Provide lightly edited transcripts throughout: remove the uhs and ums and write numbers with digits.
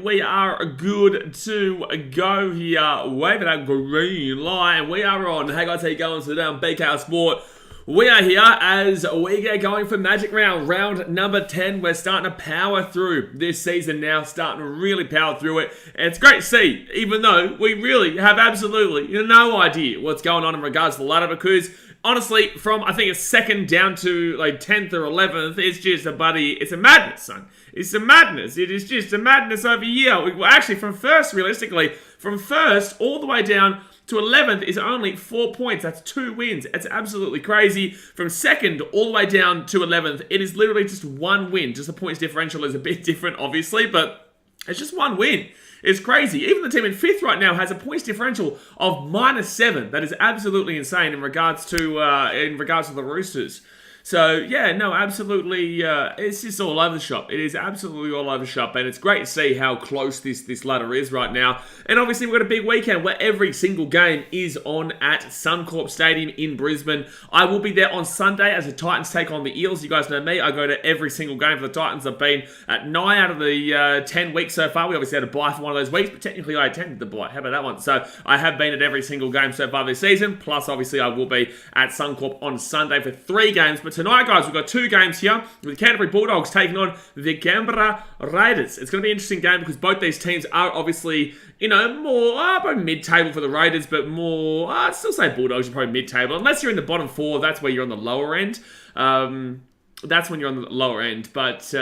we are good to go here. Waving that green light, and we are on. Hey guys, how you going today on BKRsport? We are here as we get going for Magic Round, round number 10. We're starting to power through this season now, starting to really power through it. And it's great to see, even though we really have absolutely no idea what's going on in regards to the ladder, because honestly, from I think it's second down to like 10th or 11th, it's just it's a madness, son. It's a madness. It is just a madness over here. Well, actually, from first, realistically, from first all the way down to 11th is only 4 points. That's 2 wins. It's absolutely crazy. From second all the way down to 11th, it is literally just 1 win. Just the points differential is a bit different, obviously, but it's just 1 win. It's crazy. Even the team in 5th right now has a points differential of -7. That is absolutely insane in regards to the Roosters. So, yeah, no, absolutely, it's just all over the shop. It is absolutely all over the shop, and it's great to see how close this ladder is right now. And obviously, we've got a big weekend where every single game is on at Suncorp Stadium in Brisbane. I will be there on Sunday as the Titans take on the Eels. You guys know me. I go to every single game for the Titans. I've been at 9 out of the 10 weeks so far. We obviously had a bye for one of those weeks, but technically I attended the bye. How about that one? So, I have been at every single game so far this season. Plus, obviously, I will be at Suncorp on Sunday for 3 games. But tonight, guys, we've got 2 games here with the Canterbury Bulldogs taking on the Canberra Raiders. It's going to be an interesting game because both these teams are obviously, more probably mid-table for the Raiders, but more, I'd still say Bulldogs are probably mid-table. Unless you're in the bottom 4, that's where you're on the lower end. That's when you're on the lower end. But, for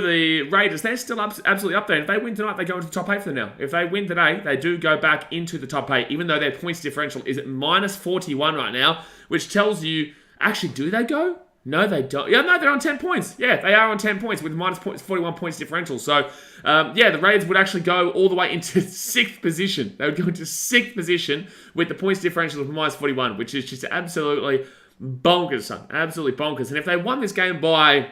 the Raiders, they're still absolutely up there. If they win tonight, they go into the top 8 for now. If they win today, they do go back into the top 8, even though their points differential is at -41 right now, which tells you, actually, do they go? No, they don't. Yeah, no, they're on 10 points. Yeah, they are on 10 points with -41 points differential. So, the Raiders would actually go all the way into 6th position. They would go into 6th position with the points differential of -41, which is just absolutely bonkers, son. Absolutely bonkers. And if they won this game by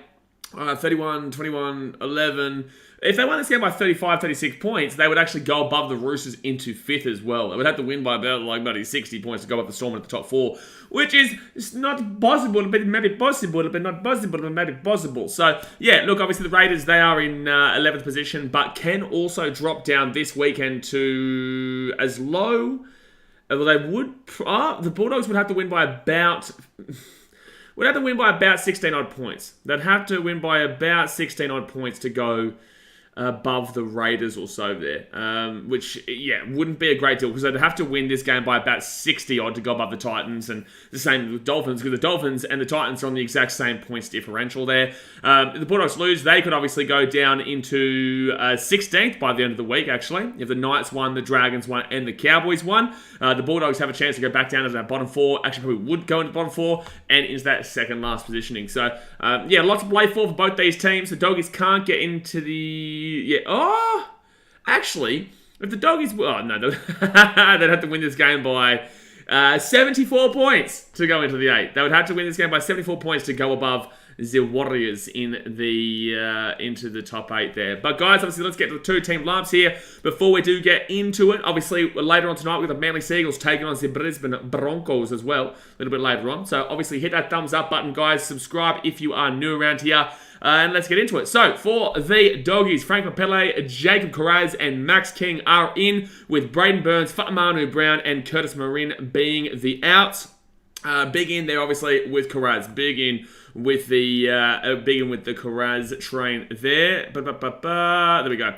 31, 21, 11... If they won this game by 35, 36 points, they would actually go above the Roosters into 5th as well. They would have to win by about 60 points to go up the Storm at the top 4, which is it's not possible, but maybe possible, but not possible, but maybe possible. So, yeah, look, obviously the Raiders, they are in 11th position, but can also drop down this weekend to as low... Well, they would... the Bulldogs would have to win by about... would have to win by about 16-odd points. They'd have to win by about 16-odd points to go above the Raiders or so there, which, wouldn't be a great deal because they'd have to win this game by about 60-odd to go above the Titans, and the same with Dolphins, because the Dolphins and the Titans are on the exact same points differential there. If the Bulldogs lose, they could obviously go down into 16th by the end of the week, actually. If the Knights won, the Dragons won, and the Cowboys won, the Bulldogs have a chance to go back down to that bottom 4, actually probably would go into the bottom 4, and into that second last positioning. So, lots to play for both these teams. The Doggies can't get into the... actually, if the Doggies... Oh, no, they'd have to win this game by 74 points to go into the 8. They would have to win this game by 74 points to go above the Warriors in the into the top 8 there. But guys, obviously, let's get to the 2-team lineups here before we do get into it. Obviously, later on tonight, we've got the Manly Seagulls taking on the Brisbane Broncos as well, a little bit later on. So, obviously, hit that thumbs up button, guys. Subscribe if you are new around here. And let's get into it. So, for the Doggies, Frank Mapele, Jacob Kiraz, and Max King are in, with Braden Burns, Fatamanu Brown, and Curtis Marin being the outs. Big in there, obviously, with Kiraz. Big in with the Kiraz train there. There we go.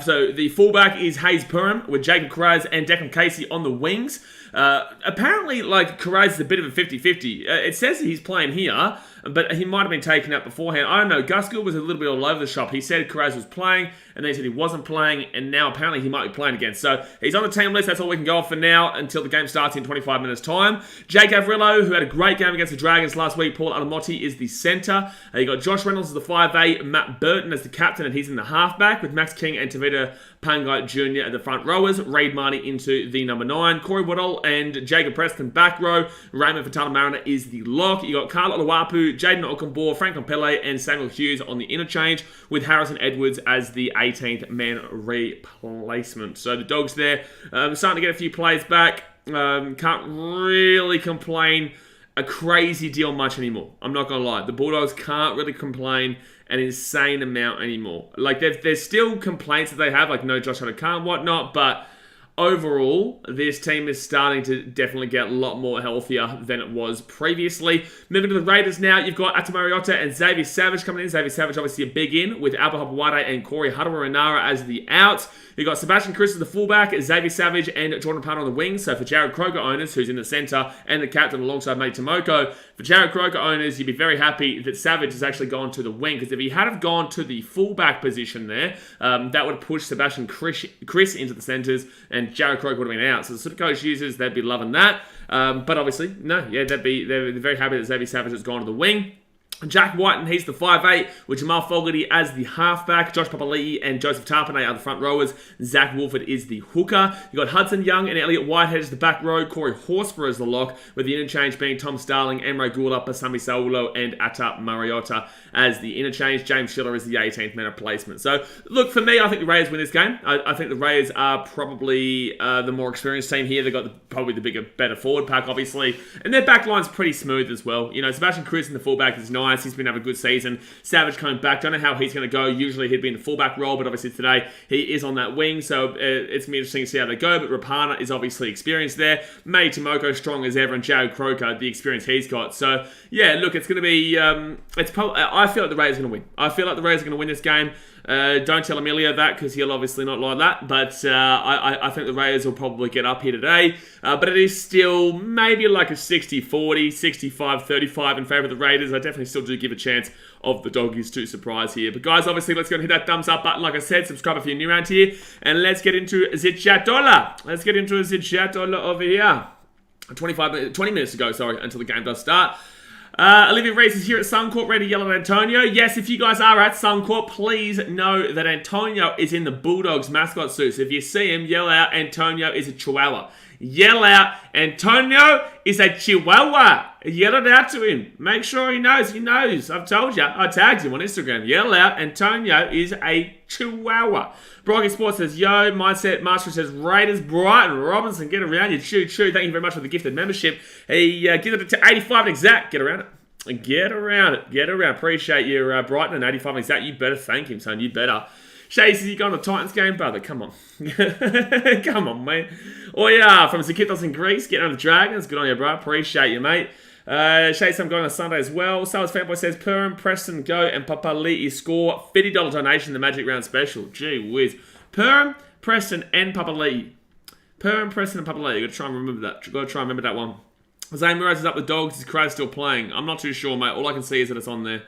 So, the fullback is Hayes Perham, with Jacob Kiraz and Declan Casey on the wings. Apparently, Kiraz is a bit of a 50-50. It says he's playing here, but he might have been taken out beforehand. I don't know. Gus Gill was a little bit all over the shop. He said Kiraz was playing, and then he said he wasn't playing, and now apparently he might be playing again. So he's on the team list. That's all we can go off for now until the game starts in 25 minutes' time. Jake Averillo, who had a great game against the Dragons last week. Paul Alamotti is the centre. You got Josh Reynolds as the 5'8", Matt Burton as the captain, and he's in the halfback, with Max King and Tavita Pangai Jr. at the front rowers. Reid Marnie into the number 9. Corey Woodall and Jacob Preston back row. Raymond Fatala Mariner is the lock. You got Carla Oluwapu, Jaden Okunbor, Frank Pele, and Samuel Hughes on the interchange, with Harrison Edwards as the 18th man replacement. So the Dogs there, starting to get a few players back. Can't really complain a crazy deal much anymore. I'm not going to lie. The Bulldogs can't really complain an insane amount anymore. Like, there's still complaints that they have, like no Josh Adokar and whatnot, but overall, this team is starting to definitely get a lot more healthier than it was previously. Moving to the Raiders now, you've got Ata Mariota and Xavier Savage coming in. Xavier Savage obviously a big in, with Alba Hapawade and Corey Hatawa-Renara as the outs. You've got Sebastian Chris as the fullback, Xavier Savage and Jordan Palmer on the wings. So for Jared Croker owners, who's in the centre, and the captain alongside Matty Tomoko, for Jared Croker owners, you'd be very happy that Savage has actually gone to the wing, because if he had have gone to the fullback position there, that would push Sebastian Chris into the centres, and Jared Croker would have been out. So the sort of coach users, they'd be loving that. But obviously, no, yeah, they're very happy that Xavier Savage has gone to the wing. Jack Whiten, he's the 5'8", with Jamal Fogarty as the halfback. Josh Papali'i and Joseph Tarpanay are the front rowers. Zach Wolford is the hooker. You've got Hudson Young and Elliot Whitehead as the back row. Corey Horsburgh as the lock, with the interchange being Tom Starling, Emre Gula, Pasami Saulo, and Ata Mariota as the interchange. James Schiller is the 18th man replacement. So, look, for me, I think the Raiders win this game. I think the Raiders are probably the more experienced team here. They've got probably the bigger, better forward pack, obviously. And their back line's pretty smooth as well. You know, Sebastian Cruz in the fullback is nice. He's been having a good season. Savage coming back. Don't know how he's going to go. Usually he'd be in the fullback role, but obviously today he is on that wing, so it's going to be interesting to see how they go. But Rapana is obviously experienced there. Matty Tomoko strong as ever, and Jared Croker, the experience he's got. So yeah, look, it's going to be. I feel like the Raiders are going to win. I feel like the Raiders are going to win this game. Don't tell Emilio that, because he'll obviously not like that. But I think the Raiders will probably get up here today. But it is still maybe like a 60-40, 65-35 in favour of the Raiders. I definitely still do give a chance of the Doggies to surprise here. But guys, obviously, let's go and hit that thumbs up button. Like I said, subscribe if you're new around here. And let's get into Zicciatola. Let's get into Zicciatola over here. 20 minutes ago, until the game does start. Olivia Reese is here at Suncorp, ready to yell at Antonio. Yes, if you guys are at Suncorp, please know that Antonio is in the Bulldogs mascot suit. So if you see him, yell out, Antonio is a Chihuahua. Yell out, Antonio is a Chihuahua. Yell it out to him. Make sure he knows. He knows. I've told you. I tagged him on Instagram. Yell out, Antonio is a Chihuahua. Brocky Sports says, yo, Mindset Master says, Raiders, Brighton, Robinson, get around you. Choo. Thank you very much for the gifted membership. He gives it to 85 exact. Get around it. Get around. Appreciate your Brighton and 85 exact. You better thank him, son. You better. Shay says, you going to the Titans game, brother? Come on. Come on, mate. Oh, yeah, from Zakithos in Greece, getting on the Dragons. Good on you, bro. Appreciate you, mate. Shay says, I'm going on Sunday as well. Sal's Fanboy says, Perham, Preston, Go, and Papali'i score. $50 donation, the Magic Round special. Gee whiz. Perham, Preston, and Papali'i. Perham, Preston, and Papali'i. Got to try and remember that. One. Zane Murray is up the Dogs. Is Craz still playing? I'm not too sure, mate. All I can see is that it's on there.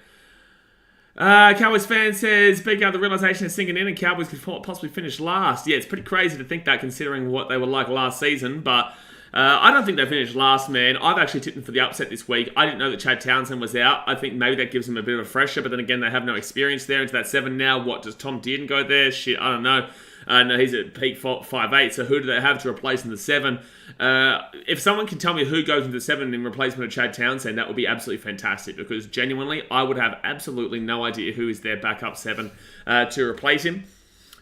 Cowboys fan says, BKR, the realisation is sinking in and Cowboys could possibly finish last. Yeah, it's pretty crazy to think that, considering what they were like last season, but I don't think they finished last, man. I've actually tipped them for the upset this week. I didn't know that Chad Townsend was out. I think maybe that gives them a bit of a fresher, but then again, they have no experience there into that 7 now. What, does Tom Dearden go there? Shit, I don't know. No, he's at peak 5'8", so who do they have to replace in the 7? If someone can tell me who goes into the 7 in replacement of Chad Townsend, that would be absolutely fantastic, because genuinely, I would have absolutely no idea who is their backup 7 to replace him.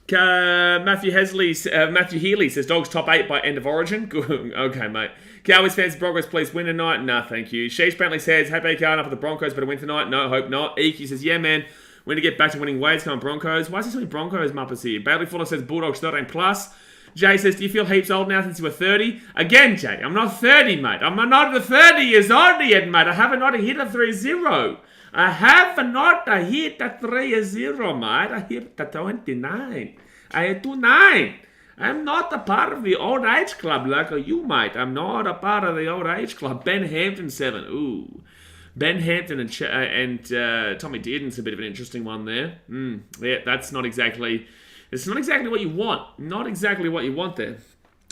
Matthew Healy says, Dogs top 8 by end of origin. Good. Okay, mate. Cowboys fans, Broncos, please win tonight. Nah, thank you. Sheesh Bentley says, hey, BK, up at the Broncos, better win tonight. No, hope not. Iki says, yeah, man. We're going to get back to winning ways. Come on, Broncos. Why is there so many Broncos muppers here? Bailey Fuller says Bulldogs 13 plus. Jay says, do you feel heaps old now since you were 30? Again, Jay, I'm not 30, mate. I'm not 30 years old yet, mate. I haven't not hit a 3-0. I have not hit a 3-0, mate. I hit a 29. I hit 29. I'm not a part of the old age club like you, mate. I'm not a part of the old age club. Ben Hampton 7. Ooh. Ben Hampton and Tommy Dearden's a bit of an interesting one there. Yeah, that's not exactly... It's not exactly what you want. Not exactly what you want there.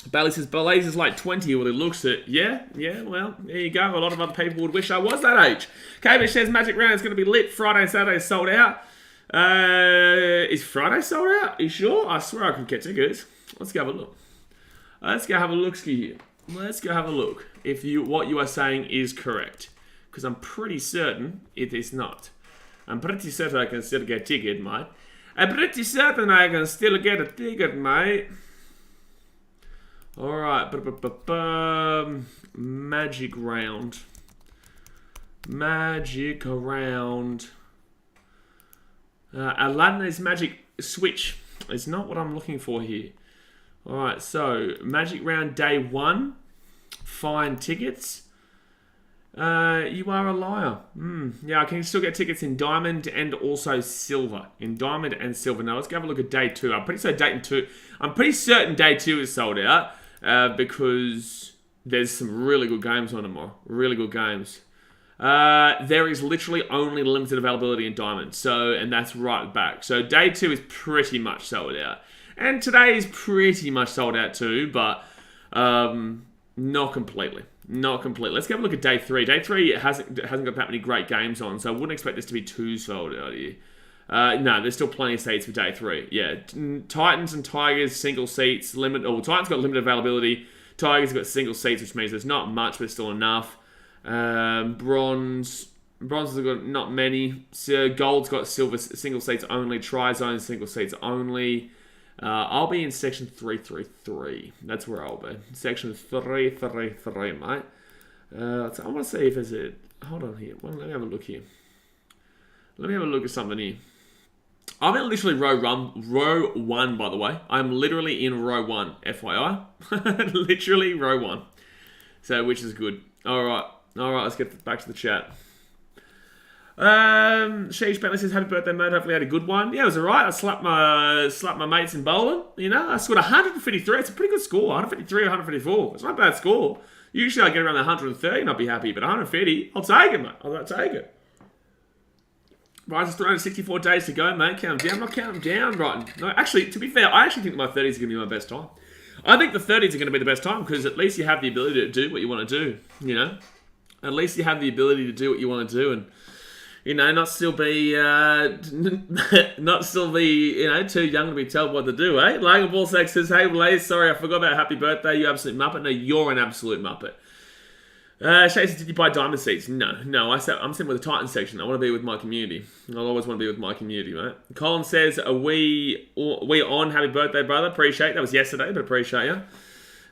Bailey says, Blaze is like 20 when he looks at... Yeah, well, there you go. A lot of other people would wish I was that age. KB says, Magic Round is going to be lit. Friday and Saturday is sold out. Is Friday sold out? Are you sure? I swear I could get tickets. Let's go have a look. Let's go have a look-ski here. Let's go have a look if what you are saying is correct. Because I'm pretty certain it is not. I'm pretty certain I can still get a ticket, mate. I'm pretty certain I can still get a ticket, mate. Alright. Magic Round. Magic Round. Aladdin is Magic Switch. It's not what I'm looking for here. Alright, so Magic Round Day 1. Find tickets. You are a liar. Yeah, I can still get tickets in Diamond and also Silver. In Diamond and Silver. Now, let's go have a look at Day 2. I'm pretty certain Day 2 is sold out because there's some really good games on tomorrow. Really good games. There is literally only limited availability in Diamond. And that's right back. So Day 2 is pretty much sold out. And today is pretty much sold out too, but not completely. Not completely. Let's have a look at Day 3. Day 3 hasn't got that many great games on, so I wouldn't expect this to be too sold out here. No, there's still plenty of seats for Day 3. Yeah, Titans and Tigers, single seats. Titans got limited availability. Tigers got single seats, which means there's not much, but still enough. Bronze has got not many. Gold's got silver single seats only. Tri-zone single seats only. I'll be in section 333. That's where I'll be. Section 333, mate. So I want to see if there's a... Hold on here. Let me have a look here. Let me have a look at something here. I'm in literally row 1, by the way. I'm literally in row 1, FYI. Literally row 1. So, which is good. Alright, let's get back to the chat. Sheesh Bentley says, happy birthday, mate. Hopefully you had a good one. Yeah, it was alright. I slapped my mates in bowling. You know, I scored 153. It's a pretty good score. 153 or 154. It's not a bad score. Usually I get around the 130 and I'll be happy, but 150, I'll take it, mate. I'll take it. Right, it's 364 days to go, mate. Count them down. I'm not counting them down, right? No, actually, to be fair, I actually think my 30s are going to be my best time. I think the 30s are going to be the best time because at least you have the ability to do what you want to do, you know? At least you have the ability to do what you want to do and, you know, not still be, you know, too young to be told what to do, eh? Logan Ballsack says, hey, Blaze, sorry, I forgot about happy birthday, you absolute muppet. No, you're an absolute muppet. Shay says, did you buy diamond seats? No, I'm sitting with the Titan section. I want to be with my community. I'll always want to be with my community, mate. Colin says, are we on? Happy birthday, brother. Appreciate it. That was yesterday, but appreciate you.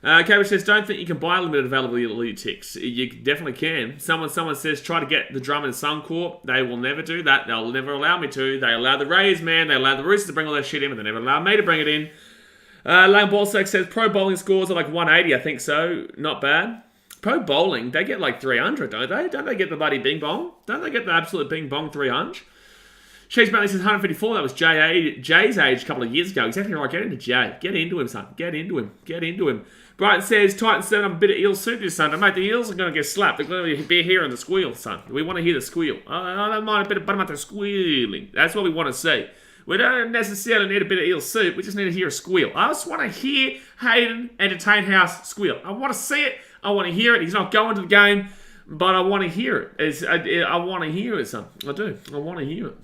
Cabbage says, don't think you can buy limited availability ticks. You definitely can. Someone says, try to get the drum and Suncorp. They will never do that. They'll never allow me to. They allow the Rays, man. They allow the Roosters to bring all that shit in, but they never allow me to bring it in. Lane Ballsack says, pro bowling scores are like 180, I think so. Not bad. Pro bowling, they get like 300, don't they? Don't they get the bloody bing bong? Don't they get the absolute bing bong 300? Sheesh Bentley says 154. That was Jay's age a couple of years ago. Exactly right. Get into Jay. Get into him, son. Get into him. Brighton says, Titans set up a bit of eel soup this Sunday. Mate, the eels are going to get slapped. They're going to be hearing the squeal, son. We want to hear the squeal. I don't mind a bit of butter squealing. That's what we want to see. We don't necessarily need a bit of eel soup. We just need to hear a squeal. I just want to hear Hayden Entertain House squeal. I want to see it. I want to hear it. He's not going to the game, but I want to hear it. I want to hear it, son. I do. I want to hear it.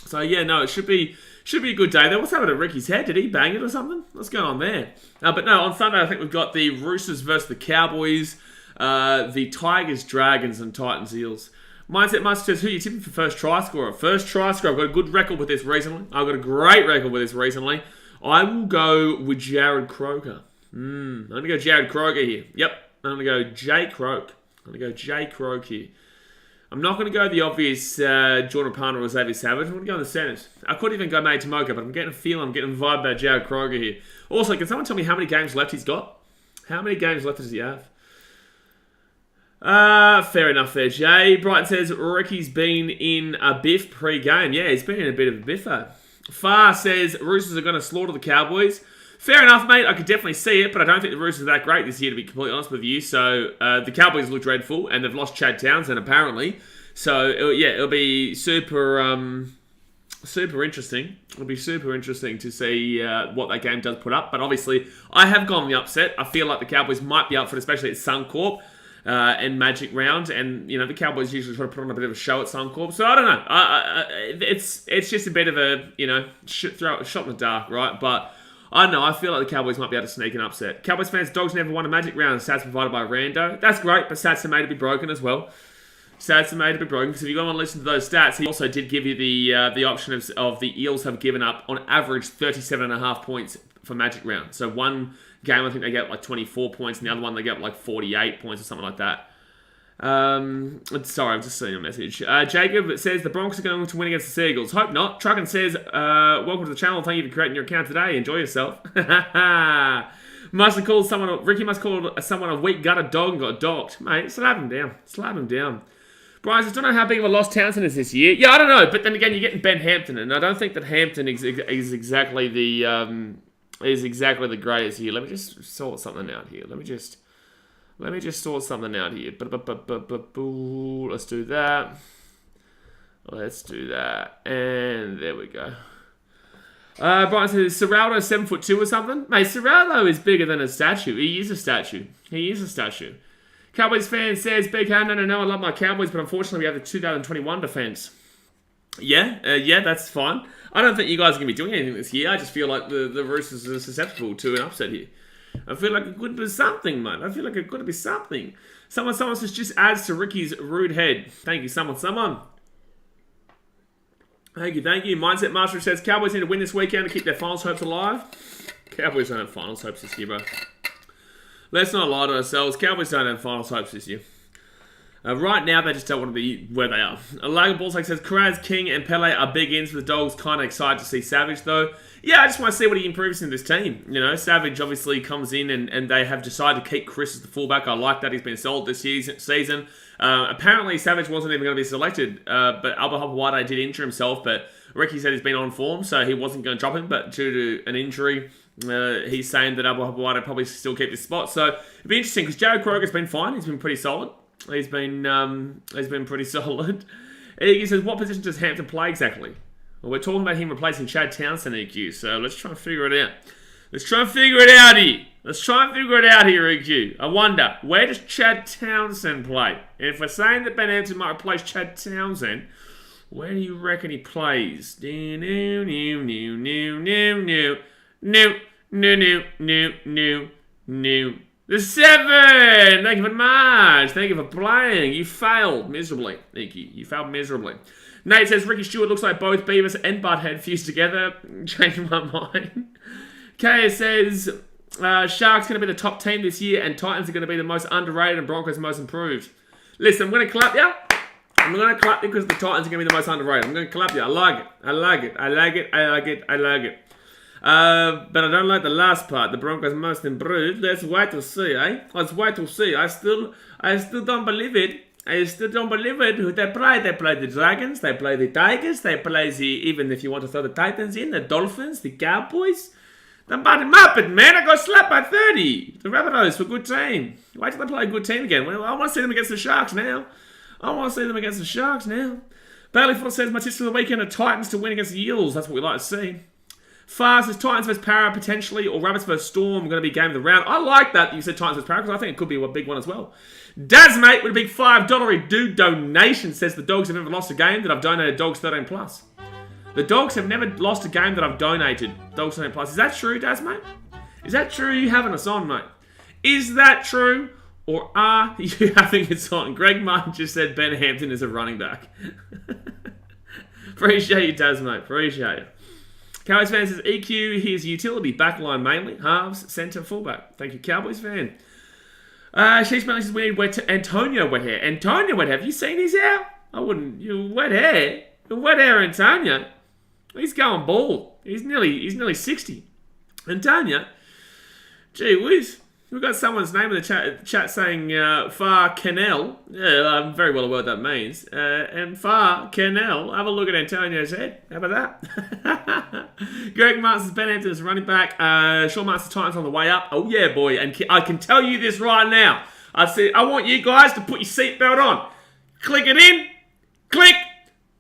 So, yeah, no, it should be a good day. What's happened to Ricky's head? Did he bang it or something? What's going on there? But no, on Sunday, I think we've got the Roosters versus the Cowboys, the Tigers, Dragons, and Titans, Eels. Mindset Master says, who are you tipping for first try scorer? First try scorer. I've got a good record with this recently. I've got a great record with this recently. I will go with Jared Croker. I'm going to go Jared Croker here. Yep. I'm going to go Jay Croak. Here. I'm not going to go the obvious Jordan Palmer or Xavier Savage. I'm going to go in the centres. I could even go Mate Tomoka, but I'm getting a feel, I'm getting a vibe about Jared Croker here. Also, can someone tell me how many games left he's got? How many games left does he have? Fair enough there, Jay. Brighton says Ricky's been in a biff pre-game. Yeah, he's been in a bit of a biffer. Far says Roosters are going to slaughter the Cowboys. Fair enough, mate. I could definitely see it, but I don't think the Roosters are that great this year, to be completely honest with you. So, the Cowboys look dreadful, and they've lost Chad Townsend, apparently. So, it'll be super interesting. It'll be super interesting to see what that game does put up. But obviously, I have gone the upset. I feel like the Cowboys might be up for it, especially at Suncorp and Magic Round. And, you know, the Cowboys usually try to put on a bit of a show at Suncorp. So, I don't know. It's just a bit of a, you know, shot in the dark, right? But I don't know. I feel like the Cowboys might be able to sneak an upset. Cowboys fans, Dogs never won a Magic Round. Stats provided by Rando. That's great, but stats are made to be broken as well. Stats are made to be broken, because if you go on and listen to those stats, he also did give you the option of the Eels have given up, on average, 37.5 points for Magic Round. So one game, I think they get like 24 points, and the other one they get like 48 points or something like that. Sorry, I've just seen a message. Jacob says the Broncos are going to win against the Seagulls. Hope not. Truckin says, welcome to the channel. Thank you for creating your account today. Enjoy yourself. Ricky must call someone a weak gutted dog and got docked. Mate, slap him down. Slap him down. Brian says, don't know how big of a loss Townsend is this year. Yeah, I don't know. But then again, you're getting Ben Hampton, and I don't think that Hampton is exactly the greatest here. Let me just sort something out here. Let me just sort something out here. Let's do that. Let's do that. And there we go. Brian says, Serraldo 7'2" or something? Mate, Serraldo is bigger than a statue. He is a statue. Cowboys fan says, BK, no, I love my Cowboys, but unfortunately we have the 2021 defense. Yeah, that's fine. I don't think you guys are going to be doing anything this year. I just feel like the Roosters are susceptible to an upset here. I feel like it could be something, mate. I feel like it could be something. Someone says, just adds to Ricky's rude head. Thank you, someone. Thank you. Mindset Master says, Cowboys need to win this weekend to keep their finals hopes alive. Cowboys don't have finals hopes this year, bro. Let's not lie to ourselves. Cowboys don't have finals hopes this year. Right now, they just don't want to be where they are. Lager Ballsack says, Karaz, King, and Pele are big ins for the Dogs. Kind of excited to see Savage, though. Yeah, I just want to see what he improves in this team. You know, Savage obviously comes in and they have decided to keep Chris as the fullback. I like that. He's been sold this season. Apparently, Savage wasn't even going to be selected, but Albert Hopewade did injure himself, but Ricky said he's been on form, so he wasn't going to drop him, but due to an injury, he's saying that Albert Hopewade probably still keep his spot. So it'd be interesting because Jared Kroger's been fine. He's been pretty solid. He's been pretty solid. He says, what position does Hampton play exactly? Well, we're talking about him replacing Chad Townsend EQ, so let's try and figure it out. Let's try and figure it out here, EQ. I wonder, where does Chad Townsend play? And if we're saying that Ben Hampton might replace Chad Townsend, where do you reckon he plays? The 7! Thank you very much. Thank you for playing. You failed miserably, Nikki. You failed miserably. Nate says, Ricky Stewart looks like both Beavis and Butthead fused together. Changed my mind. Kaya says, Sharks going to be the top team this year and Titans are going to be the most underrated and Broncos most improved. Listen, I'm going to clap you. I'm going to clap you because the Titans are going to be the most underrated. I'm going to clap you. I like it. But I don't like the last part. The Broncos most improved. Let's wait to see, eh? Let's wait to see. I still don't believe it. Who they play? They play the Dragons. They play the Tigers. They play even if you want to throw the Titans in, the Dolphins, the Cowboys. Don't bad him up, man. I got slapped by 30. The Rabbitohs for a good team. Wait till they play a good team again. Well, I want to see them against the Sharks now. Baileyfoot says, my tips for the weekend are Titans to win against the Eels. That's what we like to see. Far says Titans vs Para potentially, or Rabbits vs Storm going to be game of the round. I like that you said Titans vs Para because I think it could be a big one as well. Dazmate with a big $5 dude donation says the Dogs have never lost a game that I've donated Dogs 13 plus. The Dogs have never lost a game that I've donated Dogs 13 plus. Is that true, Dazmate? Is that true? You having us on, mate? Is that true? Or are you having us on? Greg Martin just said Ben Hampton is a running back. Appreciate you, Dazmate. Appreciate you. Cowboys fan says EQ, here's utility, backline mainly, halves, centre, fullback. Thank you, Cowboys fan. She's Melly says we need Antonio wet hair. Antonio wet hair, have you seen his hair? I wouldn't. Wet hair, Antonio. He's going bald. He's nearly 60. Antonio, gee whiz. We've got someone's name in the chat saying Far Canel. Yeah, I'm very well aware what that means. And Far Canel. Have a look at Antonio's head. How about that? Greg Martin says Ben Hampton is running back. Sean Martin says Titans on the way up. Oh yeah, boy. And I can tell you this right now. I want you guys to put your seatbelt on. Click it in. Click.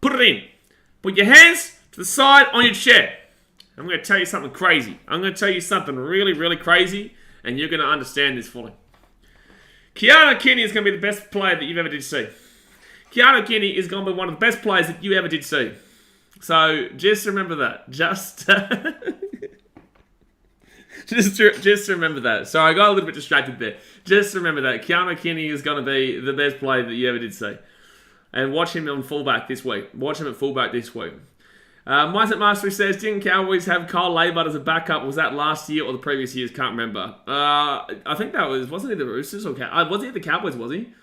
Put it in. Put your hands to the side on your chair. I'm going to tell you something crazy. I'm going to tell you something really, really crazy. And you're going to understand this fully. Keanu Kenny is going to be the best player that you've ever did see. Keanu Kenny is going to be one of the best players that you ever did see. So just remember that. Just remember that. Sorry, I got a little bit distracted there. Just remember that. Keanu Kenny is going to be the best player that you ever did see. And watch him on fullback this week. Watch him at fullback this week. Mindset Mastery says, didn't Cowboys have Kyle Laybud as a backup? Was that last year or the previous years? Can't remember. I think that wasn't it the Roosters or was he at the Cowboys, was he?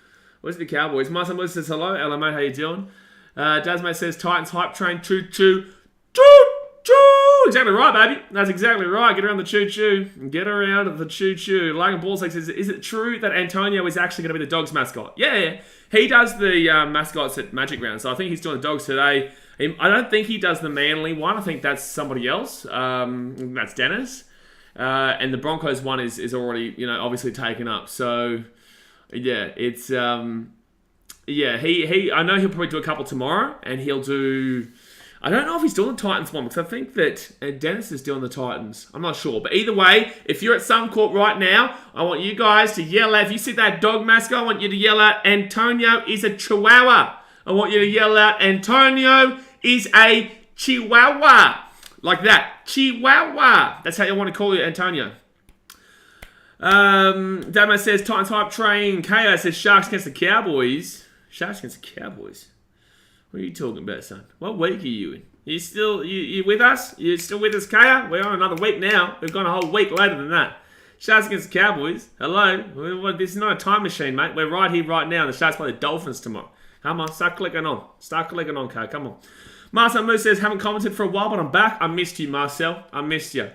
Where's the Cowboys? Marcel Lewis says hello. Hello, mate. How you doing? Dasmate says Titans hype train. Choo choo. Choo choo. Exactly right, baby. That's exactly right. Get around the choo choo. Get around the choo choo. Logan Ballsack says, is it true that Antonio is actually going to be the Dogs mascot? Yeah. He does the mascots at Magic Round. So I think he's doing the Dogs today. I don't think he does the Manly one. I think that's somebody else. That's Dennis. And the Broncos one is already, obviously taken up. So, yeah, it's... he I know he'll probably do a couple tomorrow, and he'll do... I don't know if he's doing the Titans one, because I think that Dennis is doing the Titans. I'm not sure. But either way, if you're at Suncorp right now, I want you guys to yell out... If you see that dog mascot, I want you to yell out, Antonio is a Chihuahua. I want you to yell out, Antonio is a Chihuahua. Like that. Chihuahua. That's how you want to call it, Antonio. Damo says, Titans hype train. KO says, Sharks against the Cowboys. Sharks against the Cowboys? What are you talking about, son? What week are you in? You with us? You still with us, KO? We're on another week now. We've gone a whole week later than that. Sharks against the Cowboys. Hello. This is not a time machine, mate. We're right here, right now. The Sharks play the Dolphins tomorrow. Come on, start clicking on. KO. Come on. Marcel Moose says, haven't commented for a while, but I'm back. I missed you, Marcel. I missed you.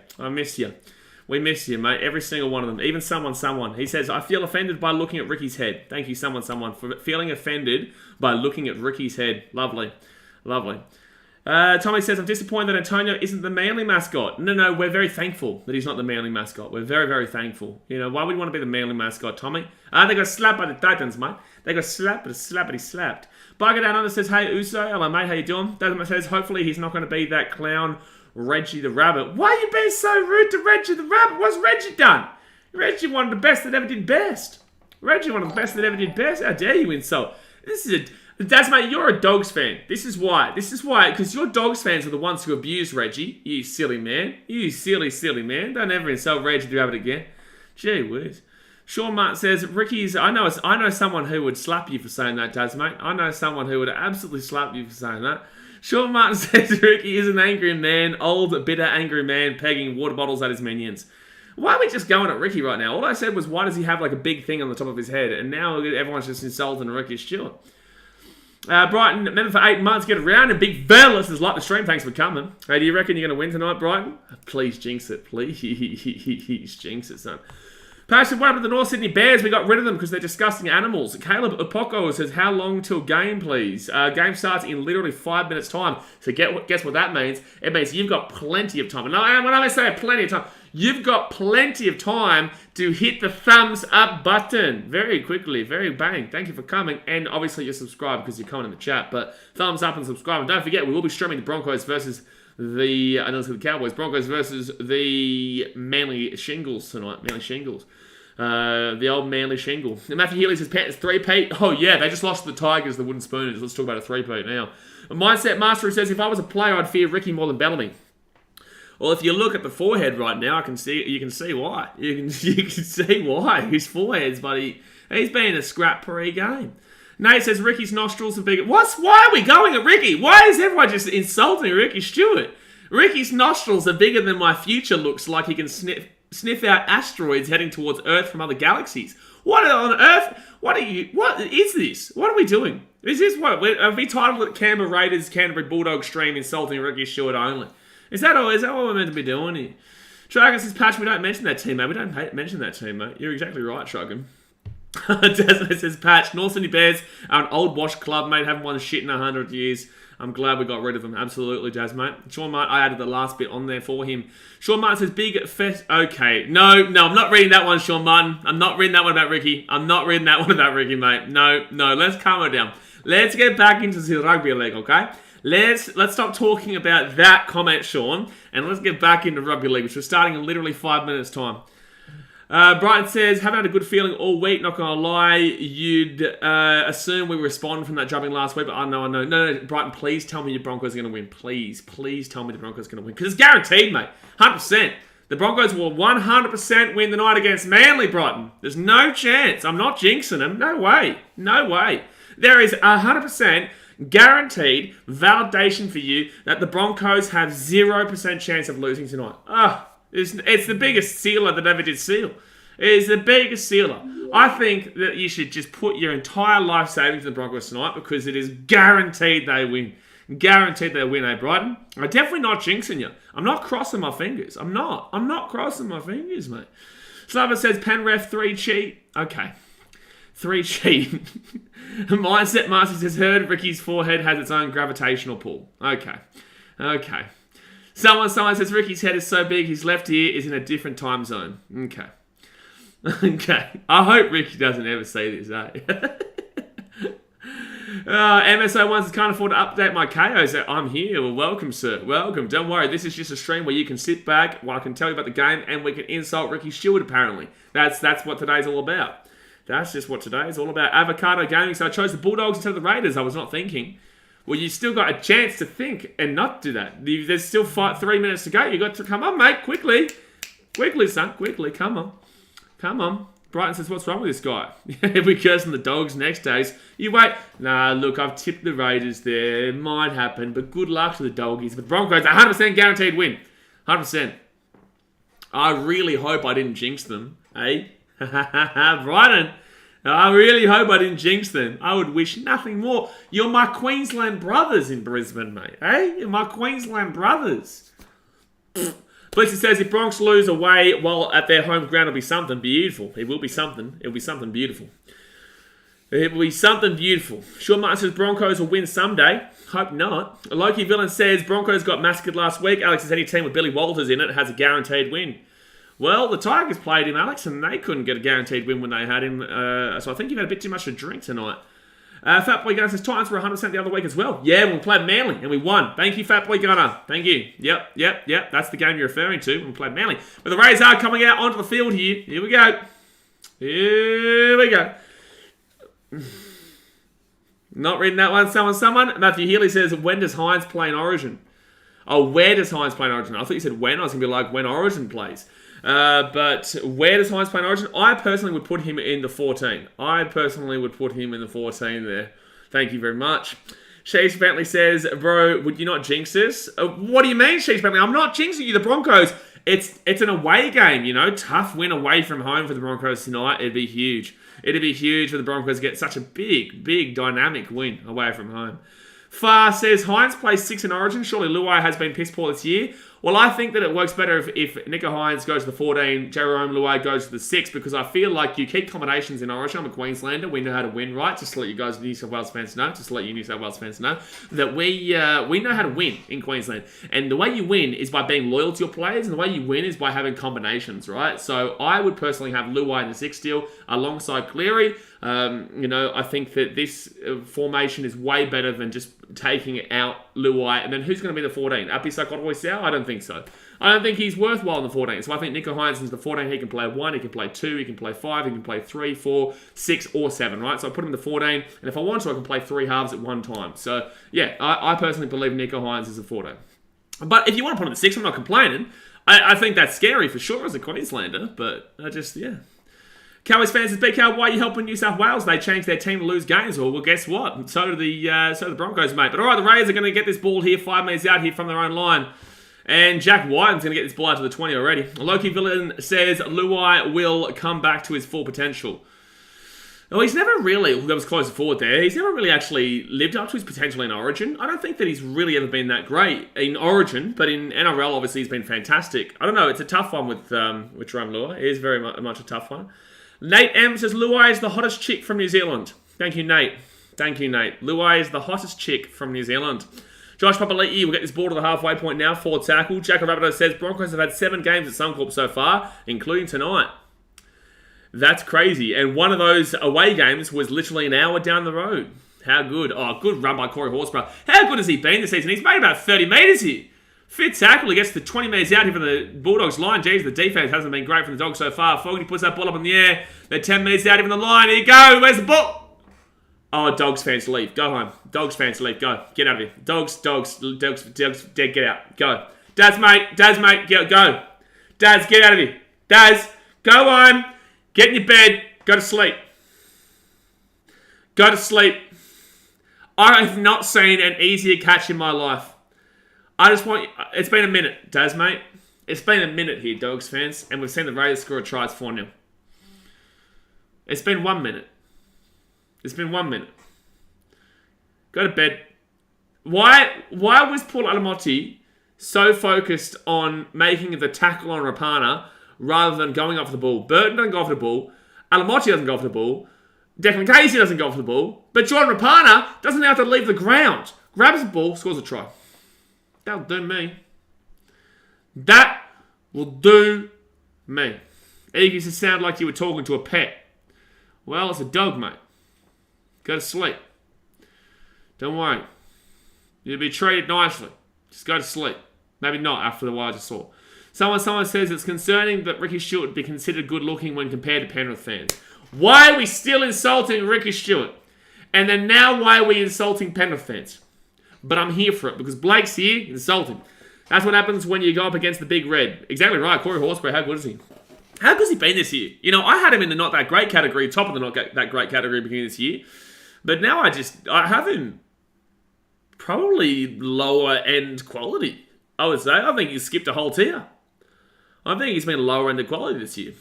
We missed you, mate. Every single one of them. Even someone. He says, I feel offended by looking at Ricky's head. Thank you, someone, for feeling offended by looking at Ricky's head. Lovely. Tommy says, I'm disappointed that Antonio isn't the Manly mascot. No, we're very thankful that he's not the Manly mascot. We're very, very thankful. Why would we want to be the Manly mascot, Tommy? They got slapped by the Titans, mate. They got slapped, but slapped. Bugger Down Under says, hey, Uso. Hello, mate. How you doing? Desmond says, hopefully he's not going to be that clown Reggie the Rabbit. Why are you being so rude to Reggie the Rabbit? What's Reggie done? Reggie one of the best that ever did best. How dare you insult? Mate, you're a Dogs fan. This is why. Because your Dogs fans are the ones who abuse Reggie. You silly man. Don't ever insult Reggie the Rabbit again. Gee whiz. Sean Martin says, Ricky's... I know someone who would slap you for saying that, mate. I know someone who would absolutely slap you for saying that. Sean Martin says, Ricky is an angry man, old, bitter, angry man, pegging water bottles at his minions. Why are we just going at Ricky right now? All I said was, why does he have like a big thing on the top of his head? And now everyone's just insulting Ricky Stewart. Brighton, member for 8 months, get around, and Big Velas has liked the stream. Thanks for coming. Hey, do you reckon you're going to win tonight, Brighton? Please jinx it. Please jinx it, son. Passion, what happened to the North Sydney Bears? We got rid of them because they're disgusting animals. Caleb Upoko says, how long till game, please? Game starts in literally 5 minutes' time. So guess what that means? It means you've got plenty of time. And when I say plenty of time, you've got plenty of time to hit the thumbs up button. Very quickly, very bang. Thank you for coming. And obviously you're subscribed because you're coming in the chat. But thumbs up and subscribe. And don't forget, we will be streaming the Broncos versus... the Cowboys. Broncos versus the Manly Shingles tonight. The old Manly Shingle. And Matthew Healy says, Panthers 3-peat. Oh yeah, they just lost to the Tigers, the Wooden Spooners. Let's talk about a 3-peat now. A Mindset Master who says, if I was a player, I'd fear Ricky more than Bellamy. Well, if you look at the forehead right now, you can see why. You can see why. His forehead's, buddy, he's been a scrap pre-game. Nate says Ricky's nostrils are bigger. Why are we going at Ricky? Why is everyone just insulting Ricky Stewart? Ricky's nostrils are bigger than my future looks like he can sniff out asteroids heading towards Earth from other galaxies. What on earth? What is this? What are we doing? Is this what? Have we titled it Canberra Raiders, Canterbury Bulldogs stream insulting Ricky Stewart only? Is that what we're meant to be doing here? Trugan says, Patch, we don't mention that team, mate. We don't mention that team, mate. You're exactly right, Trugan. Desmond says, Patch, North Sydney Bears are an old wash club, mate. Haven't won shit in 100 years. I'm glad we got rid of them. Absolutely, Daz, mate. Sean Martin, I added the last bit on there for him. Sean Martin says, big fest. Okay. No, I'm not reading that one, Sean Martin. I'm not reading that one about Ricky. Mate. No, let's calm it down. Let's get back into the rugby league, okay? Let's stop talking about that comment, Sean, and let's get back into rugby league, which we're starting in literally 5 minutes' time. Brighton says, haven't had a good feeling all week, not going to lie. You'd assume we respond from that jumping last week, but I know. No, Brighton, please tell me your Broncos are going to win. Please tell me the Broncos are going to win. Because it's guaranteed, mate. 100%. The Broncos will 100% win the night against Manly, Brighton. There's no chance. I'm not jinxing them. No way. There is 100% guaranteed validation for you that the Broncos have 0% chance of losing tonight. It's the biggest sealer that ever did seal. It is the biggest sealer. I think that you should just put your entire life savings in the Broncos tonight because it is guaranteed they win. Guaranteed they win, eh, Brighton? I'm definitely not jinxing you. I'm not crossing my fingers. I'm not crossing my fingers, mate. Slava says, Penref 3 cheat. Okay. 3 cheat. Mindset Master says, heard Ricky's forehead has its own gravitational pull. Okay. Someone says, Ricky's head is so big his left ear is in a different time zone. Okay. I hope Ricky doesn't ever say this, eh? MSO1 says, can't afford to update my KOs. I'm here. Well, welcome, sir. Welcome. Don't worry. This is just a stream where you can sit back while I can tell you about the game and we can insult Ricky Stewart, apparently. That's what today's all about. That's just what today is all about. Avocado Gaming. So I chose the Bulldogs instead of the Raiders. I was not thinking. Well, you still got a chance to think and not do that. There's still 3 minutes to go. You got to come on, mate. Quickly, son. Quickly. Come on. Brighton says, what's wrong with this guy? If we curse on the Dogs next days, you wait. Nah, look, I've tipped the Raiders there. It might happen, but good luck to the Doggies. But Broncos, 100% guaranteed win. 100%. I really hope I didn't jinx them. Eh? Brighton. I really hope I didn't jinx them. I would wish nothing more. You're my Queensland brothers in Brisbane, mate. Eh? You're my Queensland brothers. Blitzy says, if Bronx lose away while at their home ground, it'll be something beautiful. It will be something. It'll be something beautiful. It will be something beautiful. Sean Martin says, Broncos will win someday. Hope not. Loki Villain says, Broncos got massacred last week. Alex says, any team with Billy Walters in it has a guaranteed win. Well, the Tigers played him, Alex, and they couldn't get a guaranteed win when they had him. So I think you've had a bit too much to drink tonight. Fatboy Gunner says, Titans were 100% the other week as well. Yeah, we played Manly, and we won. Thank you, Fatboy Gunner. Thank you. Yep. That's the game you're referring to. We played Manly. But the Rays are coming out onto the field here. Here we go. Not reading that one. Someone. Matthew Healy says, when does Hines play in Origin? Oh, where does Hines play in Origin? I thought you said when. I was going to be like, when Origin plays. But where does Hines play in Origin? I personally would put him in the 14. There. Thank you very much. Sheesh Bentley says, bro, would you not jinx this? What do you mean, Sheesh Bentley? I'm not jinxing you. The Broncos, it's an away game, you know. Tough win away from home for the Broncos tonight. It'd be huge. It'd be huge for the Broncos to get such a big, dynamic win away from home. Far says, Hines plays 6 in Origin. Surely Luai has been piss poor this year. Well, I think that it works better if Nico Hines goes to the 14, Jerome Luai goes to the 6, because I feel like you keep combinations in Origin. I'm a Queenslander. We know how to win, right? Just to let you guys, New South Wales fans know, that we know how to win in Queensland. And the way you win is by being loyal to your players, and the way you win is by having combinations, right? So I would personally have Luai in the 6 still alongside Cleary. I think that this formation is way better than just taking out Luai. And then who's going to be the 14? Api Sakotoi Sao? I don't think so. I don't think he's worthwhile in the 14. So I think Nico Hines is the 14. He can play 1, he can play 2, he can play 5, he can play 3, 4, 6, or 7, right? So I put him in the 14. And if I want to, I can play 3 halves at one time. So, yeah, I personally believe Nico Hines is a 14. But if you want to put him in the 6, I'm not complaining. I think that's scary for sure as a Queenslander. But yeah. Cowboys fans says, BK, why are you helping New South Wales? They changed their team to lose games. Well, guess what? So do the Broncos, mate. But all right, the Raiders are going to get this ball here, 5 metres out here from their own line. And Jack Whiten's going to get this ball out to the 20 already. Loki Villain says, Luai will come back to his full potential. Well, he's never really, that was close forward there, he's never really actually lived up to his potential in Origin. I don't think that he's really ever been that great in Origin, but in NRL, obviously, he's been fantastic. I don't know, it's a tough one with Jerome Luai. It is very much a tough one. Nate M says, Luai is the hottest chick from New Zealand. Thank you, Nate. Luai is the hottest chick from New Zealand. Josh Papali'i will get this ball to the halfway point now. 4 tackle. Jack Rabbitoh says, Broncos have had 7 games at Suncorp so far, including tonight. That's crazy. And one of those away games was literally an hour down the road. How good. Oh, good run by Corey Horsburgh. How good has he been this season? He's made about 30 metres here. 5th tackle, he gets the 20 metres out here from the Bulldogs line. Jeez, the defence hasn't been great from the Dogs so far. Fogarty puts that ball up in the air. They're 10 metres out here from the line. Here you go. Where's the ball? Oh, Dogs fans, leave. Go home. Dogs fans, leave. Go. Get out of here. Dogs, get out. Go. Daz, mate, go. Daz, get out of here. Daz, go home. Get in your bed. Go to sleep. I have not seen an easier catch in my life. It's been a minute, Daz, mate. It's been a minute here, Dogs fans, and we've seen the Raiders score a try. It's 4-0. It's been 1 minute. It's been 1 minute. Go to bed. Why was Paul Alamotti so focused on making the tackle on Rapana rather than going off the ball? Burton doesn't go off the ball. Alamotti doesn't go off the ball. Declan Casey doesn't go off the ball. But Jordan Rapana doesn't have to leave the ground. Grabs the ball, scores a try. That'll do me. That will do me. It used to sound like you were talking to a pet. Well, it's a dog, mate. Go to sleep. Don't worry. You'll be treated nicely. Just go to sleep. Maybe not after the while I just saw. Someone says it's concerning that Ricky Stewart would be considered good looking when compared to Penrith fans. Why are we still insulting Ricky Stewart? And then now why are we insulting Penrith fans? But I'm here for it because Blake's here, insult him. That's what happens when you go up against the big red. Exactly right, Corey Horsburgh, how good is he? How good has he been this year? You know, I had him in the not that great category, top of the not that great category beginning of this year. But now I have him probably lower end quality, I would say. I think he's skipped a whole tier. I think he's been lower end of quality this year.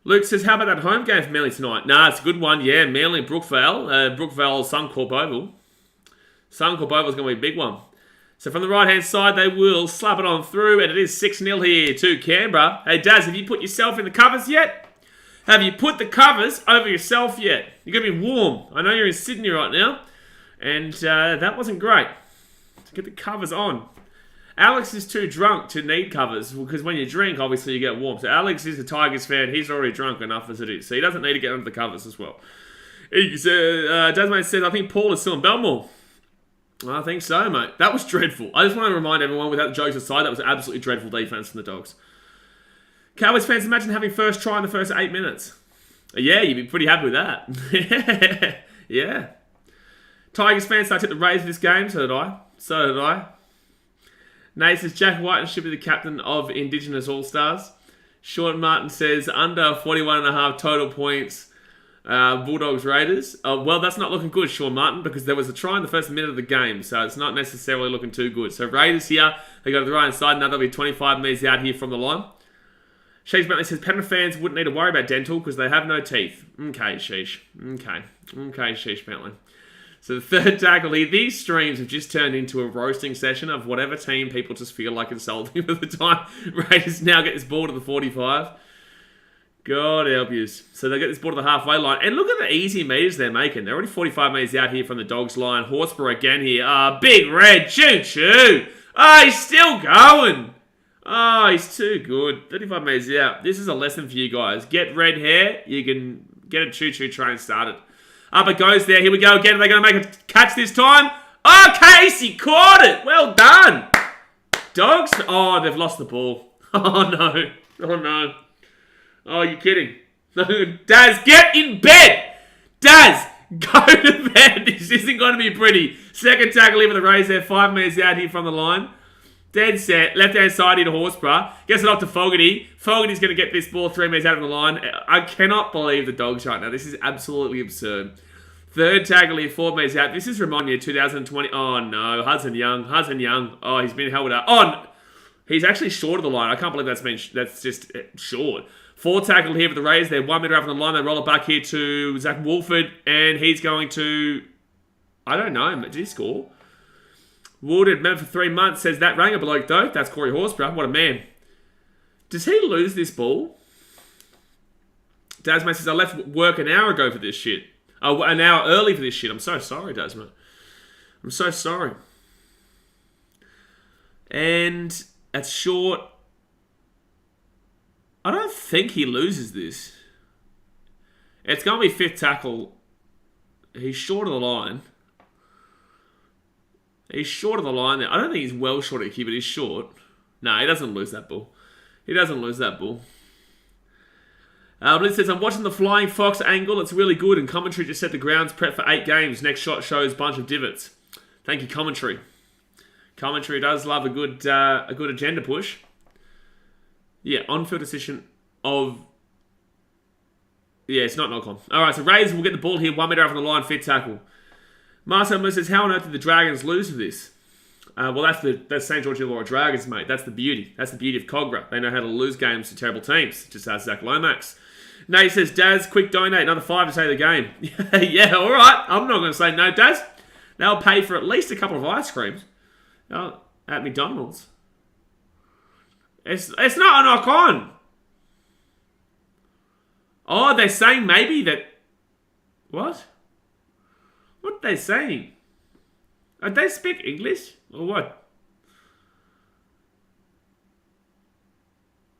Luke says, how about that home game for Manly tonight? Nah, it's a good one. Yeah, Manly, Brookvale. Brookvale, Suncorp Oval. Suncorp Oval is going to be a big one. So from the right-hand side, they will slap it on through, and it is 6-0 here to Canberra. Hey, Daz, have you put yourself in the covers yet? Have you put the covers over yourself yet? You're going to be warm. I know you're in Sydney right now, and that wasn't great. So get the covers on. Alex is too drunk to need covers, because when you drink, obviously you get warm. So Alex is a Tigers fan. He's already drunk enough as it is, so he doesn't need to get under the covers as well. Dasmane says, I think Paul is still in Belmore. I think so, mate. That was dreadful. I just want to remind everyone, without the jokes aside, that was absolutely dreadful defense from the Dogs. Cowboys fans, imagine having first try in the first 8 minutes. Yeah, you'd be pretty happy with that. Yeah. Tigers fans, I took the Raiders this game. So did I. Nate says, Jack White should be the captain of Indigenous All-Stars. Sean Martin says, under 41.5 total points. Bulldogs Raiders. Well, that's not looking good, Sean Martin, because there was a try in the first minute of the game, so it's not necessarily looking too good. So Raiders here, they go to the right hand side. Now they'll be 25 metres out here from the line. Sheesh Bentley says Penrith fans wouldn't need to worry about dental because they have no teeth. Okay, Sheesh. Okay, Sheesh Bentley. So the third tackle here. These streams have just turned into a roasting session of whatever team people just feel like insulting at the time. Raiders now get this ball to the 45. God help you. So they get this ball to the halfway line. And look at the easy metres they're making. They're already 45 metres out here from the Dogs line. Horsburgh again here. Big Red. Choo-choo. He's still going. He's too good. 35 metres out. This is a lesson for you guys. Get red hair. You can get a choo-choo train started. Up it goes there. Here we go again. Are they going to make a catch this time? Casey caught it. Well done. Dogs. They've lost the ball. No. Oh, you're kidding. Daz, get in bed! Daz, go to bed. This isn't going to be pretty. Second tackle here for the Rays there. 5 metres out here from the line. Dead set. Left-hand side here to Horsburgh. Gets it off to Fogarty. Fogarty's going to get this ball 3 metres out of the line. I cannot believe the Dogs right now. This is absolutely absurd. Third tackle here, 4 metres out. This is reminding me of 2020. Oh, no. Hudson Young. Oh, he's been held out. Oh, he's actually short of the line. I can't believe that's just short. Fourth tackle here for the Rays. They're 1 metre out from the line. They roll it back here to Zach Wolford. And he's going to... I don't know. Did he score? Wooded, man for 3 months, says that rang a bloke though. That's Corey Horsburgh. What a man. Does he lose this ball? Dasman says, I left work an hour ago for this shit. An hour early for this shit. I'm so sorry, Dasman. I'm so sorry. And that's short. I don't think he loses this. It's going to be fifth tackle. He's short of the line. He's short of the line there. I don't think he's well short of here, but he's short. No, he doesn't lose that ball. But it says, I'm watching the Flying Fox angle. It's really good. And commentary just said the ground's prep for 8 games. Next shot shows bunch of divots. Thank you, commentary. Commentary does love a good agenda push. Yeah, on-field decision of... Yeah, it's not knock-on. All right, so Rays will get the ball here. 1 metre out from the line, fifth tackle. Marcel Moore says, how on earth did the Dragons lose for this? Well, that's St. George Illawarra Dragons, mate. That's the beauty. That's the beauty of Cogra. They know how to lose games to terrible teams. Just ask Zach Lomax. Nate says, Daz, quick donate another 5 to save the game. Yeah, all right. I'm not going to say no, Daz. They'll pay for at least a couple of ice creams at McDonald's. It's not a knock on. Oh, they're saying maybe that... What? What are they saying? Do they speak English? Or what?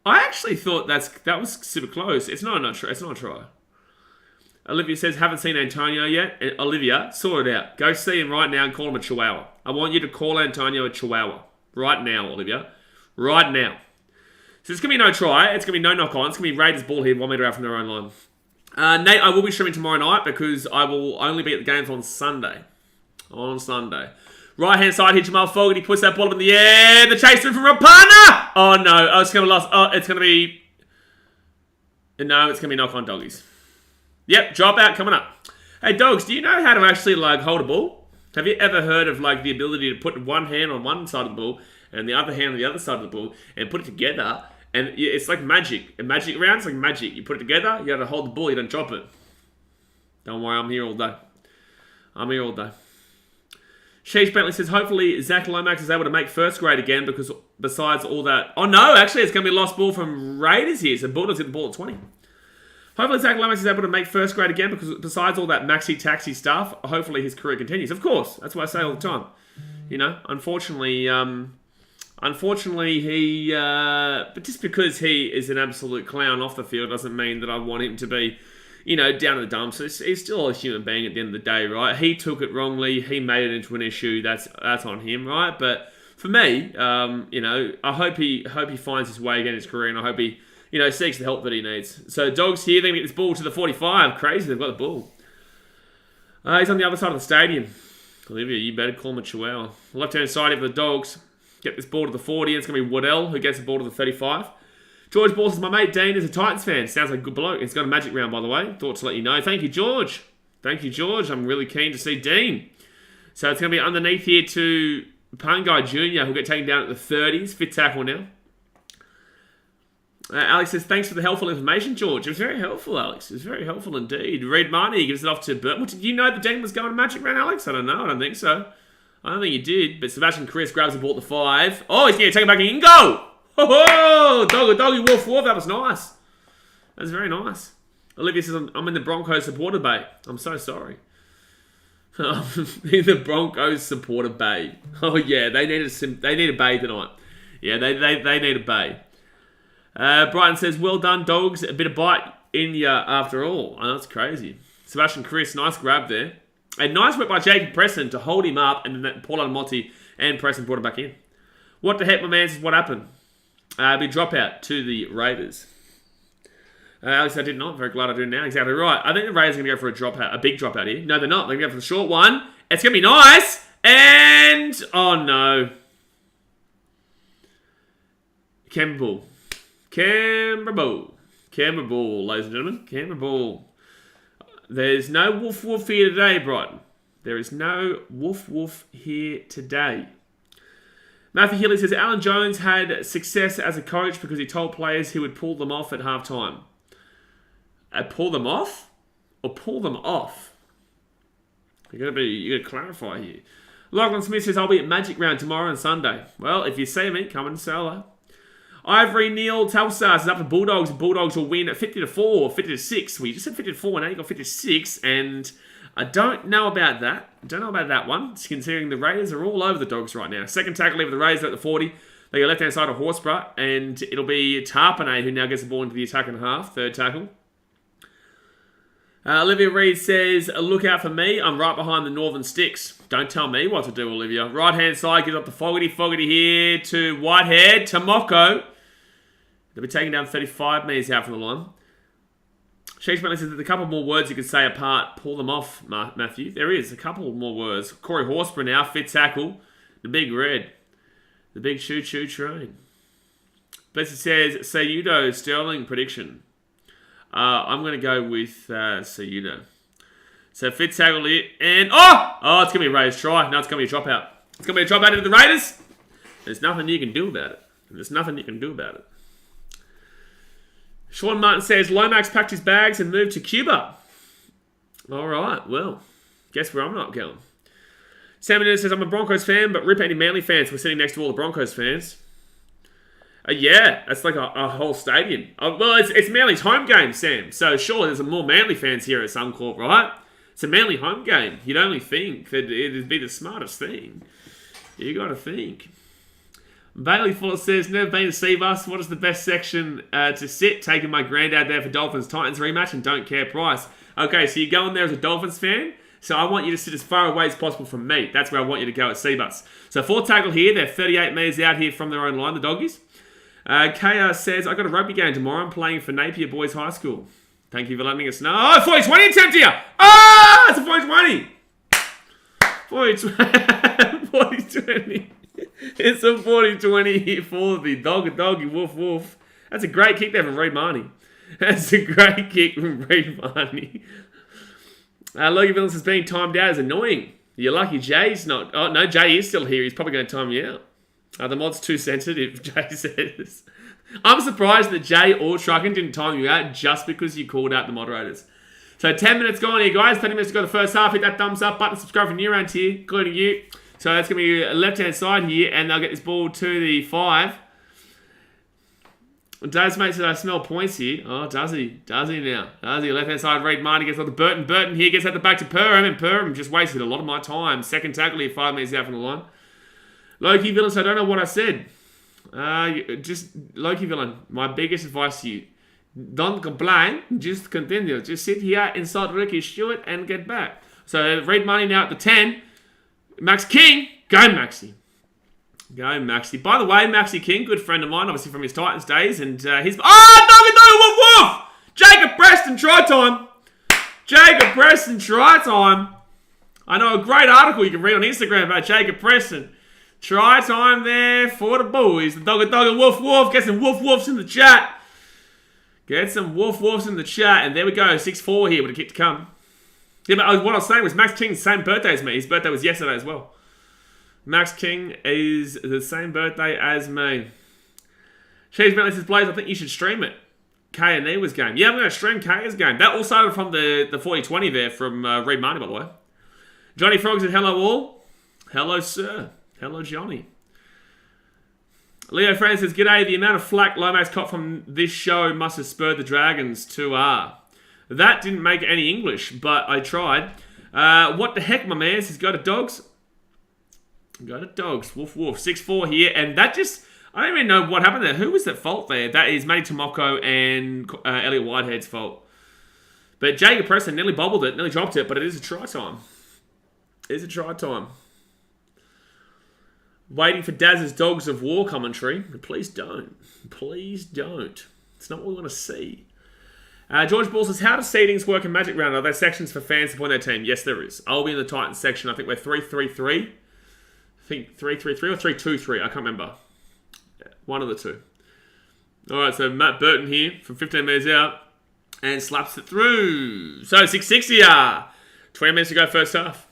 I actually thought that was super close. It's not a try. Olivia says, haven't seen Antonio yet. And Olivia, sort it out. Go see him right now and call him a chihuahua. I want you to call Antonio a chihuahua. Right now, Olivia. Right now. So it's going to be no try. It's going to be no knock on. It's going to be Raiders ball here 1 metre out from their own line. Nate, I will be streaming tomorrow night because I will only be at the games on Sunday. Right hand side, hit Jamal Fogarty, puts that ball up in the air. The chase through from Rapana. Oh no, it's going to lose. Oh, it's going to be... No, it's going to be knock on doggies. Yep, drop out coming up. Hey dogs, do you know how to actually hold a ball? Have you ever heard of the ability to put one hand on one side of the ball and the other hand on the other side of the ball and put it together? And it's like magic. A magic round, it's like magic. You put it together, you got to hold the ball, you don't drop it. Don't worry, I'm here all day. Sheesh Bentley says, hopefully Zach Lomax is able to make first grade again because besides all that... Oh no, actually it's going to be a lost ball from Raiders here. So Bulldogs get the ball at 20. Hopefully Zach Lomax is able to make first grade again because besides all that maxi-taxi stuff, hopefully his career continues. Of course, that's what I say all the time. You know, unfortunately he... but just because he is an absolute clown off the field doesn't mean that I want him to be... down in the dumps. He's still a human being at the end of the day, right? He took it wrongly. He made it into an issue. That's on him, right? But for me, I hope he finds his way again in his career, and I hope he, seeks the help that he needs. So Dogs here, they're going to get this ball to the 45. Crazy, they've got the ball. He's on the other side of the stadium. Olivia, you better call him a chihuahua. Left-hand side of the Dogs. Get this ball to the 40. It's going to be Waddell who gets the ball to the 35. George Ball says, my mate Dean is a Titans fan. Sounds like a good bloke. He's got a magic round, by the way. Thought to let you know. Thank you, George. I'm really keen to see Dean. So it's going to be underneath here to Pangai Jr., who'll get taken down at the 30s. Fit tackle now. Alex says, thanks for the helpful information, George. It was very helpful, Alex. It was very helpful indeed. Reed Marnie gives it off to Burt. Did you know that Dean was going to magic round, Alex? I don't know. I don't think so. I don't think you did. But Sebastian Chris grabs the ball at the 5. Oh, he's going to take it back and go! Oh, doggy, woof, woof. That was nice. That was very nice. Olivia says, I'm in the Broncos supporter bay. I'm so sorry. In the Broncos supporter bay. Oh, yeah, they need a bay tonight. Yeah, they need a bay. Brighton says, well done, Dogs. A bit of bite in you after all. Oh, that's crazy. Sebastian Chris, nice grab there. And nice work by Jacob Preston to hold him up, and then Paul Alamonte and Preston brought it back in. What the heck, my man, says, what happened? Big dropout to the Raiders. Alex, I did not. Very glad I do now. Exactly right. I think the Raiders are going to go for a big dropout here. No, they're not. They're going to go for the short one. It's going to be nice. And... oh, no. Canberra Bull, ladies and gentlemen. Canberra Bull. There's no woof woof here today, Brighton. There is no woof woof here today. Matthew Healy says, Alan Jones had success as a coach because he told players he would pull them off at halftime. Pull them off? Or pull them off? You got to clarify here. Lachlan Smith says, I'll be at Magic Round tomorrow and Sunday. Well, if you see me, come and say hello. Ivory Neil Telstar says, up to Bulldogs. Bulldogs will win at 50-4, 50-6. We just said 50-4, now you got 56, and I don't know about that. One, considering the Raiders are all over the Dogs right now. Second tackle leave the Raiders at the 40. They go left-hand side of Horsburgh, and it'll be Tarpanay who now gets the ball into the attacking half. Third tackle. Olivia Reed says, look out for me. I'm right behind the Northern Sticks. Don't tell me what to do, Olivia. Right-hand side gives up to Fogarty. Fogarty here to Whitehead. To Moko. They'll be taking down 35 metres out from the line. Shakespeare says there's a couple more words you could say apart. Pull them off, Matthew. There is a couple more words. Corey Horsburgh now, fit tackle. The big red. The big choo-choo train. Bessie says, Sayudo Sterling prediction. I'm going to go with Sayudo. So fit tackle here. And, oh, it's going to be a Raiders try. No, it's going to be a dropout. It's going to be a dropout into the Raiders. There's nothing you can do about it. Sean Martin says, Lomax packed his bags and moved to Cuba. All right, well, guess where I'm not going. Sam Menendez says, I'm a Broncos fan, but rip any Manly fans. We're sitting next to all the Broncos fans. Yeah, that's like a whole stadium. Well, it's Manly's home game, Sam. So sure, there's more Manly fans here at Suncorp, right? It's a Manly home game. You'd only think that it'd be the smartest thing. You got to think. Bailey Fuller says, never been to Seabus. What is the best section to sit? Taking my granddad there for Dolphins-Titans rematch and don't care price. Okay, so you're going there as a Dolphins fan. So I want you to sit as far away as possible from me. That's where I want you to go at Seabus. So 4 tackle here. They're 38 metres out here from their own line, the doggies. KR says, I got a rugby game tomorrow. I'm playing for Napier Boys High School. Thank you for letting us know. Oh, 40-20 attempt here. Ah, it's a 40-20. 40-20. It's a 40-20 here for the doggy woof woof. That's a great kick there from Reid Marnie. That's a great kick from Reid Marnie. Logan Villains is being timed out is annoying. You're lucky Jay's not. Oh, no, Jay is still here. He's probably going to time you out. The mod's too sensitive, Jay says. I'm surprised that Jay or Trucken didn't time you out just because you called out the moderators. So 10 minutes gone here, guys. 30 minutes to go the first half. Hit that thumbs up button. Subscribe for new round here, including you. So that's going to be left-hand side here, and they'll get this ball to the 5. Daz makes it I smell points here. Oh, does he? Does he now? Does he? Left-hand side, Reid Marnie gets on the Burton. Burton here gets at the back to Perham, and Perham just wasted a lot of my time. Second tackle here, 5 metres out from the line. Loki Villain, I don't know what I said. Just, Loki Villain, my biggest advice to you. Don't complain, just continue. Just sit here inside Ricky Stewart and get back. So, Reid Marnie now at the 10. Max King, go Maxi. Go Maxi. By the way, Maxi King, good friend of mine, obviously from his Titans days, and he's... Oh, no, woof, woof! Jacob Preston, try time. Jacob Preston, try time. I know a great article you can read on Instagram about Jacob Preston. Try time there for the boys. The dog and woof woof. Get some woof woofs in the chat. Get some woof woofs in the chat. And there we go. 6-4 here with a kick to come. Yeah, but what I was saying was Max King's the same birthday as me. His birthday was yesterday as well. Max King is the same birthday as me. Cheese Bentley says, Blaze, I think you should stream it. K and Ewa's game. Yeah, I'm going to stream K's game. That also from the 40-20 there from Reid Marnie, by the way. Johnny Frog said, hello all. Hello, sir. Hello, Johnny. Leo Fran says, g'day, the amount of flack Lomax caught from this show must have spurred the Dragons to That didn't make any English, but I tried. What the heck, my man? Says, go to Dogs. Go to Dogs. Woof, woof. 6-4 here, and that just... I don't even know what happened there. Who was at fault there? That is Matty Tomoko and Elliot Whitehead's fault. But Jacob Preston nearly bobbled it, nearly dropped it, but it is a try time. It is a try time. Waiting for Daz's Dogs of War commentary. Please don't. Please don't. It's not what we want to see. George Ball says, how does seedings work in Magic Round? Are there sections for fans to point their team? Yes, there is. I'll be in the Titans section. I think we're 3-3-3. I think 3-3-3 or 3-2-3. I can't remember. One of the two. Alright, so Matt Burton here from 15 metres out. And slaps it through. So 6-6 20 minutes to go first half.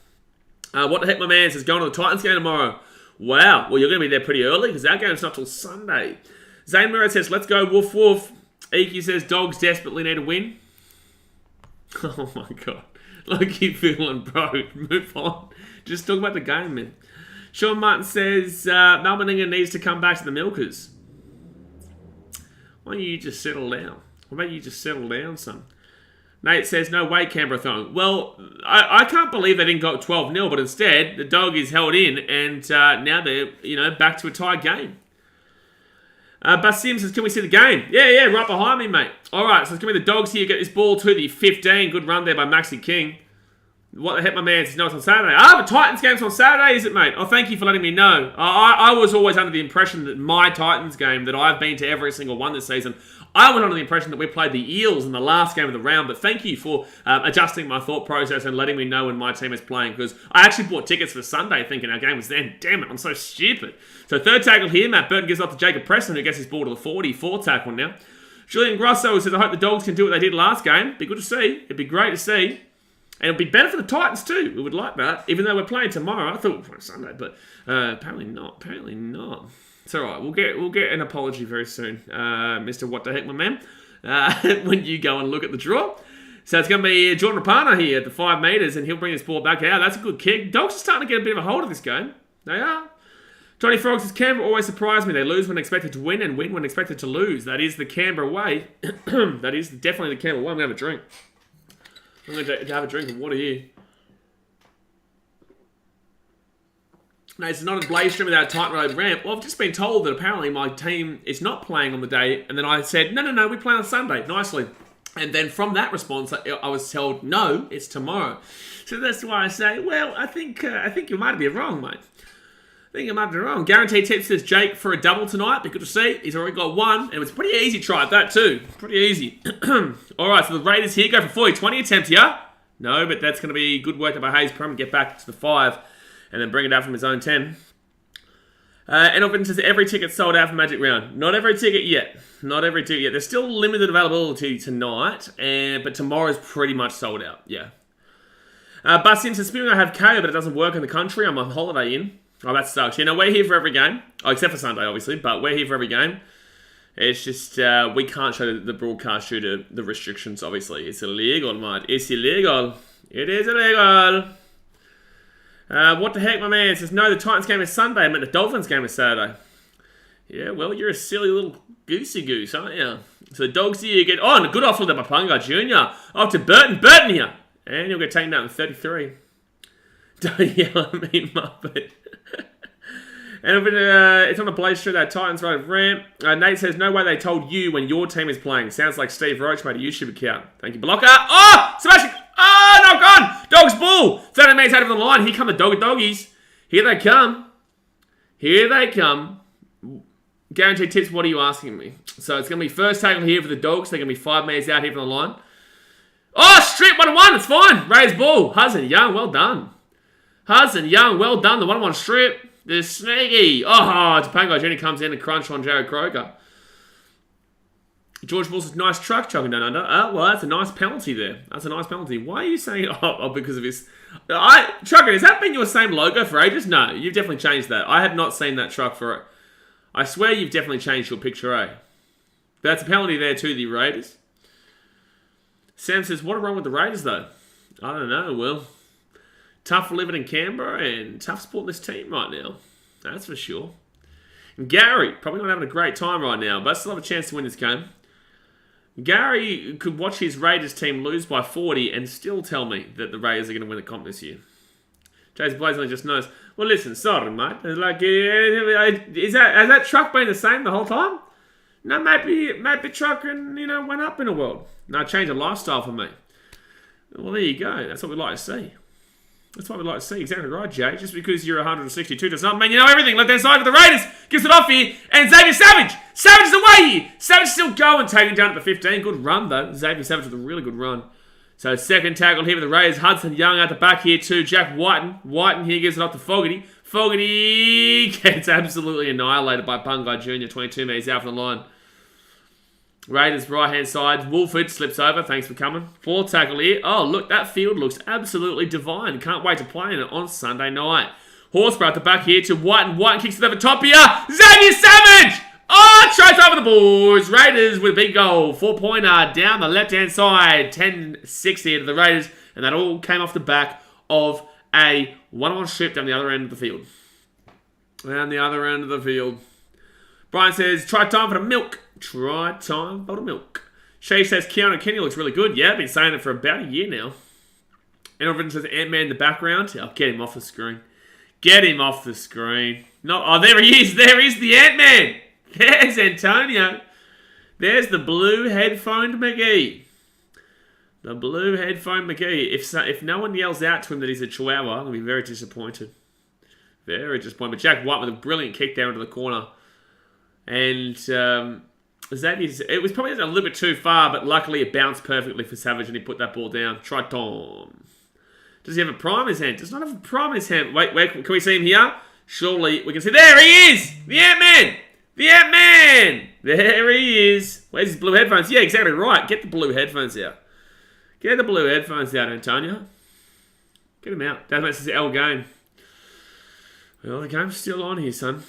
What the heck, my man says, going to the Titans game tomorrow. Wow, well, you're going to be there pretty early because our game's not till Sunday. Zane Murray says, let's go, woof, woof. Iki says, Dogs desperately need a win. Oh, my God. Like you feeling, bro. Move on. Just talk about the game, man. Sean Martin says, Malmaninga needs to come back to the Milkers. Why don't you just settle down? What about you just settle down, son? Nate says, no way, Canberra thong. Well, I can't believe they didn't go 12-0, but instead, the dog is held in, and now they're, back to a tied game. Basim says, can we see the game? Yeah, right behind me, mate. All right, so it's going to be the Dogs here. Get this ball to the 15. Good run there by Maxi King. What the heck, my man says, no, it's on Saturday. The Titans game's on Saturday, is it, mate? Oh, thank you for letting me know. I was always under the impression that my Titans game, that I've been to every single one this season, I went under the impression that we played the Eels in the last game of the round, but thank you for adjusting my thought process and letting me know when my team is playing, because I actually bought tickets for Sunday thinking our game was then. Damn it, I'm so stupid. So third tackle here, Matt Burton gives off to Jacob Preston, who gets his ball to the 40. Fourth tackle now. Julian Grosso says, I hope the Dogs can do what they did last game. Be good to see. It'd be great to see. And it'll be better for the Titans too. We would like that, even though we're playing tomorrow. I thought we were playing Sunday, but apparently not. Apparently not. It's all right. We'll get an apology very soon, Mr. What the Heck, my man. when you go and look at the draw. So it's going to be Jordan Rapana here at the 5 metres, and he'll bring his ball back out. That's a good kick. Dogs are starting to get a bit of a hold of this game. They are. Johnny Frog says, Canberra always surprise me. They lose when expected to win and win when expected to lose. That is the Canberra way. That is definitely the Canberra way. I'm going to have a drink. I'm going to have a drink of water here. No, it's not a blaze stream without a tight road ramp. Well, I've just been told that apparently my team is not playing on the day. And then I said, no, we play on Sunday. Nicely. And then from that response, I was told, no, it's tomorrow. So that's why I say, well, I think you might be wrong, mate. I think I might be wrong. Guaranteed Tip says Jake for a double tonight. Be good to see. He's already got one. And it was pretty easy try at that too. Pretty easy. All right, so the Raiders here go for 40. 20 attempt here. No, but that's going to be good work by Hayes Prum. Get back to the 5 and then bring it out from his own 10. And Elvin says every ticket sold out for Magic Round. Not every ticket yet. Not every ticket yet. There's still limited availability tonight, but tomorrow's pretty much sold out. Yeah. Bus Sim says, speaking I have KO, but it doesn't work in the country. I'm on holiday in. Oh, that sucks. You know, we're here for every game. Oh, except for Sunday, obviously, but we're here for every game. It's just, we can't show the broadcast due to the restrictions, obviously. It's illegal, mate. It's illegal. It is illegal. What the heck, my man says, no, the Titans game is Sunday. I meant the Dolphins game is Saturday. Yeah, well, you're a silly little goosey goose, aren't you? So the Dogs here get... Oh, and a good offer there by Punga Jr. Off to Burton here. And he'll get taken down in 33. Don't yell at me, Muppet. And it's on a blaze through that Titans road ramp. Nate says, no way they told you when your team is playing. Sounds like Steve Roach made a YouTube account. Thank you, Blocker. Oh, Sebastian. Oh, no, gone. Dogs bull. 30 metres out of the line. Here come the doggies. Here they come. Here they come. Guaranteed Tips, what are you asking me? So it's going to be first tackle here for the Dogs. They're going to be 5 metres out here from the line. Oh, strip 1-1. It's fine. Raised ball. Hudson Young, well done. Hudson Young, well done. The 1-1 strip. The sneaky. Oh, Topango Jr. comes in and crunch on Jared Croker. George Bull says, nice truck chugging down under. Well, that's a nice penalty there. That's a nice penalty. Why are you saying, because of his... Trucker, has that been your same logo for ages? No, you've definitely changed that. I have not seen that truck for... I swear you've definitely changed your picture, eh? But that's a penalty there to the Raiders. Sam says, what are wrong with the Raiders, though? I don't know, well... Tough living in Canberra and tough supporting this team right now. That's for sure. And Gary, probably not having a great time right now, but still have a chance to win this game. Gary could watch his Raiders team lose by 40 and still tell me that the Raiders are going to win the comp this year. Jason Blazely just knows. Well, listen, sorry, mate. Like, has that truck been the same the whole time? No, maybe trucking, went up in the world. No, change of lifestyle for me. Well, there you go. That's what we like to see. That's what we'd like to see. Exactly right, Jay. Just because you're 162 does not mean you know everything. Left-hand side of the Raiders. Gives it off here. And Xavier Savage. Savage is away here. Savage still going. Taking down at the 15. Good run, though. Xavier Savage with a really good run. So second tackle here for the Raiders. Hudson Young at the back here too. Jack Whiten. Whiten here gives it off to Fogarty. Fogarty gets absolutely annihilated by Pungai Jr. 22 metres out from the line. Raiders right-hand side. Wolford slips over. Thanks for coming. Fourth tackle here. Oh, look, that field looks absolutely divine. Can't wait to play in it on Sunday night. Horsburgh at the back here to Whiten. Whiten kicks it over top here. Xavier Savage! Oh, tries over the boards. Raiders with a big goal. 4-pointer down the left-hand side. 10-6 here to the Raiders. And that all came off the back of a 1-on strip down the other end of the field. Down the other end of the field. Brian says, try time for the milk. Try time for the milk. Shay says, Keanu Kenny looks really good. Yeah, I've been saying it for about a year now. And everyone says, Ant-Man in the background. Oh, get him off the screen. Get him off the screen. There he is. There is the Ant-Man. There's Antonio. There's the blue headphoned McGee. The blue headphoned McGee. If no one yells out to him that he's a chihuahua, I'm going to be very disappointed. Very disappointed. But Jack White with a brilliant kick down into the corner. And it was probably a little bit too far, but luckily it bounced perfectly for Savage and he put that ball down. Triton. Does he have a prime in his hand? Does not have a prime in his hand. Wait, can we see him here? Surely we can see. There he is! The Ant-Man! The Ant-Man! There he is. Where's his blue headphones? Yeah, exactly right. Get the blue headphones out. Get the blue headphones out, Antonio. Get them out. That makes this L game. Well, the game's still on here, son.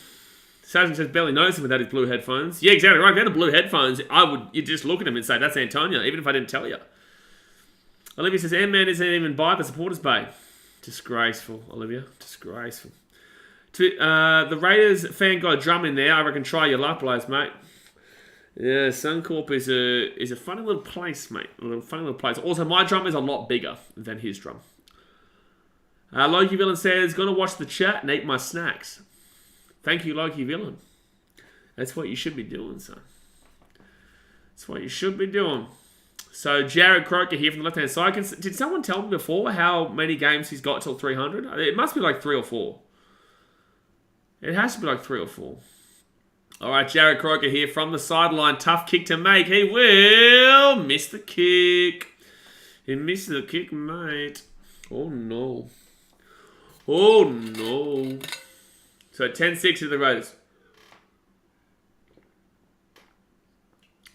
Sazin says, barely notice him without his blue headphones. Yeah, exactly right. If you had the blue headphones, you'd just look at him and say, that's Antonio, even if I didn't tell you. Olivia says, Ant-Man isn't even by the supporters bay. Disgraceful, Olivia. Disgraceful. The Raiders fan got a drum in there. I reckon try your luck, Blaze, mate. Yeah, Suncorp is a funny little place, mate. Funny little place. Also, my drum is a lot bigger than his drum. Loki Villain says, gonna watch the chat and eat my snacks. Thank you, Loki Villain. That's what you should be doing, son. That's what you should be doing. So, Jared Croker here from the left-hand side. Did someone tell me before how many games he's got till 300? It must be like 3 or 4. It has to be like 3 or 4. All right, Jared Croker here from the sideline. Tough kick to make. He will miss the kick. He missed the kick, mate. Oh, no. Oh, no. So, 10-6 to the Raiders.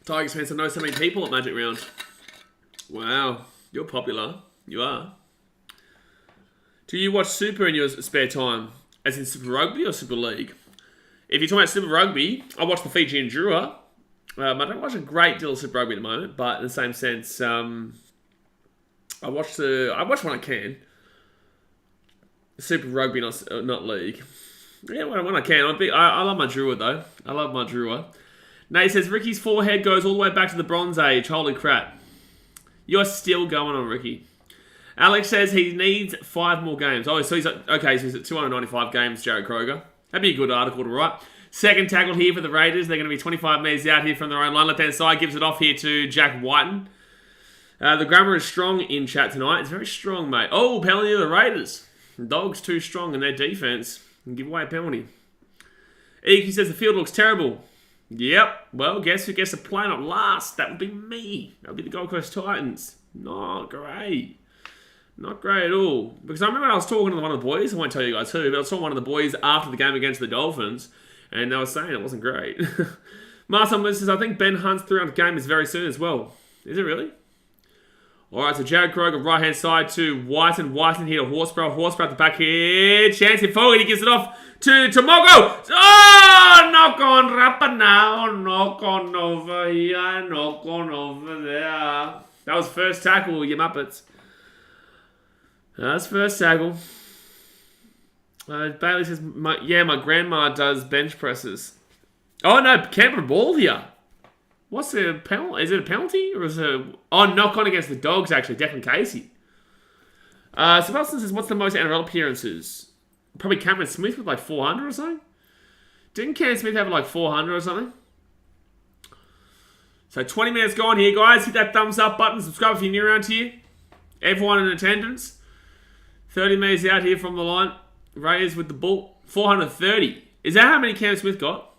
Tigers fans, I know so many people at Magic Round. Wow. You're popular. You are. Do you watch Super in your spare time? As in Super Rugby or Super League? If you're talking about Super Rugby, I watch the Fijian Drua. I don't watch a great deal of Super Rugby at the moment, but in the same sense, I watch when I can. Super Rugby, not League. Yeah, when I can. I love my Drua, though. I love my Drua. Nate says, Ricky's forehead goes all the way back to the Bronze Age. Holy crap. You're still going on, Ricky. Alex says he needs 5 more games. Oh, so he's at 295 games, Jared Kroger. That'd be a good article to write. Second tackle here for the Raiders. They're going to be 25 metres out here from their own line. Left-hand side gives it off here to Jack Whiten. The grammar is strong in chat tonight. It's very strong, mate. Oh, penalty to the Raiders. The Dogs too strong in their defence. And give away a penalty. Iki says the field looks terrible. Yep. Well, guess who gets to play up last? That would be me. That would be the Gold Coast Titans. Not great. Not great at all. Because I remember I was talking to one of the boys. I won't tell you guys who, but I saw one of the boys after the game against the Dolphins. And they were saying it wasn't great. Marcel says, I think Ben Hunt's 300th game is very soon as well. Is it really? Alright, so Jared Kroger, right-hand side to Whiten. Whiten here to Horsburgh. Horsburgh at the back here. Chance in forward. He gives it off to Tomogo. Oh, knock on Rappa now. Knock on over here. Knock on over there. That was first tackle, you Muppets. That's first tackle. Bailey says, my grandma does bench presses. Oh, no, Canberra ball here. What's the penalty? Is it a penalty? Or is it knock on against the Dogs, actually. Declan Casey. Sebastian says, what's the most NRL appearances? Probably Cameron Smith with like 400 or something? Didn't Cameron Smith have like 400 or something? So 20 minutes gone here, guys. Hit that thumbs up button. Subscribe if you're new around here. Everyone in attendance. 30 metres out here from the line. Raiders with the ball. 430. Is that how many Cam Smith got?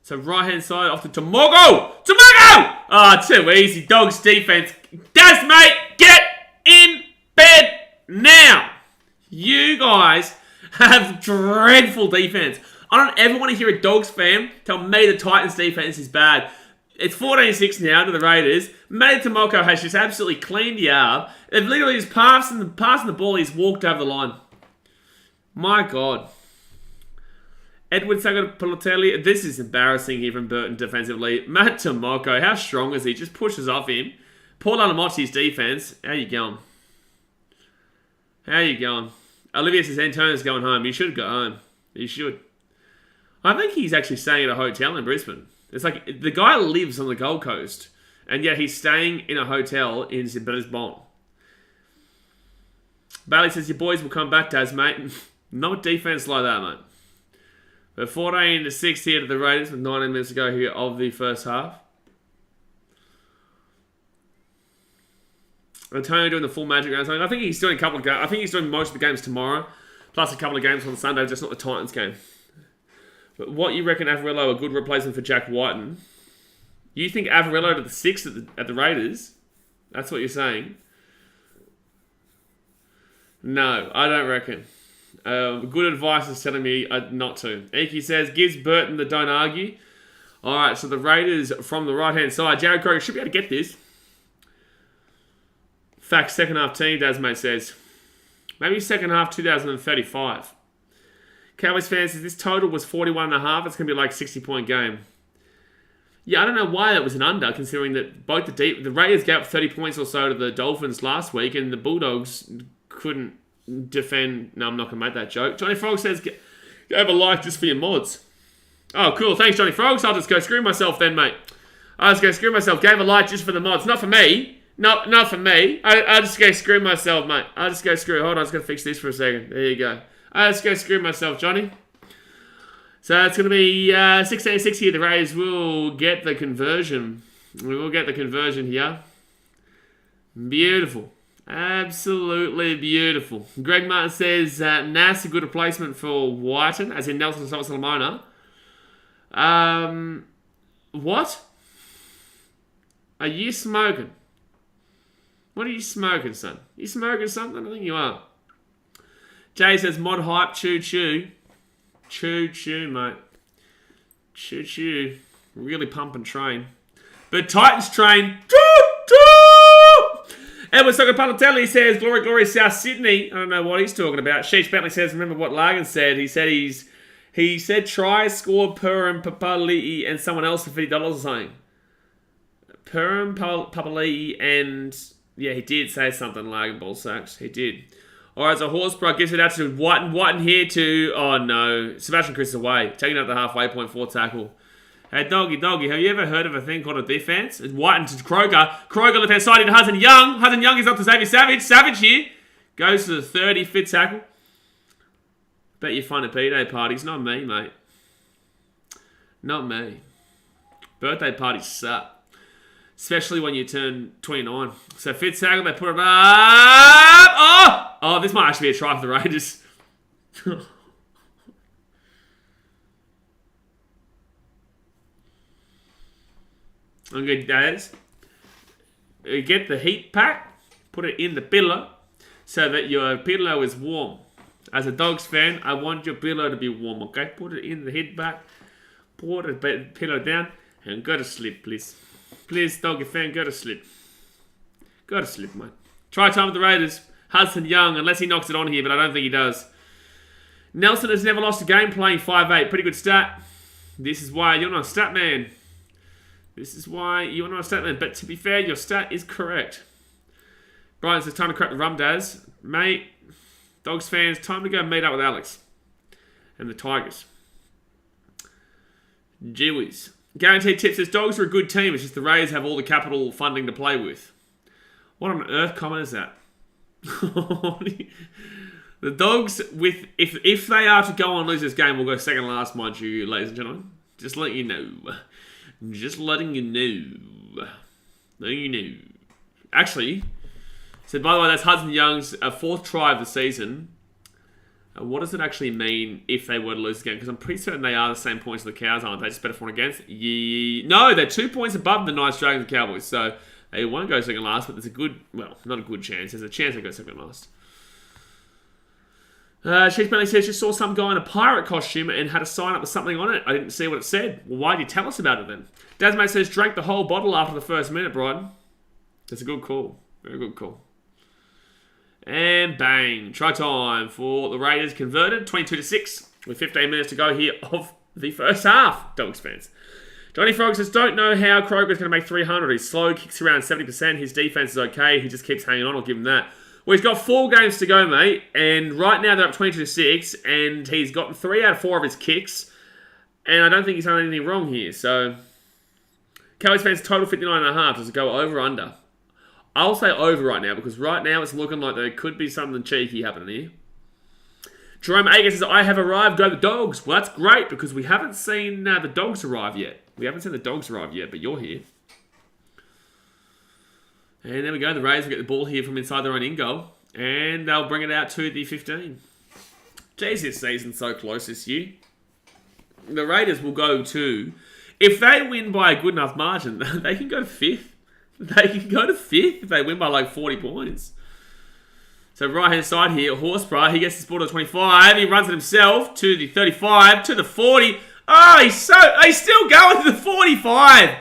So right-hand side off to Tomogo! Tomogo! Ah, too easy. Dogs defense. Daz, mate, get in bed now. You guys have dreadful defense. I don't ever want to hear a Dogs fan tell me the Titans defense is bad. It's 14-6 now to the Raiders. Matty Tomoko has just absolutely cleaned you up. They've literally just passing the ball. He's walked over the line. My God. Edward Sagapolotelli. This is embarrassing here from Burton defensively. Matt Tomoko, how strong is he? Just pushes off him. Paul Alamochi's defense. How you going? How you going? Olivia says Antonio's going home. You should go home. You should. I think he's actually staying at a hotel in Brisbane. It's like the guy lives on the Gold Coast, and yet he's staying in a hotel in Brisbane. Bailey says, your boys will come back, Daz, mate. Not defense like that, mate. But 14-6 here to the Raiders with 19 minutes to go here of the first half. Antonio doing the full Magic Round. I think he's doing a couple of games. I think he's doing most of the games tomorrow, plus a couple of games on Sunday, just not the Titans game. But what you reckon Averillo a good replacement for Jack Whiten? You think Averillo to the 6 at the Raiders? That's what you're saying? No, I don't reckon. Good advice is telling me not to. Iki says, gives Burton the don't argue. Alright, so the Raiders from the right-hand side. Jared Kroger should be able to get this. Fact, second half team, Dasmate says. Maybe second half 2035. Cowboys fans says this total was 41.5. It's going to be like a 60-point game. Yeah, I don't know why that was an under, considering that both the Raiders gave up 30 points or so to the Dolphins last week, and the Bulldogs couldn't defend. No, I'm not going to make that joke. Johnny Frog says, gave a like just for your mods. Oh, cool. Thanks, Johnny Frogs. I'll just go screw myself then, mate. I'll just go screw myself. Gave a like just for the mods. Not for me. No, not for me. I'll just go screw myself, mate. I'll just go screw. Hold on, I just got to fix this for a second. There you go. I'll just go screw myself, Johnny. So it's going to be 16-6 here. The Raiders will get the conversion. We will get the conversion here. Beautiful. Absolutely beautiful. Greg Martin says, Nas a good replacement for Whiten, as in Nelson Solomona. What? Are you smoking? What are you smoking, son? You smoking something? I think you are. Jay says, mod hype, choo-choo. Choo-choo, mate. Choo-choo. Really pump and train. But Titans train. Choo-choo! Edward Soccer says, glory, glory, South Sydney. I don't know what he's talking about. Sheesh Bentley says, remember what Largan said. He said try, score, Purim, Papali'i, and someone else for $50 or something. Purim, Papali'i, and... Yeah, he did say something, Largan Ball Sacks. He did. Alright, so Horsebrook gives it out to Whiten here to... Oh, no. Sebastian Chris away. Taking out the halfway point, 4 tackle. Hey, doggy, have you ever heard of a thing called a defense? It's Whiten to Kroger. Kroger left-hand side into Hudson Young. Hudson Young is up to Xavier Savage. Savage here. Goes to the 30, 5th tackle. Bet you're fun at B-Day parties. Not me, mate. Not me. Birthday parties suck. Especially when you turn 29. So 5th tackle, they put it up. Oh, this might actually be a try for the Raiders. I'm good, Daz. Get the heat pack, put it in the pillow, so that your pillow is warm. As a Dogs fan, I want your pillow to be warm, okay? Put it in the heat pack, put the pillow down, and go to sleep, please. Please, Doggy fan, go to sleep. Go to sleep, mate. Try time with the Raiders. Hudson Young, unless he knocks it on here, but I don't think he does. Nelson has never lost a game playing 5'8". Pretty good stat. This is why you're not a stat man. This is why you're not a stat man. But to be fair, your stat is correct. Brian says, time to crack the rum, Daz. Mate, Dogs fans, time to go meet up with Alex. And the Tigers. Gee whiz. Guaranteed Tip says, Dogs are a good team. It's just the Raiders have all the capital funding to play with. What on earth comment is that? The Dogs, if they are to go on and lose this game, will go second last, mind you, ladies and gentlemen. Just letting you know. Just letting you know. Letting you know. Actually, so by the way, that's Hudson Young's 4th try of the season. What does it actually mean if they were to lose the game? Because I'm pretty certain they are the same points as the Cows, aren't they? Just better for and against. No, they're 2 points above the Knights, Dragons, and Cowboys. So they won't go second last, but there's a good, well, not a good chance. There's a chance they go second last. Sheesh Bentley says, just saw some guy in a pirate costume and had a sign up with something on it. I didn't see what it said. Well, why did you tell us about it then? Dasmate says, drank the whole bottle after the first minute, Brian. That's a good call. Very good call. And bang. Try time for the Raiders converted. 22-6 with 15 minutes to go here of the first half. Dogs fans. Johnny Frog says, don't know how Kroger's going to make 300. He's slow, kicks around 70%. His defense is okay. He just keeps hanging on. I'll give him that. Well, he's got 4 games to go, mate. And right now they're up 22-6. And he's gotten 3 out of 4 of his kicks. And I don't think he's done anything wrong here. So, Cowboys fans total 59.5. Does it go over or under? I'll say over right now, because right now it's looking like there could be something cheeky happening here. Jerome Agar says, I have arrived, go the Dogs. Well, that's great, because we haven't seen the Dogs arrive yet. We haven't seen the Dogs arrive yet, but you're here. And there we go. The Raiders will get the ball here from inside their own in-goal. And they'll bring it out to the 15. Jeez, this season's so close this year. The Raiders will go to... If they win by a good enough margin, they can go to 5th. They can go to 5th if they win by like 40 points. So right-hand side here, Horsebrough, he gets his ball to 25. He runs it himself to the 35, to the 40. Oh, he's still going to the 45.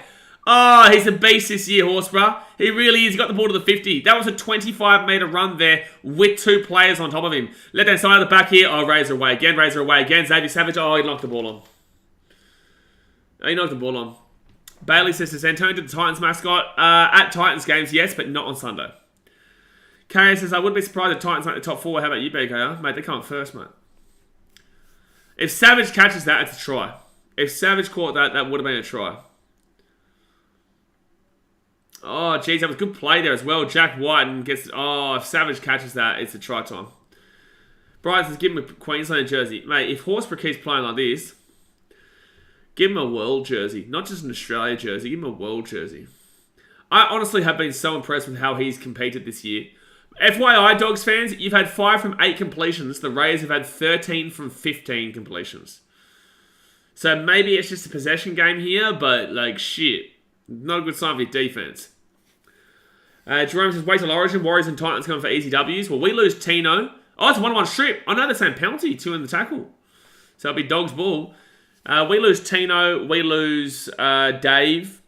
Oh, he's a beast this year, Horsburgh. He really is. He got the ball to the 50. That was a 25-metre run there with 2 players on top of him. Left-hand side of the back here. Oh, Razor away again. Razor away again. Xavier Savage. Oh, he knocked the ball on. He knocked the ball on. Bailey says to Antonio to the Titans mascot. At Titans games, yes, but not on Sunday. Kay says, I wouldn't be surprised if Titans make the top 4. How about you, BKR? Mate, they come first, mate. If Savage catches that, it's a try. If Savage caught that, that would have been a try. Oh, geez, that was a good play there as well. Jack Whiten gets... Oh, if Savage catches that, it's a try time. Brian says, give him a Queensland jersey. Mate, if Horsburgh keeps playing like this, give him a world jersey. Not just an Australia jersey. Give him a world jersey. I honestly have been so impressed with how he's competed this year. FYI, Dogs fans, you've had 5 from 8 completions. The Raiders have had 13 from 15 completions. So maybe it's just a possession game here, but like shit. Not a good sign for your defense. Jerome says, wait till Origin. Warriors and Titans coming for easy Ws. Well, we lose Tino. Oh, it's a 1-1 strip. I know they're saying penalty, 2 in the tackle. So it'll be Dogs ball. We lose Tino. We lose Dave.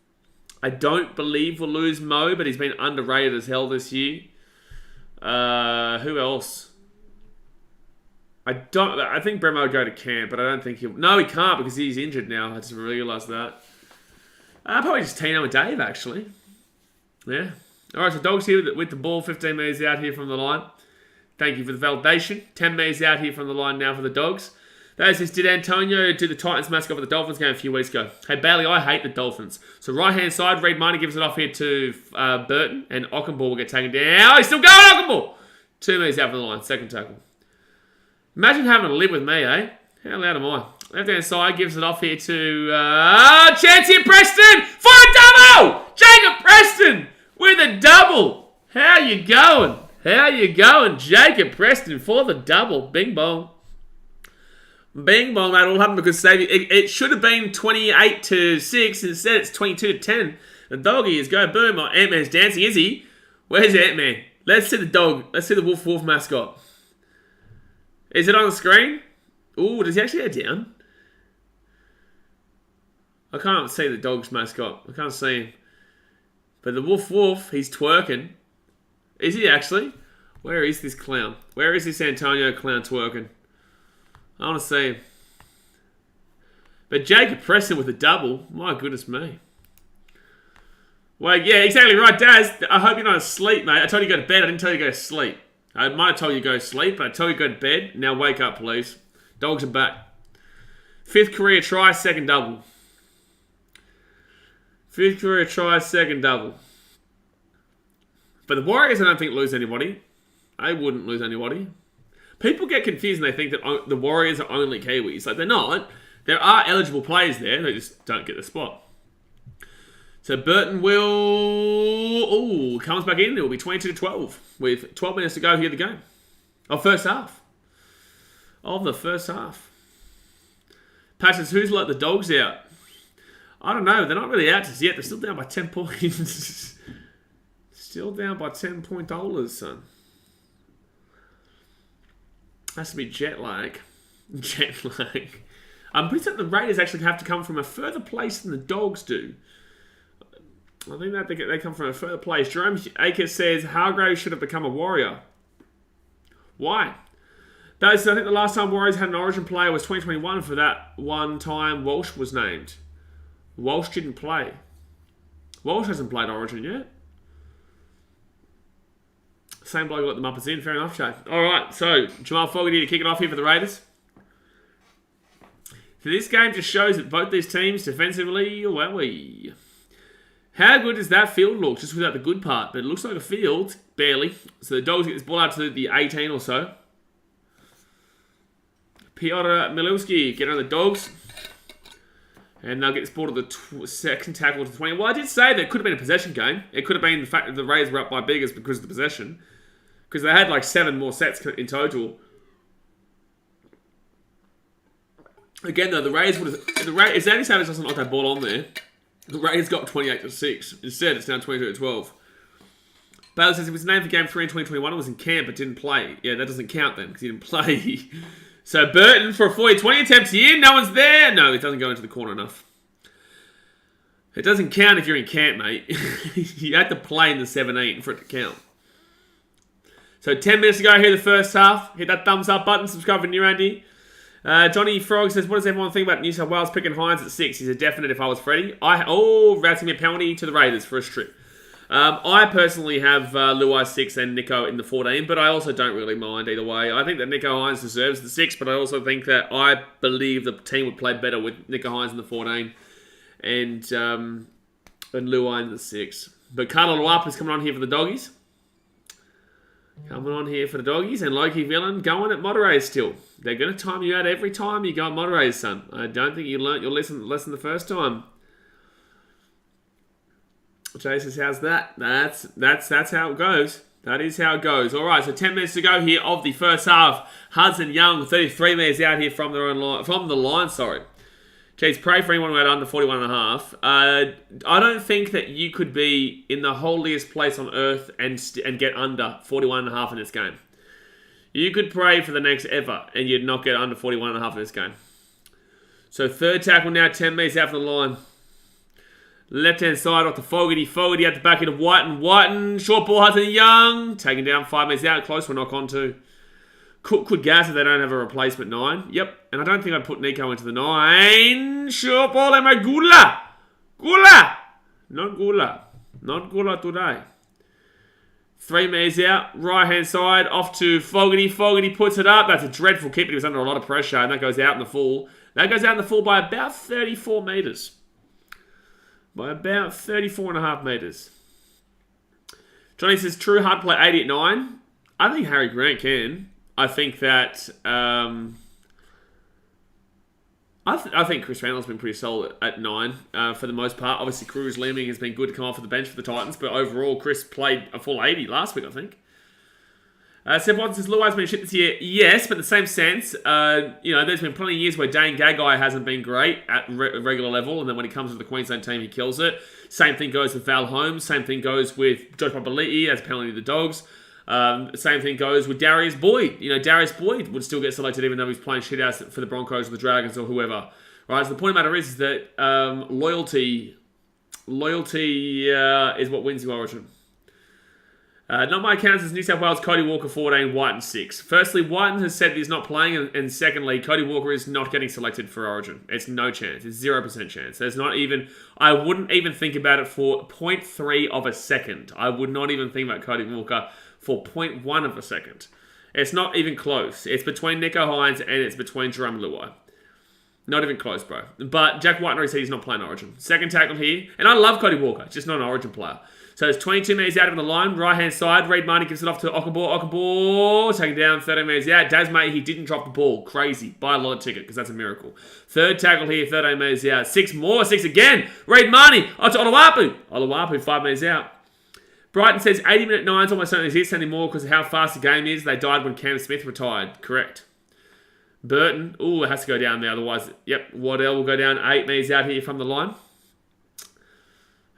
I don't believe we'll lose Mo, but he's been underrated as hell this year. Who else? I think Bremo would go to camp, but I don't think he'll... No, he can't because he's injured now. I just realised that. Probably just Tino and Dave, actually. Yeah. Alright, so Dogs here with the ball 15 metres out here from the line. Thank you for the validation. 10 metres out here from the line now for the Dogs. That says, did Antonio do the Titans mascot for the Dolphins game a few weeks ago? Hey, Bailey, I hate the Dolphins. So right-hand side, Reed Minor gives it off here to Burton, and Ockenball will get taken down. Oh, he's still going, Ockenball! 2 metres out from the line, second tackle. Imagine having to live with me, eh? How loud am I? Left-hand side gives it off here to chance here, Preston! For a double! Jacob Preston with a double! How you going? How you going? Jacob Preston for the double. Bing bong. Bing bong, that all happened because it should have been 28-6. Instead, it's 22-10. The doggy is go boom. Oh, Ant-Man's dancing, is he? Where's Ant-Man? Let's see the dog. Let's see the Wolf mascot. Is it on the screen? Ooh, does he actually go down? I can't see the dog's mascot. I can't see him. But the Wolf, he's twerking. Is he actually? Where is this clown? Where is this Antonio clown twerking? I want to see him. But Jacob Preston with a double. My goodness me. Well, yeah, exactly right, Daz. I hope you're not asleep, mate. I told you to go to bed. I didn't tell you to go to sleep. I might have told you to go to sleep, but I told you to go to bed. Now wake up, please. Dogs are back. 5th career try, second double. 5th career try, second double. But the Warriors, I don't think, lose anybody. They wouldn't lose anybody. People get confused and they think that the Warriors are only Kiwis. Like, they're not. There are eligible players there. They just don't get the spot. So Burton will... comes back in. It will be 22-12 with 12 minutes to go here the game. First half. Of the first half. Pat says, who's let the Dogs out? I don't know. They're not really out just yet. They're still down by 10 points. Still down by 10 point dollars, son. Has to be jet lag. Jet lag. I'm pretty certain the Raiders actually have to come from a further place than the Dogs do. I think that they come from a further place. Jerome Akers says Hargrave should have become a Warrior. Why? I think the last time Warriors had an Origin player was 2021. For that one time, Walsh was named. Walsh didn't play. Walsh hasn't played Origin yet. Same bloke got the Muppets in. Fair enough, Shay. Alright, so Jamal Fogarty to kick it off here for the Raiders. So this game just shows that both these teams defensively, wowie. How good does that field look? Just without the good part. But it looks like a field. Barely. So the Dogs get this ball out to the 18 or so. Piotr Milewski get on the Dogs. And they'll get this ball to the second tackle to 20. Well, I did say that it could have been a possession game. It could have been the fact that the Raiders were up by biggest because of the possession. Because they had like 7 more sets in total. Again, though, the Raiders would have... If Xavier Savage doesn't knock that ball on there, the Raiders got 28-6. Instead, it's down 22-12. Bailey says it was named for Game 3 in 2021. It was in camp, but didn't play. Yeah, that doesn't count then, because he didn't play. So Burton for a 40-20 attempt here. No one's there. No, it doesn't go into the corner enough. It doesn't count if you're in camp, mate. You have to play in the 17 for it to count. So 10 minutes to go here, the first half. Hit that thumbs up button. Subscribe for new Andy. Johnny Frog says, what does everyone think about New South Wales picking Hines at 6? He's a definite if I was Freddie. That's going to be a penalty to the Raiders for a strip. I personally have Luai 6 and Nico in the 14, but I also don't really mind either way. I think that Nico Hines deserves the 6, but I also think that I believe the team would play better with Nico Hines in the 14 and Luai in the 6. But Carlo Luapa's coming on here for the doggies. Coming on here for the doggies, and Loki Villain going at Moderators still. They're going to time you out every time you go at Moderators, son. I don't think you learnt your lesson the first time. Jay says, how's that? That's how it goes. That is how it goes. All right, so 10 minutes to go here of the first half. Hudson Young, 33 metres out here from the line. Sorry. Jeez, pray for anyone who had under 41.5. I don't think that you could be in the holiest place on earth and get under 41.5 in this game. You could pray for the next ever and you'd not get under 41.5 in this game. So third tackle now, 10 metres out from the line. Left-hand side off to Fogarty. Fogarty at the back into Whiten. Short ball, Hudson Young. Taken down 5 metres out. Close for a knock on too. Cook could gas if they don't have a replacement 9. Yep. And I don't think I'd put Nico into the 9. Short ball, and my Gula. Gula. Not Gula. Not Gula today. 3 metres out. Right-hand side. Off to Fogarty. Fogarty puts it up. That's a dreadful kick. He was under a lot of pressure. And that goes out in the full. That goes out in the full by about 34 metres. By about 34.5 metres. Johnny says, true hard play 80 at 9. I think Harry Grant can. I think that I think Chris Randall's been pretty solid at 9 for the most part. Obviously, Cruz Lemming has been good to come off of the bench for the Titans, but overall, Chris played a full 80 last week, I think. Seb Watson says, Luai's been shipped this year. Yes, but in the same sense, there's been plenty of years where Dane Gagai hasn't been great at regular level, and then when he comes to the Queensland team, he kills it. Same thing goes with Val Holmes. Same thing goes with Josh Papali'i as penalty to the Dogs. Same thing goes with Darius Boyd. Darius Boyd would still get selected even though he's playing shitouts for the Broncos or the Dragons or whoever. Right? So the point of the matter is that loyalty is what wins the Origin. Not my accounts as New South Wales, Cody Walker 14, Whiten 6. Firstly, Whiten has said he's not playing, and secondly, Cody Walker is not getting selected for Origin. It's no chance. It's 0% chance. There's not even... I wouldn't even think about it for 0.3 of a second. I would not even think about Cody Walker for 0.1 of a second. It's not even close. It's between Nico Hines and it's between Jerome Luai. Not even close, bro. But Jack Whitener said he's not playing Origin. Second tackle here. And I love Cody Walker, just not an Origin player. So it's 22 metres out of the line. Right-hand side. Reid Marnie gives it off to Okabor. Okabor taking down 13 metres out. Daz May, he didn't drop the ball. Crazy. Buy a lot of ticket because that's a miracle. Third tackle here, 13 metres out. 6 more. 6 again. Reid Marnie. On to Oluwapu. Oluwapu, 5 metres out. Brighton says 80-minute 9s almost don't exist anymore because of how fast the game is. They died when Cam Smith retired. Correct. Burton. Ooh, it has to go down there. Otherwise, yep, Waddell will go down 8 metres out here from the line.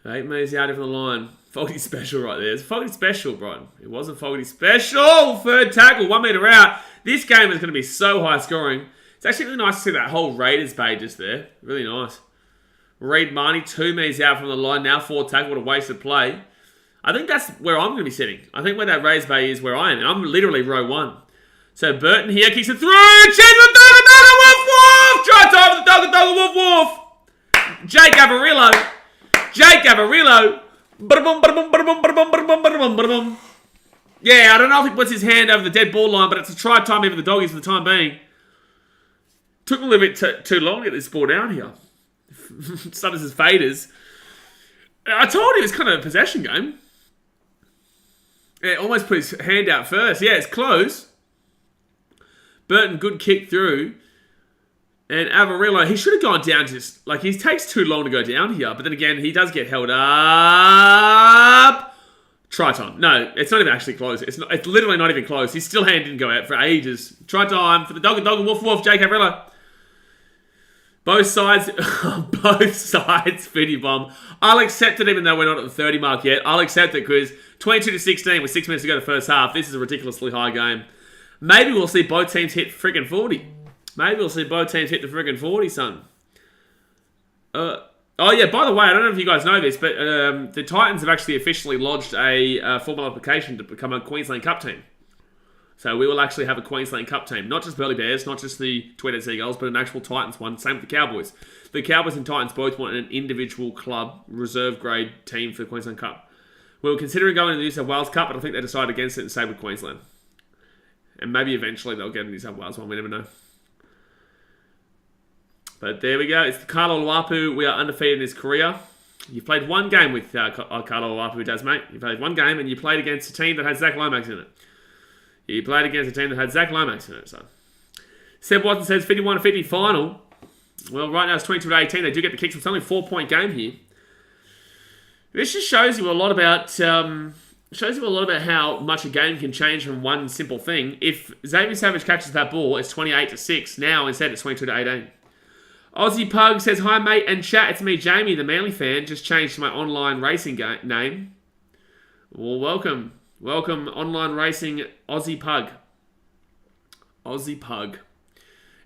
8 metres out here from the line. Fogarty special right there. It's Fogarty special, Brighton. It wasn't Fogarty special. Third tackle, 1 metre out. This game is going to be so high scoring. It's actually really nice to see that whole Raiders bay just there. Really nice. Reid Marnie, 2 metres out from the line. Now 4 tackle. What a wasted play. I think that's where I'm going to be sitting. I think where that Raiders bay is where I am. And I'm literally row 1. So Burton here kicks it through. Cheers the dog, woof woof. Try time for the dog, woof woof. Jake Avarillo. Yeah, I don't know if he puts his hand over the dead ball line, but it's a try time here for the doggies for the time being. Took a little bit too long to get this ball down here. Stutters his faders. I told you it was kind of a possession game. Yeah, almost put his hand out first. Yeah, it's close. Burton, good kick through. And Avarillo, he should have gone down just... Like, he takes too long to go down here. But then again, he does get held up. Try time. No, it's not even actually close. It's literally not even close. His still hand didn't go out for ages. Try time for the dog and woof woof, Jake Avarillo. Both sides, Fitty bomb. I'll accept it even though we're not at the 30 mark yet. I'll accept it because 22-16 with 6 minutes to go the first half. This is a ridiculously high game. Maybe we'll see both teams hit friggin' 40. Maybe we'll see both teams hit the friggin' 40, son. Oh, yeah, by the way, I don't know if you guys know this, but the Titans have actually officially lodged a formal application to become a Queensland Cup team. So we will actually have a Queensland Cup team. Not just Burleigh Bears, not just the Tweed Seagulls, but an actual Titans one. Same with the Cowboys. The Cowboys and Titans both want an individual club, reserve grade team for the Queensland Cup. We were considering going to the New South Wales Cup, but I think they decided against it and stayed with Queensland. And maybe eventually they'll get a New South Wales one, we never know. But there we go. It's Carlo Luapu. We are undefeated in his career. You've played one game with Carlo Luapu, who does, mate. You played one game and you played against a team that had Zach Lomax in it. You played against a team that had Zach Lomax in it. So Seb Watson says 51-50 final. Well, right now it's 22-18. They do get the kicks. It's only a 4-point game here. This just shows you a lot about how much a game can change from one simple thing. If Xavier Savage catches that ball, it's 28-6. Now instead it's 22-18. Aussie Pug says, hi mate and chat, it's me Jamie, the Manly fan, just changed my online racing name. Well, welcome. Welcome, online racing Aussie Pug. Aussie Pug.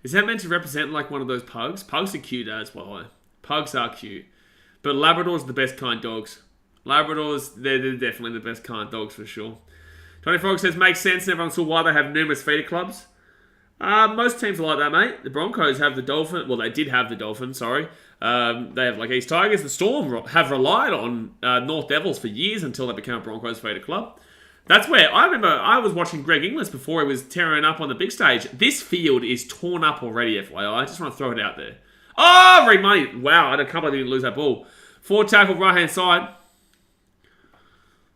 Is that meant to represent like one of those pugs? Pugs are cute as well. Pugs are cute. But Labradors are the best kind dogs. Labradors, they're definitely the best kind dogs for sure. Tony Frog says, makes sense, and everyone saw why they have numerous feeder clubs. Most teams are like that, mate. The Broncos have the Dolphin. Well, they did have the Dolphin, sorry. They have like East Tigers. The Storm have relied on North Devils for years until they became a Broncos feeder club. That's where, I remember I was watching Greg Inglis before he was tearing up on the big stage. This field is torn up already, FYI. I just want to throw it out there. Oh, Reed Money. Wow, I can't believe he didn't lose that ball. 4 tackle, right-hand side.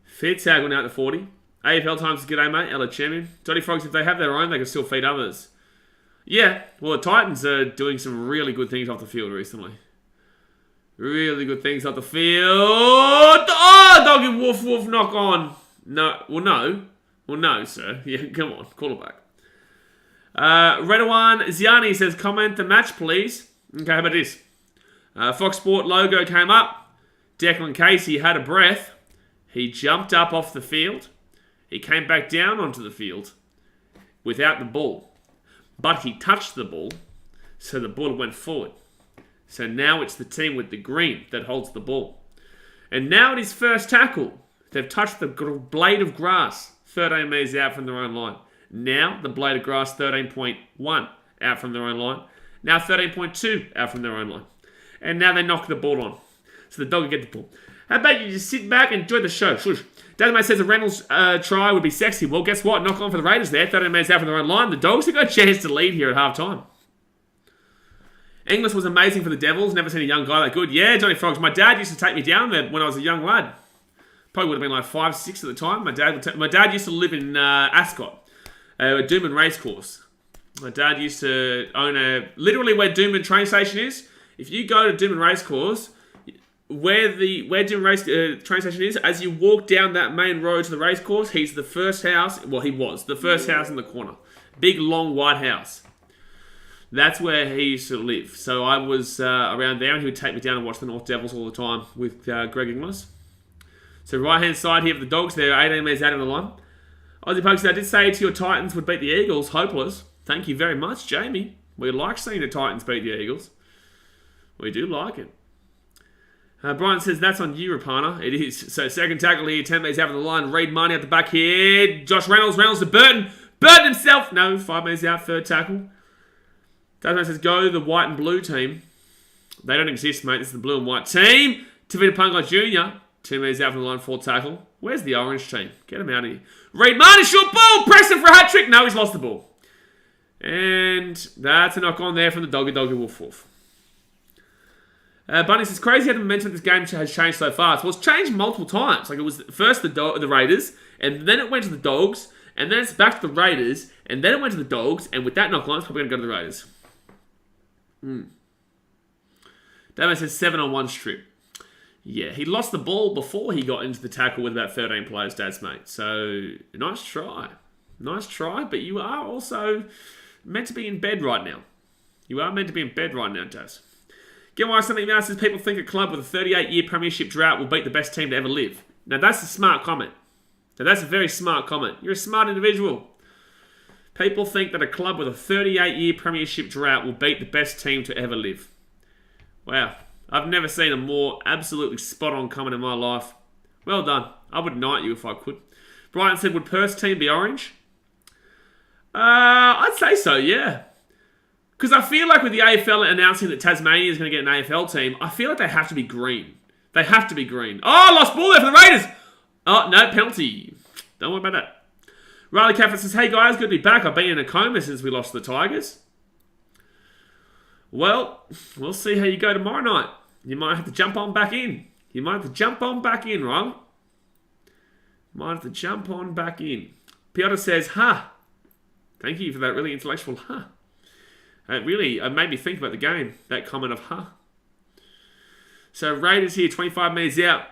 Fair tackle now at the 40. AFL times, g'day, mate. Ella champion. Dotty Frogs, if they have their own, they can still feed others. Yeah, well, the Titans are doing some really good things off the field recently. Really good things off the field. Oh, doggy woof woof, knock on. No, well, no. Well, no, sir. Yeah, come on, call it back. Redawan Ziani says, comment the match, please. Okay, how about this? Fox Sport logo came up. Declan Casey had a breath. He jumped up off the field. He came back down onto the field without the ball. But he touched the ball, so the ball went forward. So now it's the team with the green that holds the ball. And now at his first tackle, they've touched the blade of grass 13 metres out from their own line. Now the blade of grass 13.1 out from their own line. Now 13.2 out from their own line. And now they knock the ball on. So the dog will get the ball. How about you just sit back and enjoy the show? Shush. Dadmate says a Reynolds try would be sexy. Well, guess what? Knock on for the Raiders there. 13 minutes out from their own line. The Dogs have got a chance to lead here at half-time. Inglis was amazing for the Devils. Never seen a young guy that good. Yeah, Johnny Frogs. My dad used to take me down there when I was a young lad. Probably would have been like 5, 6 at the time. My dad used to live in Ascot, Doomben Racecourse. My dad used to own literally where Doomben train station is. If you go to Doomben Racecourse, where Doomben train station is, as you walk down that main road to the racecourse, he's the first house. Well, he was the first house in the corner. Big, long, white house. That's where he used to live. So I was around there, and he would take me down and watch the North Devils all the time with Greg Inglis. So right-hand side here of the Dogs there, 18 metres out of the line. Aussie Pokes, I did say to your Titans would beat the Eagles. Hopeless. Thank you very much, Jamie. We like seeing the Titans beat the Eagles. We do like it. Brian says, that's on you, Rapana. It is. So second tackle here, 10 metres out of the line. Reed Marnie at the back here. Josh Reynolds to Burton. Burton himself. No, 5 metres out, third tackle. Tasman says, go the white and blue team. They don't exist, mate. This is the blue and white team. Tavita Punga Jr., 2 metres out from the line, fourth tackle. Where's the orange team? Get him out of here. Reed Marnie, short ball. Preston for a hat trick. No, he's lost the ball. And that's a knock on there from the doggy woof woof. Bunny says, crazy how the momentum of this game has changed so fast. Well, it's changed multiple times. Like, it was first the Raiders, and then it went to the Dogs, and then it's back to the Raiders, and then it went to the Dogs, and with that knock on, it's probably going to go to the Raiders. David says 7-on-1 strip. Yeah, he lost the ball before he got into the tackle with about 13 players, Dad's mate. So, nice try. Nice try, but you are also meant to be in bed right now. You are meant to be in bed right now, Daz. Get why something else says people think a club with a 38-year premiership drought will beat the best team to ever live. Now, that's a smart comment. Now, that's a very smart comment. You're a smart individual. People think that a club with a 38-year premiership drought will beat the best team to ever live. Wow. I've never seen a more absolutely spot-on comment in my life. Well done. I would knight you if I could. Brian said, would Perth's team be orange? I'd say so, yeah. Because I feel like with the AFL announcing that Tasmania is going to get an AFL team, I feel like they have to be green. They have to be green. Oh, lost ball there for the Raiders. Oh, no, penalty. Don't worry about that. Riley Cafford says, hey guys, good to be back. I've been in a coma since we lost to the Tigers. Well, we'll see how you go tomorrow night. You might have to jump on back in. Right? Might have to jump on back in. Piotr says, thank you for that really intellectual, It made me think about the game, that comment of, So Raiders here, 25 metres out.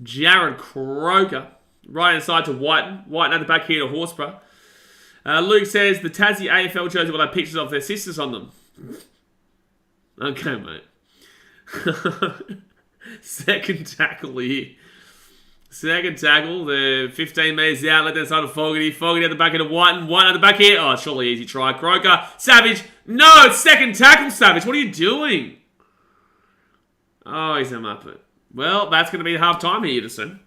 Jared Croker, right inside to Whiten. Whiten at the back here to Horsburgh. Luke says, the Tassie AFL jerseys will have pictures of their sisters on them. Okay, mate. Second tackle here. Second tackle, the 15 metres out, left hand side of Fogarty. Fogarty at the back of Whiten. Whiten at the back here. Oh, surely easy try. Croker. Savage. No, it's second tackle, Savage. What are you doing? Oh, he's a muppet. Well, that's going to be half time here, Edison.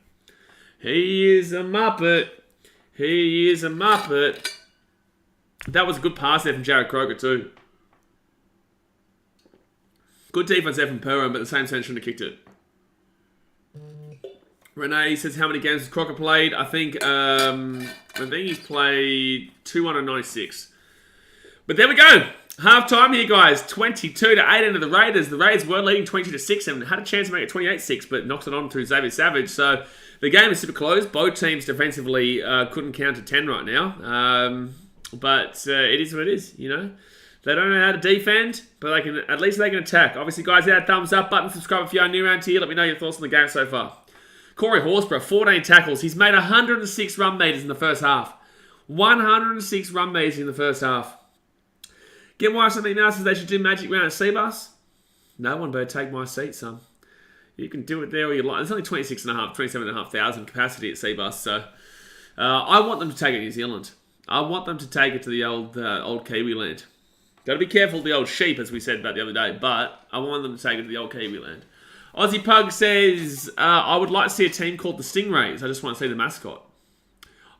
He is a muppet. That was a good pass there from Jared Croker too. Good defense there from Perham, but the same sense shouldn't have kicked it. Renee says, how many games has Crocker played? I think he's played 296. But there we go. Half time here, guys. 22-8 into the Raiders. The Raiders were leading 20-6 and had a chance to make it 28-6, but knocked it on through Xavier Savage. So the game is super close. Both teams defensively couldn't count to 10 right now. But it is what it is, you know. They don't know how to defend, but at least they can attack. Obviously, guys, hit that thumbs up button. Subscribe if you are new around here. Let me know your thoughts on the game so far. Corey Horsburgh, 14 tackles. He's made 106 run meters in the first half. 106 run meters in the first half. Get why something now says they should do Magic Round at Seabus. No one better take my seat, son. You can do it there where you like. There's only 27,500 capacity at Seabus, so I want them to take it to New Zealand. I want them to take it to the old Kiwi land. Got to be careful of the old sheep, as we said about the other day, but I want them to take it to the old Kiwi land. Aussie Pug says, I would like to see a team called the Stingrays. I just want to see the mascot.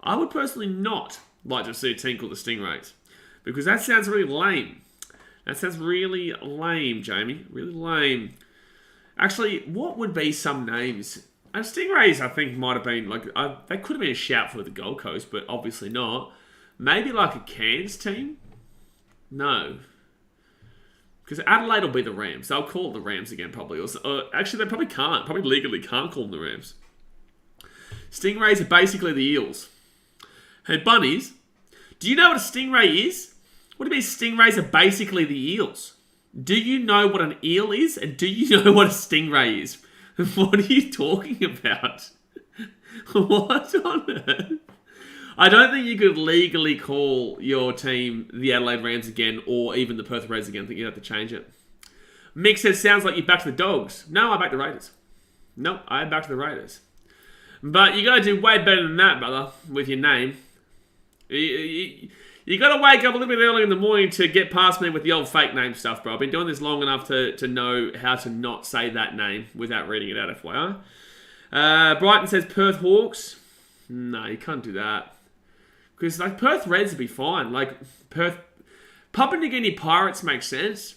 I would personally not like to see a team called the Stingrays, because that sounds really lame. That sounds really lame, Jamie. Really lame. Actually, what would be some names? Stingrays, I think, might have been, they could have been a shout for the Gold Coast, but obviously not. Maybe like a Cairns team? No. Because Adelaide will be the Rams. They'll call it the Rams again, probably. Actually, they probably can't. Probably legally can't call them the Rams. Stingrays are basically the eels. Hey, bunnies, do you know what a stingray is? What do you mean stingrays are basically the eels? Do you know what an eel is? And do you know what a stingray is? What are you talking about? What on earth? I don't think you could legally call your team the Adelaide Rams again, or even the Perth Raiders again. I think you'd have to change it. Mick says, sounds like you back the Dogs. No, I back the Raiders. No, I back the Raiders. But you got to do way better than that, brother, with your name. You got to wake up a little bit early in the morning to get past me with the old fake name stuff, bro. I've been doing this long enough to know how to not say that name without reading it out, FYI. Brighton says Perth Hawks. No, you can't do that. Because, Perth Reds would be fine. Perth... Papua New Guinea Pirates makes sense.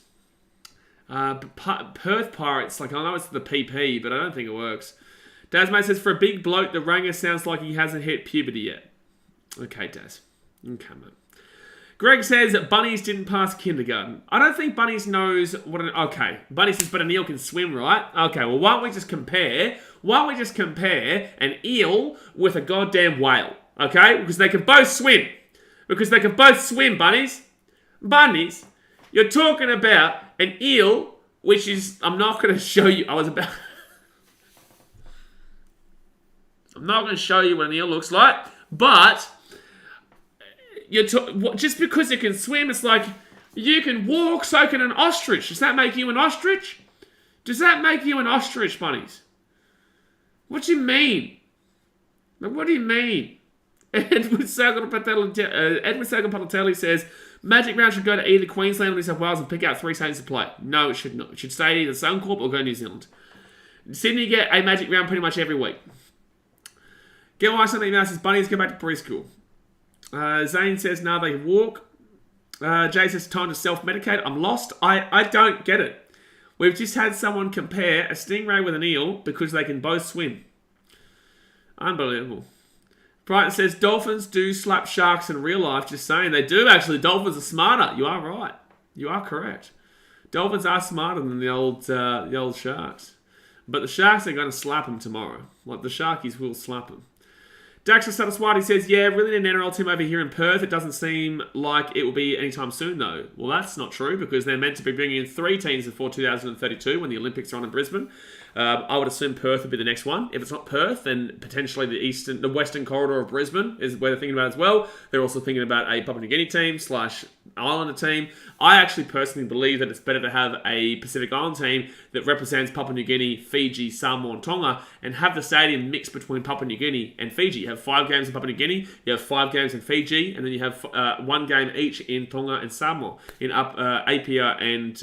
Perth Pirates, I know it's the PP, but I don't think it works. Dasmate says, for a big bloke, the Ranger sounds like he hasn't hit puberty yet. Okay, Daz. Okay, mate. Greg says that Bunnies didn't pass kindergarten. I don't think Bunnies knows what an... Okay, Bunny says, but an eel can swim, right? Okay, well, why don't we just compare an eel with a goddamn whale? Okay? Because they can both swim. Bunnies. Bunnies, you're talking about an eel, which is... I'm not going to show you... I'm not going to show you what an eel looks like, but... just because it can swim, it's like you can walk, so can an ostrich. Does that make you an ostrich? Bunnies? What do you mean? What do you mean? Edward Sagan-Patelli says, Magic Round should go to either Queensland or New South Wales and pick out 3 stadiums to play. No, it should not. It should stay either Suncorp or go to New Zealand. Sydney get a Magic Round pretty much every week. Get why something now says, Bunnies go back to preschool. Zane says, no, they can walk. Jay says, time to self-medicate. I'm lost. I don't get it. We've just had someone compare a stingray with an eel because they can both swim. Unbelievable. Brighton says, dolphins do slap sharks in real life. Just saying. They do, actually. Dolphins are smarter. You are right. You are correct. Dolphins are smarter than the old sharks. But the sharks are going to slap them tomorrow. Like, the sharkies will slap them. Daxter Saraswati says, yeah, really need an NRL team over here in Perth. It doesn't seem like it will be anytime soon, though. Well, that's not true, because they're meant to be bringing in 3 teams before 2032 when the Olympics are on in Brisbane. I would assume Perth would be the next one. If it's not Perth, then potentially the western corridor of Brisbane is where they're thinking about as well. They're also thinking about a Papua New Guinea team / Islander team. I actually personally believe that it's better to have a Pacific Island team that represents Papua New Guinea, Fiji, Samoa, and Tonga, and have the stadium mixed between Papua New Guinea and Fiji. You have 5 games in Papua New Guinea, you have 5 games in Fiji, and then you have 1 game each in Tonga and Samoa, in Apia and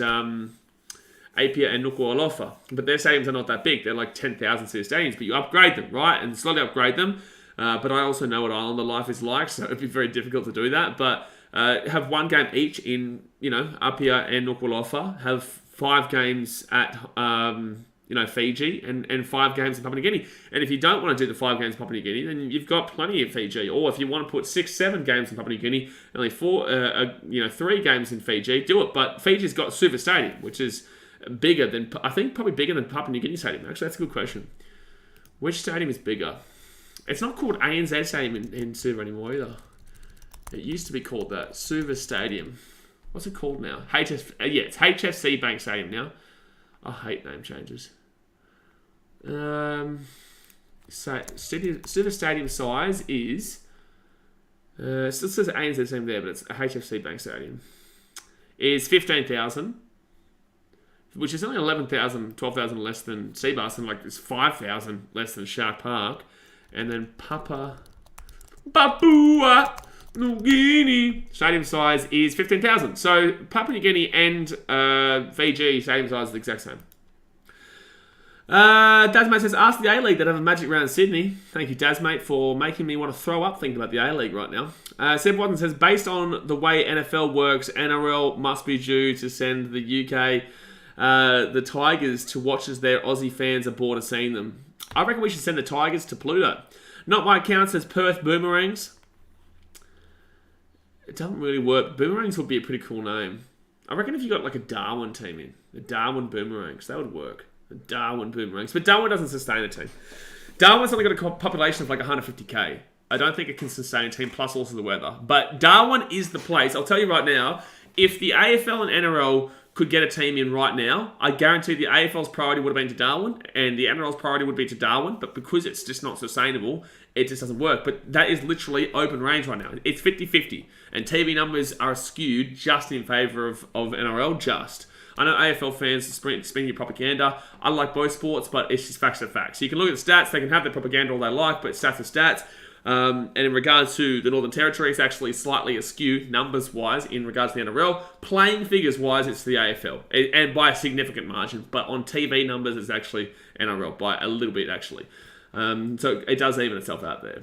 Nuku'alofa. But their stadiums are not that big. They're like 10,000 seat stadiums, but you upgrade them, right? And slowly upgrade them. But I also know what Islander life is like, so it'd be very difficult to do that. But have 1 game each in, Apia and Nuku'alofa. Have 5 games at, Fiji and 5 games in Papua New Guinea. And if you don't want to do the 5 games in Papua New Guinea, then you've got plenty in Fiji. Or if you want to put 6-7 games in Papua New Guinea, only 3 games in Fiji, do it. But Fiji's got Suva Stadium, which is bigger than, I think probably bigger than Papua New Guinea Stadium. Actually, that's a good question. Which stadium is bigger? It's not called ANZ Stadium in Suva anymore either. It used to be called that. Suva Stadium. What's it called now? It's HFC Bank Stadium now. I hate name changes. Suva Stadium size is, it still says ANZ Stadium there, but it's a HFC Bank Stadium. Is 15,000. Which is only 11,000, 12,000 less than Seabus, and it's 5,000 less than Shark Park. And then Papua New Guinea stadium size is 15,000. So Papua New Guinea and Fiji stadium size is the exact same. Dasmate says, ask the A-League that have a Magic Round in Sydney. Thank you, Dasmate, for making me want to throw up thinking about the A-League right now. Seb Watson says, based on the way NFL works, NRL must be due to send the UK the Tigers to watch as their Aussie fans are bored of seeing them. I reckon we should send the Tigers to Pluto. Not my account says Perth Boomerangs. It doesn't really work. Boomerangs would be a pretty cool name. I reckon if you got a Darwin team in, the Darwin Boomerangs, that would work. The Darwin Boomerangs. But Darwin doesn't sustain a team. Darwin's only got a population of 150k. I don't think it can sustain a team, plus also the weather. But Darwin is the place. I'll tell you right now, if the AFL and NRL could get a team in right now, I guarantee the AFL's priority would have been to Darwin and the NRL's priority would be to Darwin, but because it's just not sustainable, it just doesn't work. But that is literally open range right now. It's 50-50, and TV numbers are skewed just in favour of NRL, just. I know AFL fans spending your propaganda. I like both sports, but it's just facts are facts. So you can look at the stats, they can have their propaganda all they like, but stats are stats. And in regards to the Northern Territory, it's actually slightly askew numbers-wise in regards to the NRL. Playing figures-wise, it's the AFL, and by a significant margin. But on TV numbers, it's actually NRL by a little bit, actually. So it does even itself out there.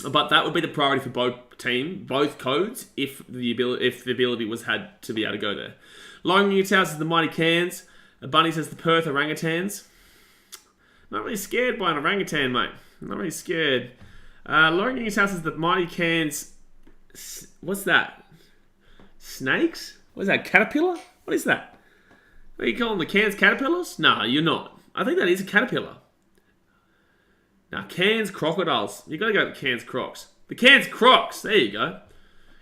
But that would be the priority for both codes, if the ability was had to be able to go there. Logan Newhouse is the Mighty Cairns. Bunny says the Perth Orangutans. Not really scared by an orangutan, mate. I'm not really scared. Lauren Newhouse is the Mighty Cairns. What's that? Snakes? What is that? Caterpillar? What is that? What are you calling the Cairns caterpillars? No, you're not. I think that is a caterpillar. Now, Cairns crocodiles. You've got to go with the Cairns crocs. The Cairns crocs. There you go.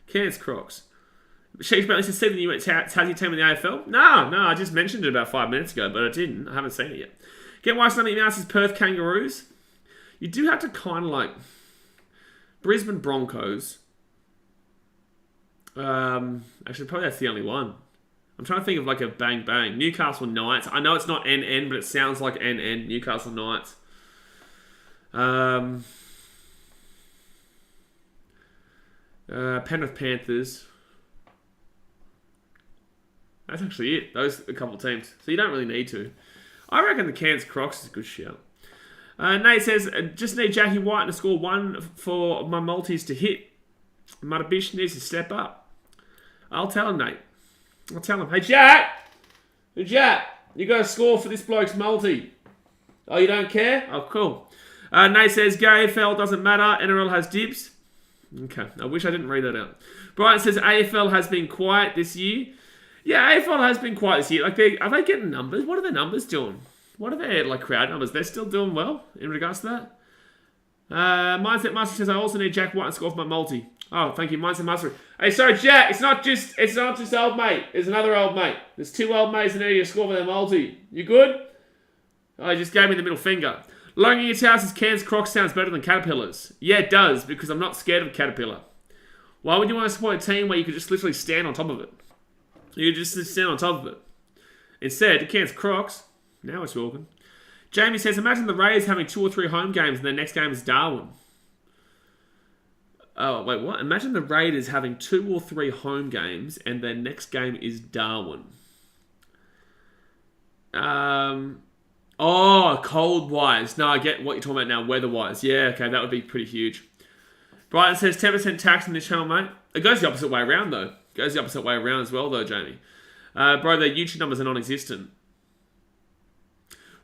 Cairns crocs. Sheikh Bentley says, Stephen, you went to Tassie team in the AFL? No, I just mentioned it about 5 minutes ago, but I didn't. I haven't seen it yet. Get why Sonny Mouse is Perth Kangaroos. You do have to kind of Brisbane Broncos. Actually, probably that's the only one. I'm trying to think of a bang bang. Newcastle Knights. I know it's not NN, but it sounds like NN. Newcastle Knights. Penrith Panthers. That's actually it. Those a couple of teams. So you don't really need to. I reckon the Cairns Crocs is a good shout. Nate says, just need Jackie White to score 1 for my multis to hit. Matabish needs to step up. I'll tell him, Nate. I'll tell him, hey, Jack! Hey, Jack! You got to score for this bloke's multi. Oh, you don't care? Oh, cool. Nate says, AFL doesn't matter. NRL has dibs. Okay, I wish I didn't read that out. Brian says, AFL has been quiet this year. Yeah, AFL has been quiet this year. Like, are they getting numbers? What are their numbers doing? What are their crowd numbers? They're still doing well in regards to that. Mindset Master says, I also need Jack White to score for my multi. Oh, thank you, Mindset Master. Hey, sorry, Jack. It's not just old mate. There's another old mate. There's 2 old mates that need you to score for their multi. You good? Oh, he just gave me the middle finger. Longy House says, Cairns Crocs sounds better than Caterpillars. Yeah, it does, because I'm not scared of Caterpillar. Why would you want to support a team where you could just literally stand on top of it? You could just stand on top of it. Instead, the Cairns Crocs, now it's talking. Jamie says, imagine the Raiders having 2 or 3 home games and their next game is Darwin. Oh, wait, what? Imagine the Raiders having 2 or 3 home games and their next game is Darwin. Oh, cold-wise. No, I get what you're talking about now, weather-wise. Yeah, okay, that would be pretty huge. Brighton says 10% tax on this channel, mate. It goes the opposite way around, though. It goes the opposite way around as well, though, Jamie. Bro, their YouTube numbers are non-existent.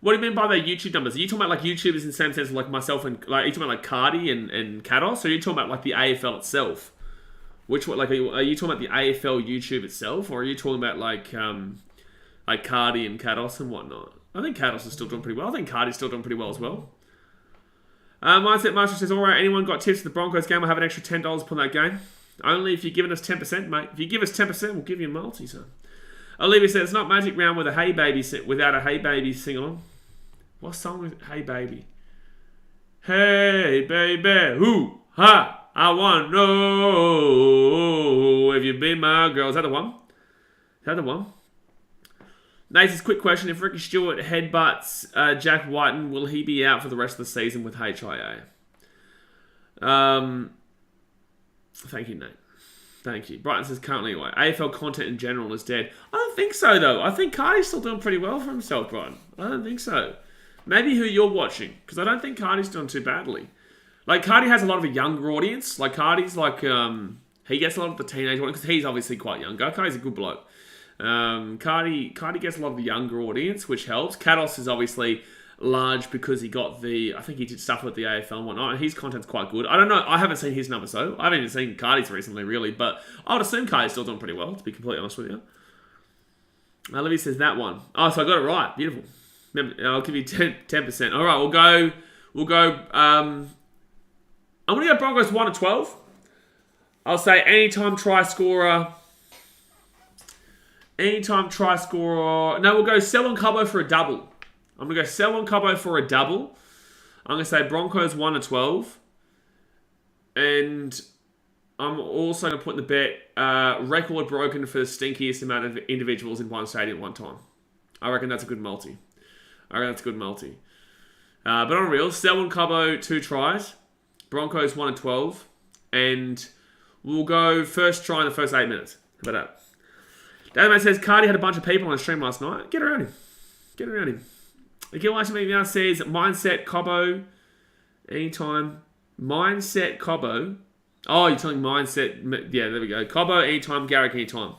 What do you mean by their YouTube numbers? Are you talking about YouTubers in the same sense like myself and are you talking about Cardi and Kados? Or are you talking about the AFL itself? Which one? Are you talking about the AFL YouTube itself, or are you talking about Cardi and Kados and whatnot? I think Kados is still doing pretty well. I think Cardi's still doing pretty well as well. Mindset Master says, alright, anyone got tips for the Broncos game? I'll have an extra $10 upon that game. Only if you're giving us 10%, mate. If you give us 10%, we'll give you a multi, son. Olivia says, it's not Magic Round with a Hey Baby without a Hey Baby sing-along. What song is Hey Baby? Hey Baby, who, ha, I want to know if you be my girl. Is that the one? Is that the one? Nathan's quick question. If Ricky Stewart headbutts Jack Whiten, will he be out for the rest of the season with HIA? Thank you, Nate. Thank you. Brighton says currently away. AFL content in general is dead. I don't think so, though. I think Cardi's still doing pretty well for himself, Brighton. I don't think so. Maybe who you're watching, because I don't think Cardi's doing too badly. Cardi has a lot of a younger audience. Cardi's he gets a lot of the teenage audience, because he's obviously quite younger. Cardi's a good bloke. Cardi gets a lot of the younger audience, which helps. Kados is obviously large because he got I think he did stuff with the AFL and whatnot, and his content's quite good. I don't know, I haven't seen his numbers though. I haven't even seen Cardi's recently, really, but I would assume Cardi's still doing pretty well, to be completely honest with you. Olivia says that one. Oh, so I got it right. Beautiful. I'll give you 10%. All right, we'll go. I'm going to go Broncos 1 to 12. I'll say anytime try scorer. Anytime try scorer. No, we'll go Selwyn Cobbo for a double. I'm going to go Selwyn Cobbo for a double. I'm going to say Broncos 1 to 12. And I'm also going to put in the bet record broken for the stinkiest amount of individuals in one stadium at one time. I reckon that's a good multi. But on real, Selwyn Cobbo 2 tries. Broncos 1 to 12. And we'll go first try in the first 8 minutes. How about that? David says, Cardi had a bunch of people on the stream last night. Get around him. Again, watching me now says, Mindset Cobbo. Anytime. Mindset Cobbo. Oh, you're telling Mindset. Yeah, there we go. Cobbo, anytime. Garrick, anytime.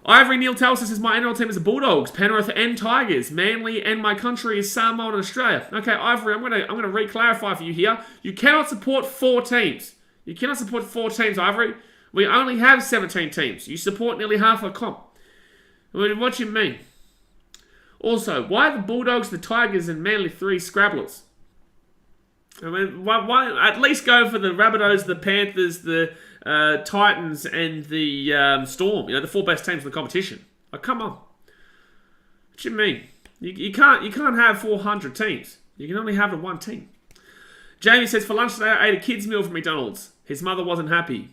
Ivory Neil Telsa says, my NRL team is the Bulldogs, Penrith and Tigers. Manly and my country is Samoa and Australia. Okay, Ivory, I'm gonna re-clarify for you here. You cannot support 4 teams. Ivory. We only have 17 teams. You support nearly half a comp. What do you mean? Also, why are the Bulldogs, the Tigers, and Manly 3 Scrabblers? I mean, why at least go for the Rabbitohs, the Panthers, the Titans, and the Storm. The 4 best teams in the competition. Come on. What do you mean? You can't have 400 teams. You can only have the 1 team. Jamie says, for lunch today, I ate a kid's meal from McDonald's. His mother wasn't happy.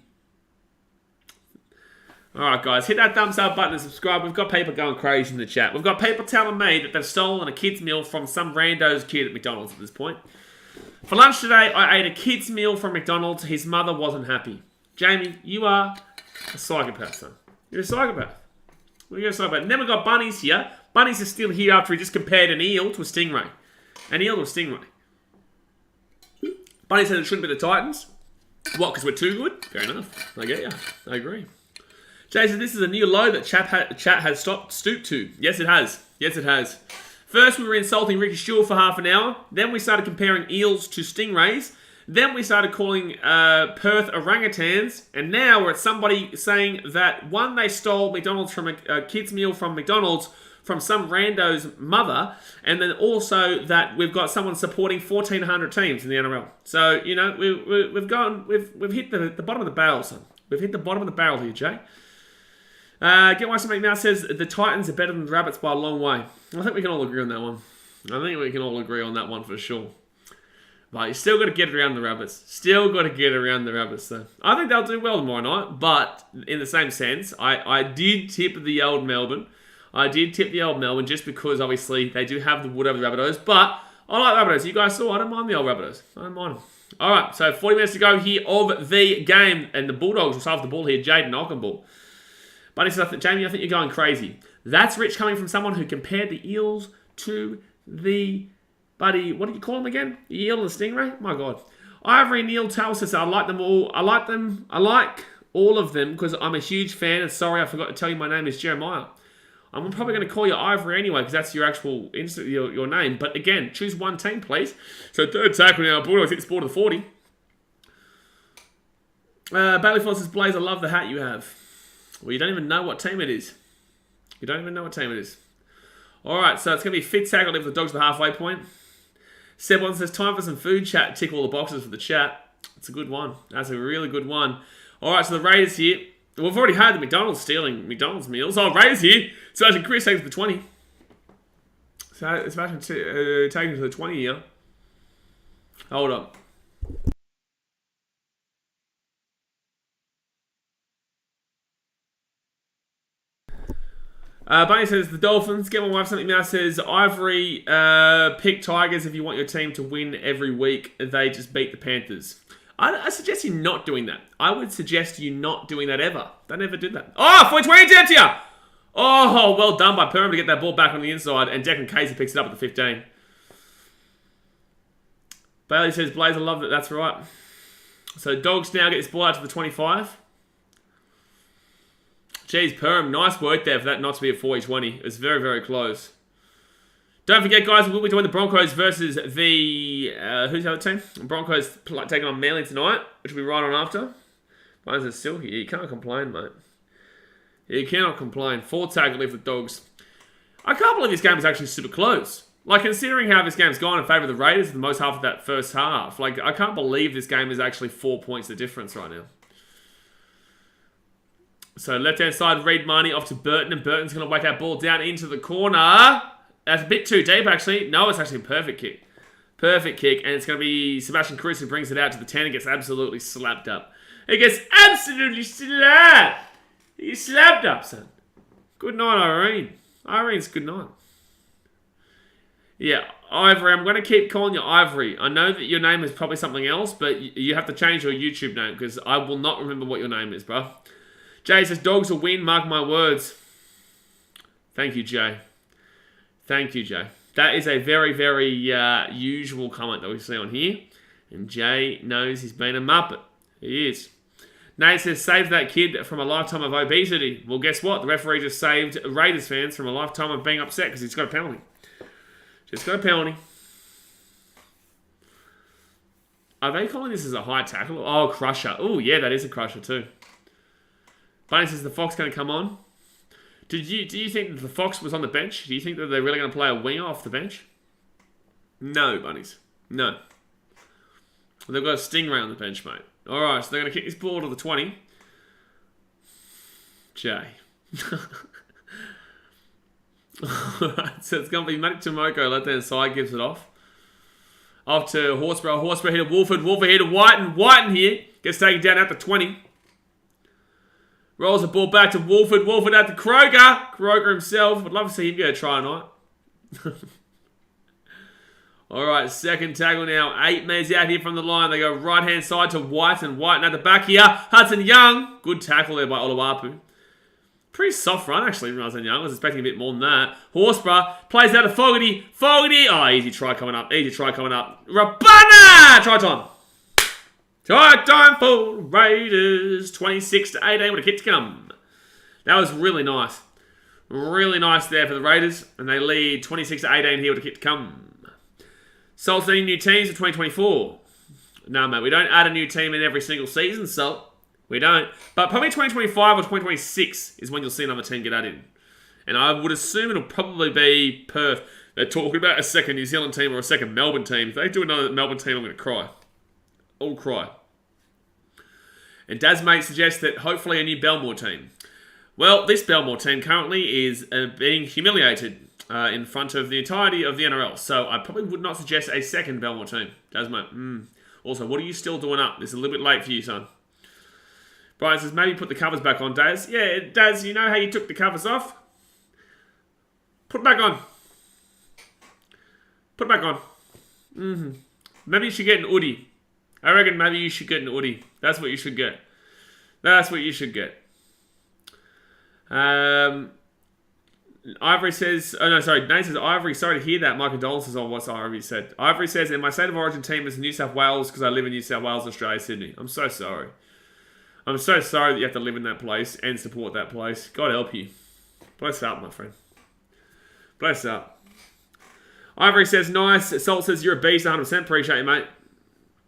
Alright guys, hit that thumbs up button and subscribe. We've got people going crazy in the chat. We've got people telling me that they've stolen a kid's meal from some rando's kid at McDonald's at this point. For lunch today, I ate a kid's meal from McDonald's. His mother wasn't happy. Jamie, you are a psychopath, son. You're a psychopath. You're a psychopath. And then we've got Bunnies here. Bunnies is still here after he just compared an eel to a stingray. An eel to a stingray. Bunny said it shouldn't be the Titans. What, because we're too good? Fair enough. I get you. I agree. Jason, this is a new low that chat has stooped to. Yes, it has. Yes, it has. First, we were insulting Ricky Stewart for half an hour. Then we started comparing eels to stingrays. Then we started calling Perth orangutans. And now we're at somebody saying that, one, they stole McDonald's from a kid's meal from McDonald's from some rando's mother. And then also that we've got someone supporting 1,400 teams in the NRL. So, you know, we've hit the bottom of the barrel, son. We've hit the bottom of the barrel here, Jay. Get Why Something Now says the Titans are better than the Rabbits by a long way. I think we can all agree on that one. I think we can all agree on that one for sure. But you still got to get around the Rabbits. Still got to get around the Rabbits, though. I think they'll do well tomorrow night. But in the same sense, I did tip the old Melbourne. Just because, obviously, they do have the wood over the Rabbitohs. But I like Rabbitohs. You guys saw, I don't mind the old Rabbitohs. I don't mind them. All right, so 40 minutes to go here of the game. And the Bulldogs will start the ball here. Jaden Ockenball. Bunny says, Jamie, I think you're going crazy. That's rich coming from someone who compared the eels to the... Buddy, what do you call them again? The eel and the stingray? My God. Ivory Neil Tell says, I like them all. I like all of them because I'm a huge fan. And sorry, I forgot to tell you my name is Jeremiah. I'm probably going to call you Ivory anyway because that's your actual your name. But again, choose one team, please. So third tackle now. Bulldogs hit the sport of the 40. Bailey Foss says, Blaze, I love the hat you have. Well, you don't even know what team it is. You don't even know what team it is. All right, so it's going to be fit tackle if the Dogs at the halfway point. Seb1 says, time for some food chat. Tick all the boxes for the chat. It's a good one. That's a really good one. All right, so the Raiders here. We've already had the McDonald's stealing McDonald's meals. Oh, Raiders here. Sebastian Chris takes the 20. So Sebastian taking to the 20 here. Hold up. Bunny says, the Dolphins. Get My Wife Something Now says, Ivory, pick Tigers if you want your team to win every week. They just beat the Panthers. I suggest you not doing that. I would suggest you not doing that ever. They never did that. Oh, 420 down to you! Oh, well done by Perham to get that ball back on the inside. And Declan Casey picks it up at the 15. Bailey says, Blaze, I love that. That's right. So Dogs now get this ball out to the 25. Jeez, Perm, nice work there for that not to be a 4-20. It's very, very close. Don't forget, guys, we'll be doing the Broncos versus the... who's the other team? Broncos taking on Manly tonight, which will be right on after. Mine's are still here. You can't complain, mate. You cannot complain. 4 tackle if the Dogs. I can't believe this game is actually super close. Like, considering how this game's gone in favour of the Raiders in the most half of that first half. Like, I can't believe this game is actually 4 points the difference right now. So left-hand side, Reed Marnie off to Burton, and Burton's going to whack that ball down into the corner. That's a bit too deep, actually. No, it's actually a perfect kick. Perfect kick, and it's going to be Sebastian Cruz who brings it out to the 10 and gets absolutely slapped up. It gets absolutely slapped. You slapped up, son. Good night, Irene. Irene's good night. Yeah, Ivory, I'm going to keep calling you Ivory. I know that your name is probably something else, but you have to change your YouTube name because I will not remember what your name is, bro. Jay says, Dogs will win, mark my words. Thank you, Jay. Thank you, Jay. That is a very, very usual comment that we see on here. And Jay knows he's been a muppet. He is. Nate says, save that kid from a lifetime of obesity. Well, guess what? The referee just saved Raiders fans from a lifetime of being upset because he's got a penalty. Just got a penalty. Are they calling this as a high tackle? Oh, crusher. Oh, yeah, that is a crusher too. Bunny says, the Fox going to come on. Do you think that the Fox was on the bench? Do you think that they're really going to play a winger off the bench? No, Bunnies. No. They've got a stingray on the bench, mate. All right, so they're going to kick this ball to the 20. Jay. Alright, so it's going to be Matic Tomoko, left-hand side, gives it off. Off to Horsburgh. Horsburgh here to Wolford. Wolford here to Whiten. Whiten here. Gets taken down at the 20. Rolls the ball back to Wolford. Wolford out to Kroger. Kroger himself. Would love to see him get a try tonight. All right, second tackle now. 8 metres out here from the line. They go right-hand side to White, and White at the back here. Hudson Young. Good tackle there by Oluwapu. Pretty soft run, actually, from Hudson Young. I was expecting a bit more than that. Horsburgh plays out to Fogarty. Fogarty. Oh, easy try coming up. Easy try coming up. Rabana! Try time. Try time for Raiders. 26-18 with a kick to come. That was really nice. Really nice there for the Raiders. And they lead 26-18 here with a kick to come. Salt's any new teams for 2024? No, mate. We don't add a new team in every single season, Salt. We don't. But probably 2025 or 2026 is when you'll see another team get added. And I would assume it'll probably be Perth. They're talking about a second New Zealand team or a second Melbourne team. If they do another Melbourne team, I'm going to cry. I'll cry. And Daz Mate suggests that hopefully a new Belmore team. Well, this Belmore team currently is being humiliated in front of the entirety of the NRL. So I probably would not suggest a second Belmore team. Daz Mate. Also, what are you still doing up? It's a little bit late for you, son. Brian says, maybe put the covers back on, Daz. Yeah, Daz, you know how you took the covers off? Put it back on. Put it back on. Maybe you should get an hoodie. I reckon maybe you should get an hoodie. That's what you should get. That's what you should get. Ivory says, oh no, sorry, Nate says, Ivory, sorry to hear that. My condolences on what Ivory said. Ivory says, and my state of origin team is New South Wales because I live in New South Wales, Australia, Sydney. I'm so sorry. I'm so sorry that you have to live in that place and support that place. God help you. Bless up, my friend. Bless up. Ivory says, nice. Salt says, you're a beast, 100%. Appreciate you, mate.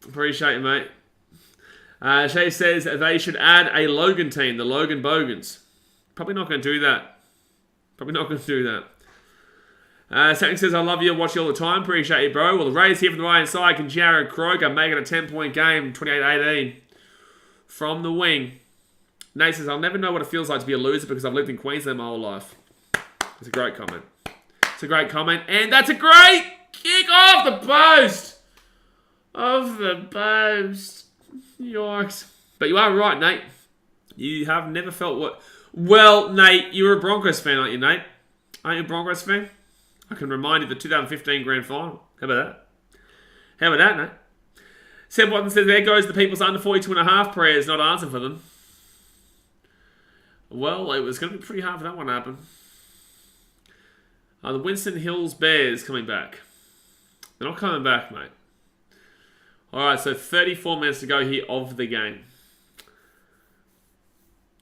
Appreciate you, mate. Shay says they should add a Logan team, the Logan Bogans. Probably not going to do that. Probably not going to do that. Satin says, I love you, watch you all the time. Appreciate you, bro. Well, the Raiders here from the right hand side. Can Jared Croker make it a 10-point game, 28-18 from the wing? Nate says, I'll never know what it feels like to be a loser because I've lived in Queensland my whole life. It's a great comment. It's a great comment. And that's a great kick off the post. Of the post. Yikes. But you are right, Nate. You have never felt what... Well, Nate, you're a Broncos fan, aren't you, Nate? Aren't you a Broncos fan? I can remind you of the 2015 Grand Final. How about that? How about that, Nate? Seb Watson says, there goes the people's under 42.5 prayers, not answering for them. Well, it was going to be pretty hard for that one to happen. The Winston Hills Bears coming back. They're not coming back, mate. Alright, so 34 minutes to go here of the game.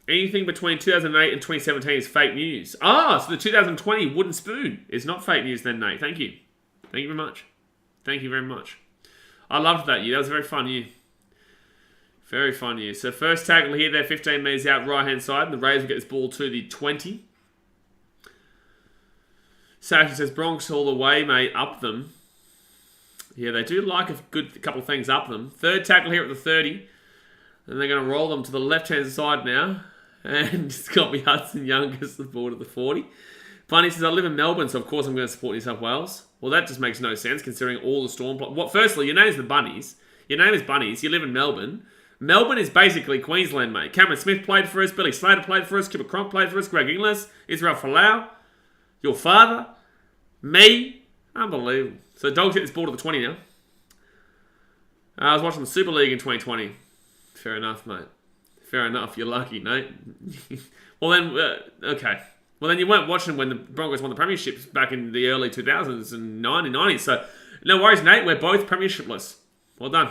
Anything between 2008 and 2017 is fake news. Ah, so the 2020 wooden spoon is not fake news then, Nate. Thank you. Thank you very much. Thank you very much. I loved that year. That was a very fun year. Very fun year. So first tackle here, they're 15 metres out right-hand side. And the Raiders will get this ball to the 20. Sashi says, Bronx all the way, mate. Up them. Yeah, they do like a good couple of things up them. Third tackle here at the 30. And they're going to roll them to the left-hand side now. And it's got me Hudson Young gets the ball to the 40. Bunny says, I live in Melbourne, so of course I'm going to support New South Wales. Well, that just makes no sense considering all the Storm... firstly, your name is the Bunnies. Your name is Bunnies. You live in Melbourne. Melbourne is basically Queensland, mate. Cameron Smith played for us. Billy Slater played for us. Kipper Cronk played for us. Greg Inglis. Israel Folau. Your father. Me. Unbelievable. So Dogs hit this ball to the 20 now. I was watching the Super League in 2020. Fair enough, mate. Fair enough. You're lucky, Nate. Well, then, okay. Well, then you weren't watching when the Broncos won the premierships back in the early 2000s and 1990s. So, no worries, Nate. We're both premiershipless. Well done.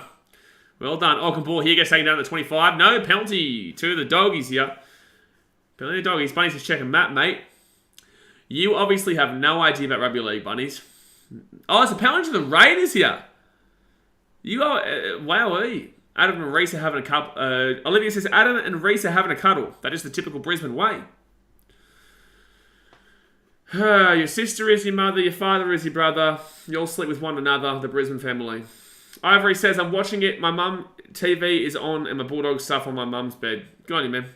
Well done. Ockenball here gets taken down to the 25. No penalty to the Doggies here. Penalty to the Doggies. Bunnies is checking map, mate. You obviously have no idea about rugby league, Bunnies. Oh, it's a penalty to the Raiders here. You are... wowee. Adam and Reese are having a cuddle. Olivia says, Adam and Reese are having a cuddle. That is the typical Brisbane way. Your sister is your mother, your father is your brother. You all sleep with one another, the Brisbane family. Ivory says, I'm watching it. My mum TV is on and my Bulldog stuff on my mum's bed. Good on you, man.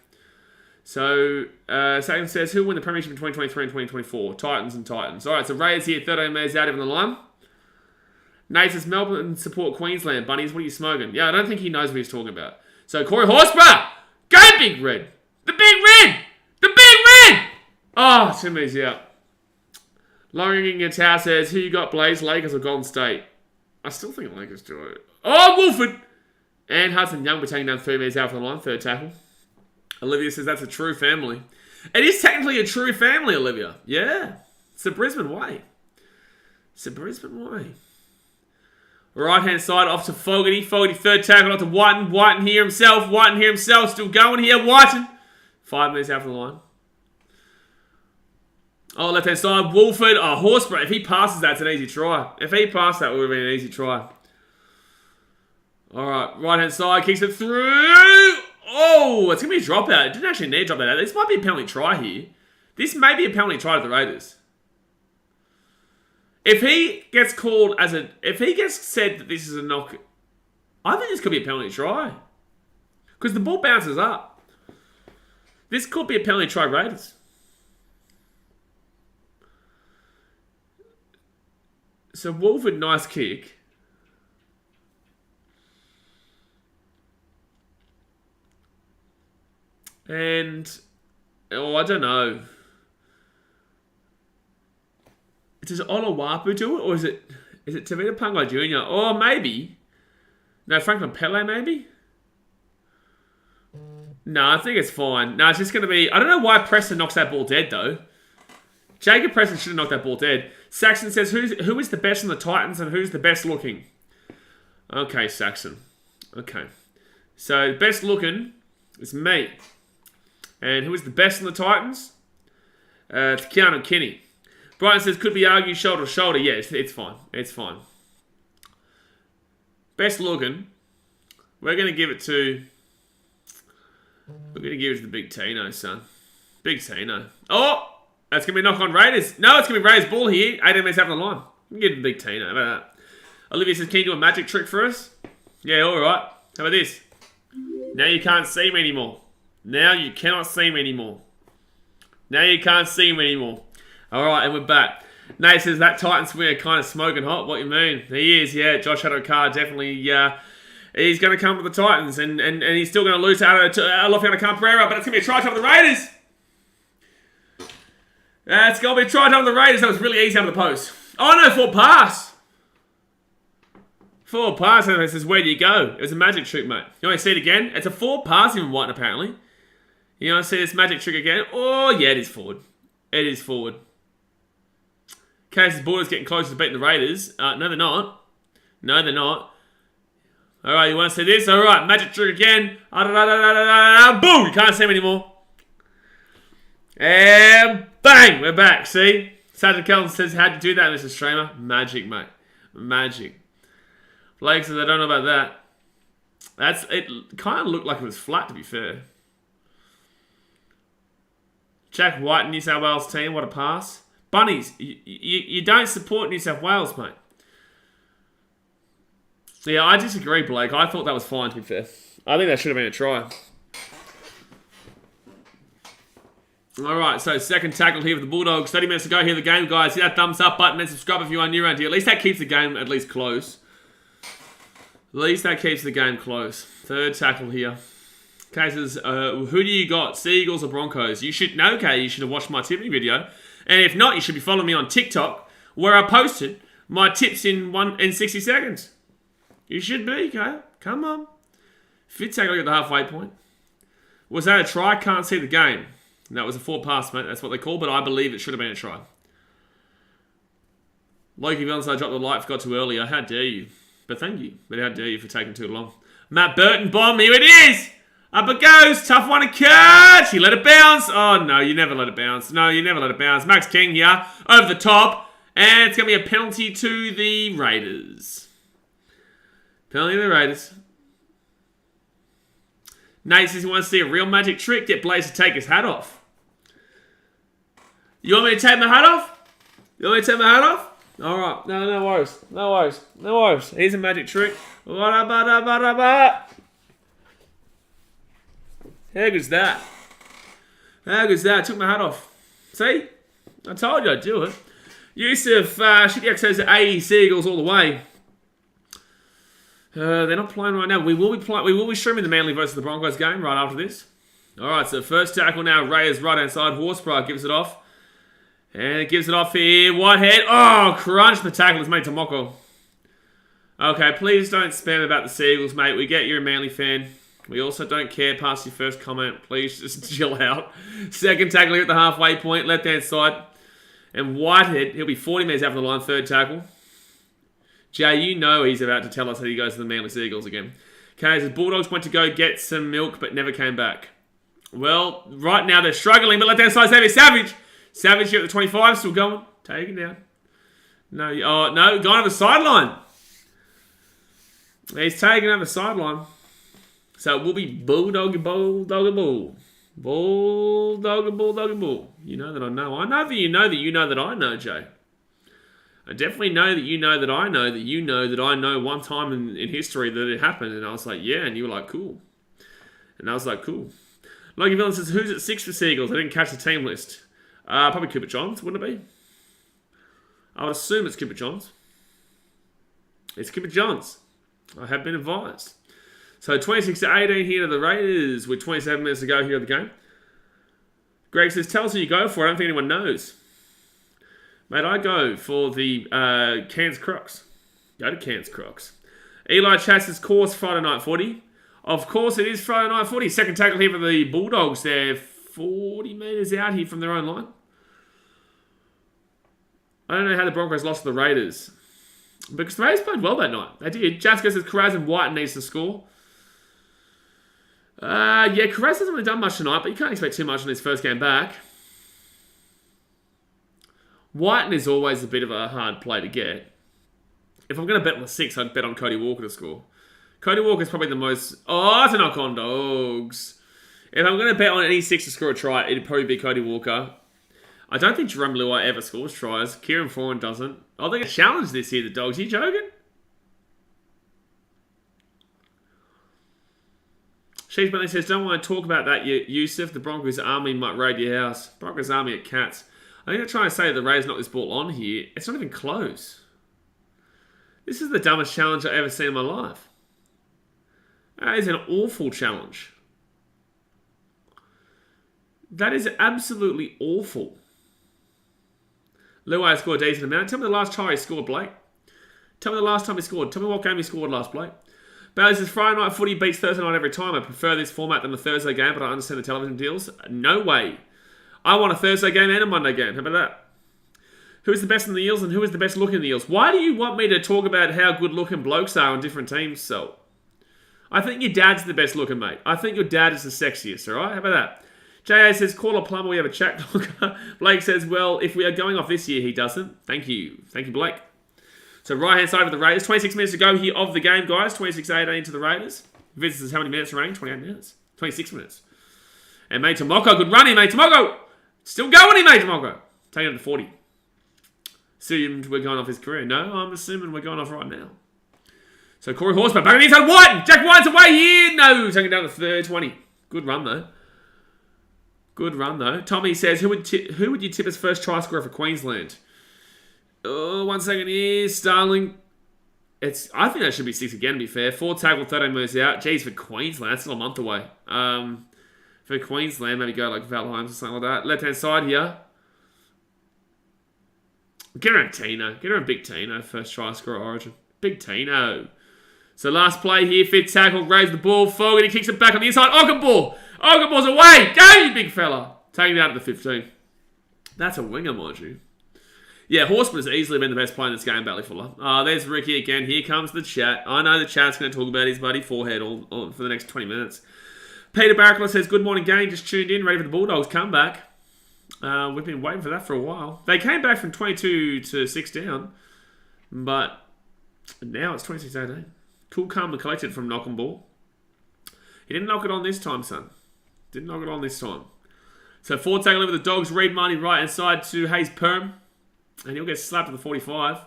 So, Sagan says, who will win the premiership in 2023 and 2024? Titans and Titans. All right, so Raiders here, 13 metres out of the line. Nate says, Melbourne support Queensland. Bunnies, what are you smoking? Yeah, I don't think he knows what he's talking about. So, Corey Horsburgh! Go, Big Red! The Big Red! The Big Red! Oh, 2 metres out. Longing Tower says, who you got, Blaze, Lakers or Golden State? I still think Lakers do it. Oh, Wolford! And Hudson Young, we're taking down 3 metres out from the line, third tackle. Olivia says that's a true family. It is technically a true family, Olivia. Yeah. It's the Brisbane way. It's the Brisbane way. Right-hand side off to Fogarty. Fogarty, third tackle off to Whiten. Whiten here himself. Whiten here himself. Still going here. Whiten. 5 metres out from the line. Oh, left-hand side. Wolford. Oh, Horsburgh. If he passes that, it's an easy try. If he passed that, it would have been an easy try. All right. Right-hand side. Kicks it through. Oh, it's going to be a dropout. It didn't actually need a dropout. This might be a penalty try here. This may be a penalty try to the Raiders. If he gets called as a... If he gets said that this is a knock... I think this could be a penalty try. Because the ball bounces up. This could be a penalty try Raiders. So Wolford, nice kick. And... Oh, I don't know. Does Olowapu do it? Or is it Tavita Pangai Jr.? Or maybe. No, Franklin Pele maybe? No, I think it's fine. No, it's just going to be... I don't know why Preston knocks that ball dead, though. Jacob Preston should have knocked that ball dead. Saxon says, who is the best on the Titans and who's the best looking? Okay, Saxon. Okay. So, best looking is me. And who is the best on the Titans? It's Keanu Kinney. Brian says, could be argued shoulder to shoulder. Yeah, it's fine. It's fine. Best looking. We're going to give it to... We're going to give it to the big Tino, son. Big Tino. Oh! That's going to be a knock on Raiders. No, it's going to be Raiders ball here. 18 minutes out of the line. We can give it to big Tino. How about that? Olivia says, can you do a magic trick for us? Yeah, alright. How about this? Now you can't see me anymore. Now you cannot see me anymore. Now you can't see me anymore. Alright, and we're back. Nate says that Titans win are kind of smoking hot. What you mean? He is, yeah. Josh Adokar definitely, he's going to come to the Titans, and he's still going to lose to Alofiana Canberra, but it's going to be a try time of the Raiders. It's going to be a try time of the Raiders. That was really easy out of the post. Oh no, full pass. Full pass. And it says, where do you go? It was a magic trick, mate. You want to see it again? It's a forward pass, even White, apparently. You want to see this magic trick again? Oh, yeah, it is forward. It is forward. Cases Bulldogs getting closer to beating the Raiders. No, they're not. No, they're not. Alright, you want to see this? Alright, magic trick again. Boom! You can't see him anymore. And bang! We're back, see? Sergeant Kelton says, how'd you do that, Mr. Streamer? Magic, mate. Magic. Blake says, I don't know about that. It kind of looked like it was flat, to be fair. Jack White, New South Wales team. What a pass. Bunnies, you don't support New South Wales, mate. Yeah, I disagree, Blake. I thought that was fine, to be fair. I think that should have been a try. Alright, so second tackle here for the Bulldogs. 30 minutes to go here the game, guys. Hit that thumbs up button and subscribe if you are new around here. At least that keeps the game at least close. At least that keeps the game close. Third tackle here. Cases, who do you got? Seagulls or Broncos? You should know, okay, you should have watched my tipping video. And if not, you should be following me on TikTok, where I posted my tips in 60 seconds. You should be, okay? Come on. Fifth tackle at the halfway point. Was that a try? Can't see the game. That was a forward pass, mate. That's what they call, but I believe it should have been a try. Loki Valentine dropped the light, forgot too earlier. How dare you? But thank you. But how dare you for taking too long. Matt Burton bomb, here it is! Up it goes. Tough one to catch. He let it bounce. Oh, no. You never let it bounce. No, you never let it bounce. Max King here. Over the top. And it's going to be a penalty to the Raiders. Penalty to the Raiders. Nate says he wants to see a real magic trick. Get Blaze to take his hat off. You want me to take my hat off? You want me to take my hat off? Alright. No worries. No worries. No worries. Here's a magic trick. How good's that? How good's that? Took my hat off. See? I told you I'd do it. Yusuf, Shitty X says 80 Seagulls all the way. They're not playing right now. We will be streaming the Manly versus the Broncos game right after this. Alright, so first tackle now. Raiders right hand side. Horsburgh gives it off. And it gives it off here. Whitehead. Oh, crunch. The tackle is made to Moko. Okay, please don't spam about the Seagulls, mate. We get you're a Manly fan. We also don't care past your first comment. Please just chill out. Second tackle here at the halfway point, left-hand side. And Whitehead, he'll be 40 metres out from the line, third tackle. Jay, you know he's about to tell us that he goes to the Manly Seagulls again. Okay, the Bulldogs went to go get some milk, but never came back. Well, right now they're struggling, but left-hand side, Savage. Savage here at the 25, still going. Taken down. No, going over the sideline. He's taking over the sideline. So it will be Bulldog. Bull. You know that I know. I know that you know that you know that I know, Jay. I definitely know that you know that I know that you know that I know one time in history that it happened. And I was like, yeah. And you were like, cool. And I was like, cool. Logie Villain says, who's at 6 for Seagulls? I didn't catch the team list. Probably Cooper Johns, wouldn't it be? I would assume it's Cooper Johns. It's Cooper Johns. I have been advised. So 26-18 here to the Raiders with 27 minutes to go here of the game. Greg says, tell us who you go for. I don't think anyone knows. Mate, I go for the Cairns Crocs. Go to Cairns Crocs. Eli Chats says, course Friday night footy. Of course it is Friday night footy. Second tackle here for the Bulldogs. They're 40 metres out here from their own line. I don't know how the Broncos lost to the Raiders. Because the Raiders played well that night. They did. Jasko says, Carraz and White needs to score. Yeah, Carraz hasn't really done much tonight, but you can't expect too much in his first game back. Whiten is always a bit of a hard play to get. If I'm going to bet on the 6, I'd bet on Cody Walker to score. Cody Walker's probably the most... Oh, it's a knock on Dogs. If I'm going to bet on any 6 to score a try, it'd probably be Cody Walker. I don't think Jerome Luai ever scores tries. Kieran Foran doesn't. Oh, they're going to challenge this here, the Dogs. Are you joking? Sheesh Bentley says, don't want to talk about that, Yusuf. The Broncos Army might raid your house. Broncos Army at Cats. I think they're trying to say the Rays knocked this ball on here. It's not even close. This is the dumbest challenge I've ever seen in my life. That is an awful challenge. That is absolutely awful. Luai scored a decent amount. Tell me the last try he scored, Blake. Tell me the last time he scored. Tell me what game he scored last, Blake. Bailey says, Friday night footy beats Thursday night every time. I prefer this format than the Thursday game, but I understand the television deals. No way. I want a Thursday game and a Monday game. How about that? Who is the best in the Eels and who is the best looking in the Eels? Why do you want me to talk about how good looking blokes are on different teams, so? I think your dad's the best looking, mate. I think your dad is the sexiest, alright? How about that? J.A. says, call a plumber, we have a chat. Blake says, well, if we are going off this year, he doesn't. Thank you. Thank you, Blake. So right-hand side of the Raiders. 26 minutes to go here of the game, guys. 26-18 to the Raiders. Vince says, how many minutes remaining? 28 minutes. 26 minutes. And mate Tomoko, good running, mate Tomoko. Still going, mate Tomoko. Taking it to 40. Assumed we're going off his career. No, I'm assuming we're going off right now. So Corey Horseman back on the inside. White. Jack White's away here. No, taking down the 20. Good run though. Good run though. Tommy says, who would you tip as first try scorer for Queensland? Oh, 1 second here. Starling. I think that should be 6 again, to be fair. 4 tackle, 13 moves out. Jeez, for Queensland, that's still a month away. For Queensland, maybe go like Val Holmes or something like that. Left-hand side here. Get around Tino. Get around Big Tino. First try scorer Origin. Big Tino. So last play here. Fifth tackle. Raise the ball. Forward. He kicks it back on the inside. Okafor. Okafor's away. Go, you big fella. Taking it out of the 15. That's a winger, mind you. Yeah, Horseman has easily been the best player in this game, Bailey Fuller. There's Ricky again. Here comes the chat. I know the chat's going to talk about his buddy forehead all for the next 20 minutes. Peter Baracla says, good morning, gang. Just tuned in, ready for the Bulldogs comeback. We've been waiting for that for a while. They came back from 22 to 6 down, but now it's 26-18. Cool, calm, and collected from Knock and Ball. He didn't knock it on this time, son. Didn't knock it on this time. So forward tackle over the Dogs. Reed Marnie right inside to Hayes Perm. And he'll get slapped at the 45.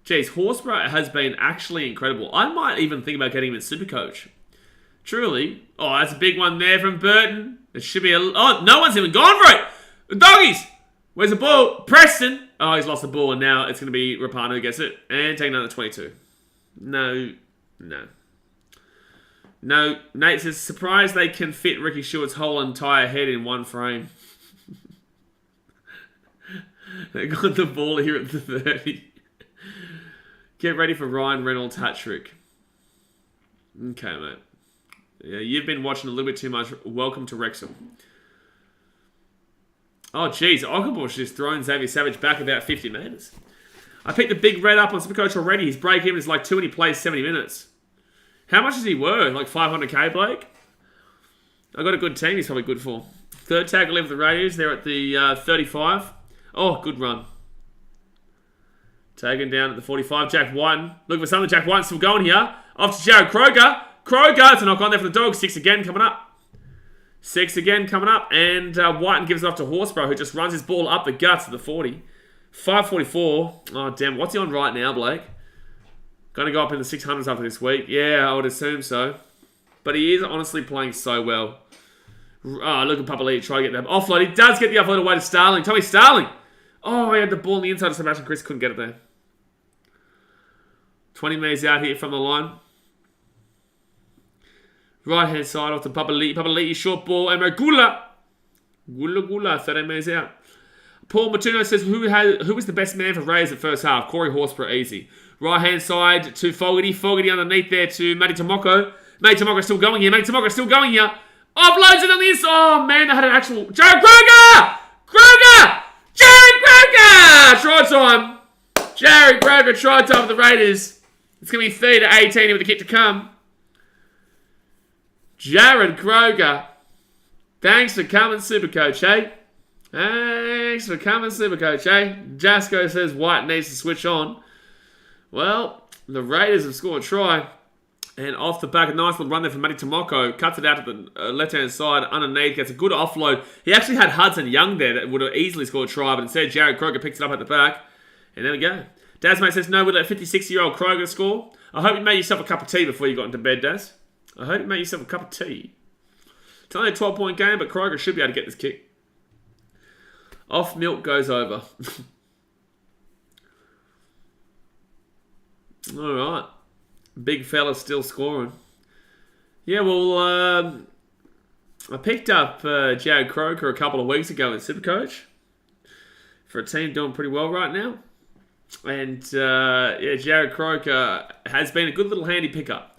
Jeez, Horsburgh has been actually incredible. I might even think about getting him in Supercoach. Truly. Oh, that's a big one there from Burton. It should be a... Oh, no one's even gone for it. The Doggies. Where's the ball? Preston. Oh, he's lost the ball, and now it's going to be Rapano who gets it. And taking another 22. No. Nate says, surprised they can fit Ricky Stewart's whole entire head in one frame. They got the ball here at the 30. Get ready for Ryan Reynolds' hat-trick. Okay, mate. Yeah, you've been watching a little bit too much. Welcome to Wrexham. Oh, jeez. Ockenbush just thrown Xavier Savage back about 50 metres. I picked the big red up on Supercoach already. His break-even is like 2 and he plays 70 minutes. How much is he worth? Like 500k, Blake? I got a good team he's probably good for. Third tag 11 for the Raiders. They're at the 35. Oh, good run. Taken down at the 45. Jack Whiten. Looking for something. Jack Whiten's still going here. Off to Jared Kroger. Kroger to knock on there for the Dogs. 6 again coming up. 6 again coming up. And Whiten gives it off to Horsburgh, who just runs his ball up the guts at the 40. 5:44. Oh, damn. What's he on right now, Blake? Going to go up in the 600s after this week. Yeah, I would assume so. But he is honestly playing so well. Oh, look at Papali'i try to get that offload. He does get the offload away to Starling. Tommy Starling. Oh, he had the ball on the inside of Sebastian Chris. Couldn't get it there. 20 metres out here from the line. Right hand side off to Papali'i. Papali'i short ball. And Gula. Gula. 13 metres out. Paul Matuno says, who was the best man for Raiders at first half? Corey Horsburgh, easy. Right hand side to Fogarty. Fogarty underneath there to Matty Tomoko. Matty Tomoko still going here. Matty Tomoko still going here. Offloads it on the inside. Oh, man, they had an actual... Jared Kroger! Kroger! Jared Kroger! Try time. Jared Kroger, try time for the Raiders. It's going to be 30 to 18 with the kick to come. Jared Kroger. Thanks for coming, Supercoach, eh? Thanks for coming, Supercoach, eh? Jasco says White needs to switch on. Well, the Raiders have scored a try. And off the back, a nice little run there from Matty Tomoko. Cuts it out to the left-hand side. Underneath, gets a good offload. He actually had Hudson Young there that would have easily scored a try. But instead, Jared Kroger picks it up at the back. And there we go. Dasmate says, no, we'll let 56-year-old Kroger score. I hope you made yourself a cup of tea before you got into bed, Daz. I hope you made yourself a cup of tea. It's only a 12-point game, but Kroger should be able to get this kick. Off milk goes over. All right. Big fella still scoring. Yeah, well, I picked up Jared Kroger a couple of weeks ago in Supercoach for a team doing pretty well right now. And, yeah, Jared Kroger has been a good little handy pickup.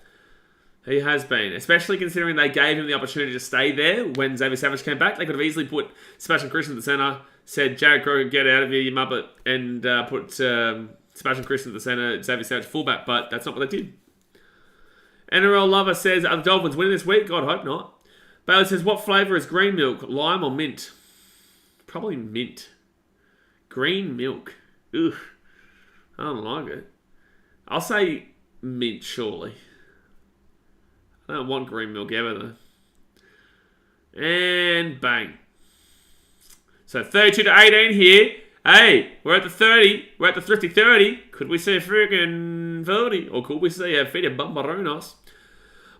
He has been, especially considering they gave him the opportunity to stay there when Xavier Savage came back. They could have easily put Sebastian Christian at the centre, said, Jared Kroger, get out of here, you muppet, and put Sebastian Christian at the centre, Xavier Savage fullback, but that's not what they did. NRL Lover says, are the Dolphins winning this week? God, hope not. Bailey says, what flavour is green milk? Lime or mint? Probably mint. Green milk. Ugh. I don't like it. I'll say mint, surely. I don't want green milk ever, though. And bang. So 32 to 18 here. Hey, we're at the 30. We're at the thrifty 30. Could we see a freaking 30? Or could we see a feed of Bumbaronos?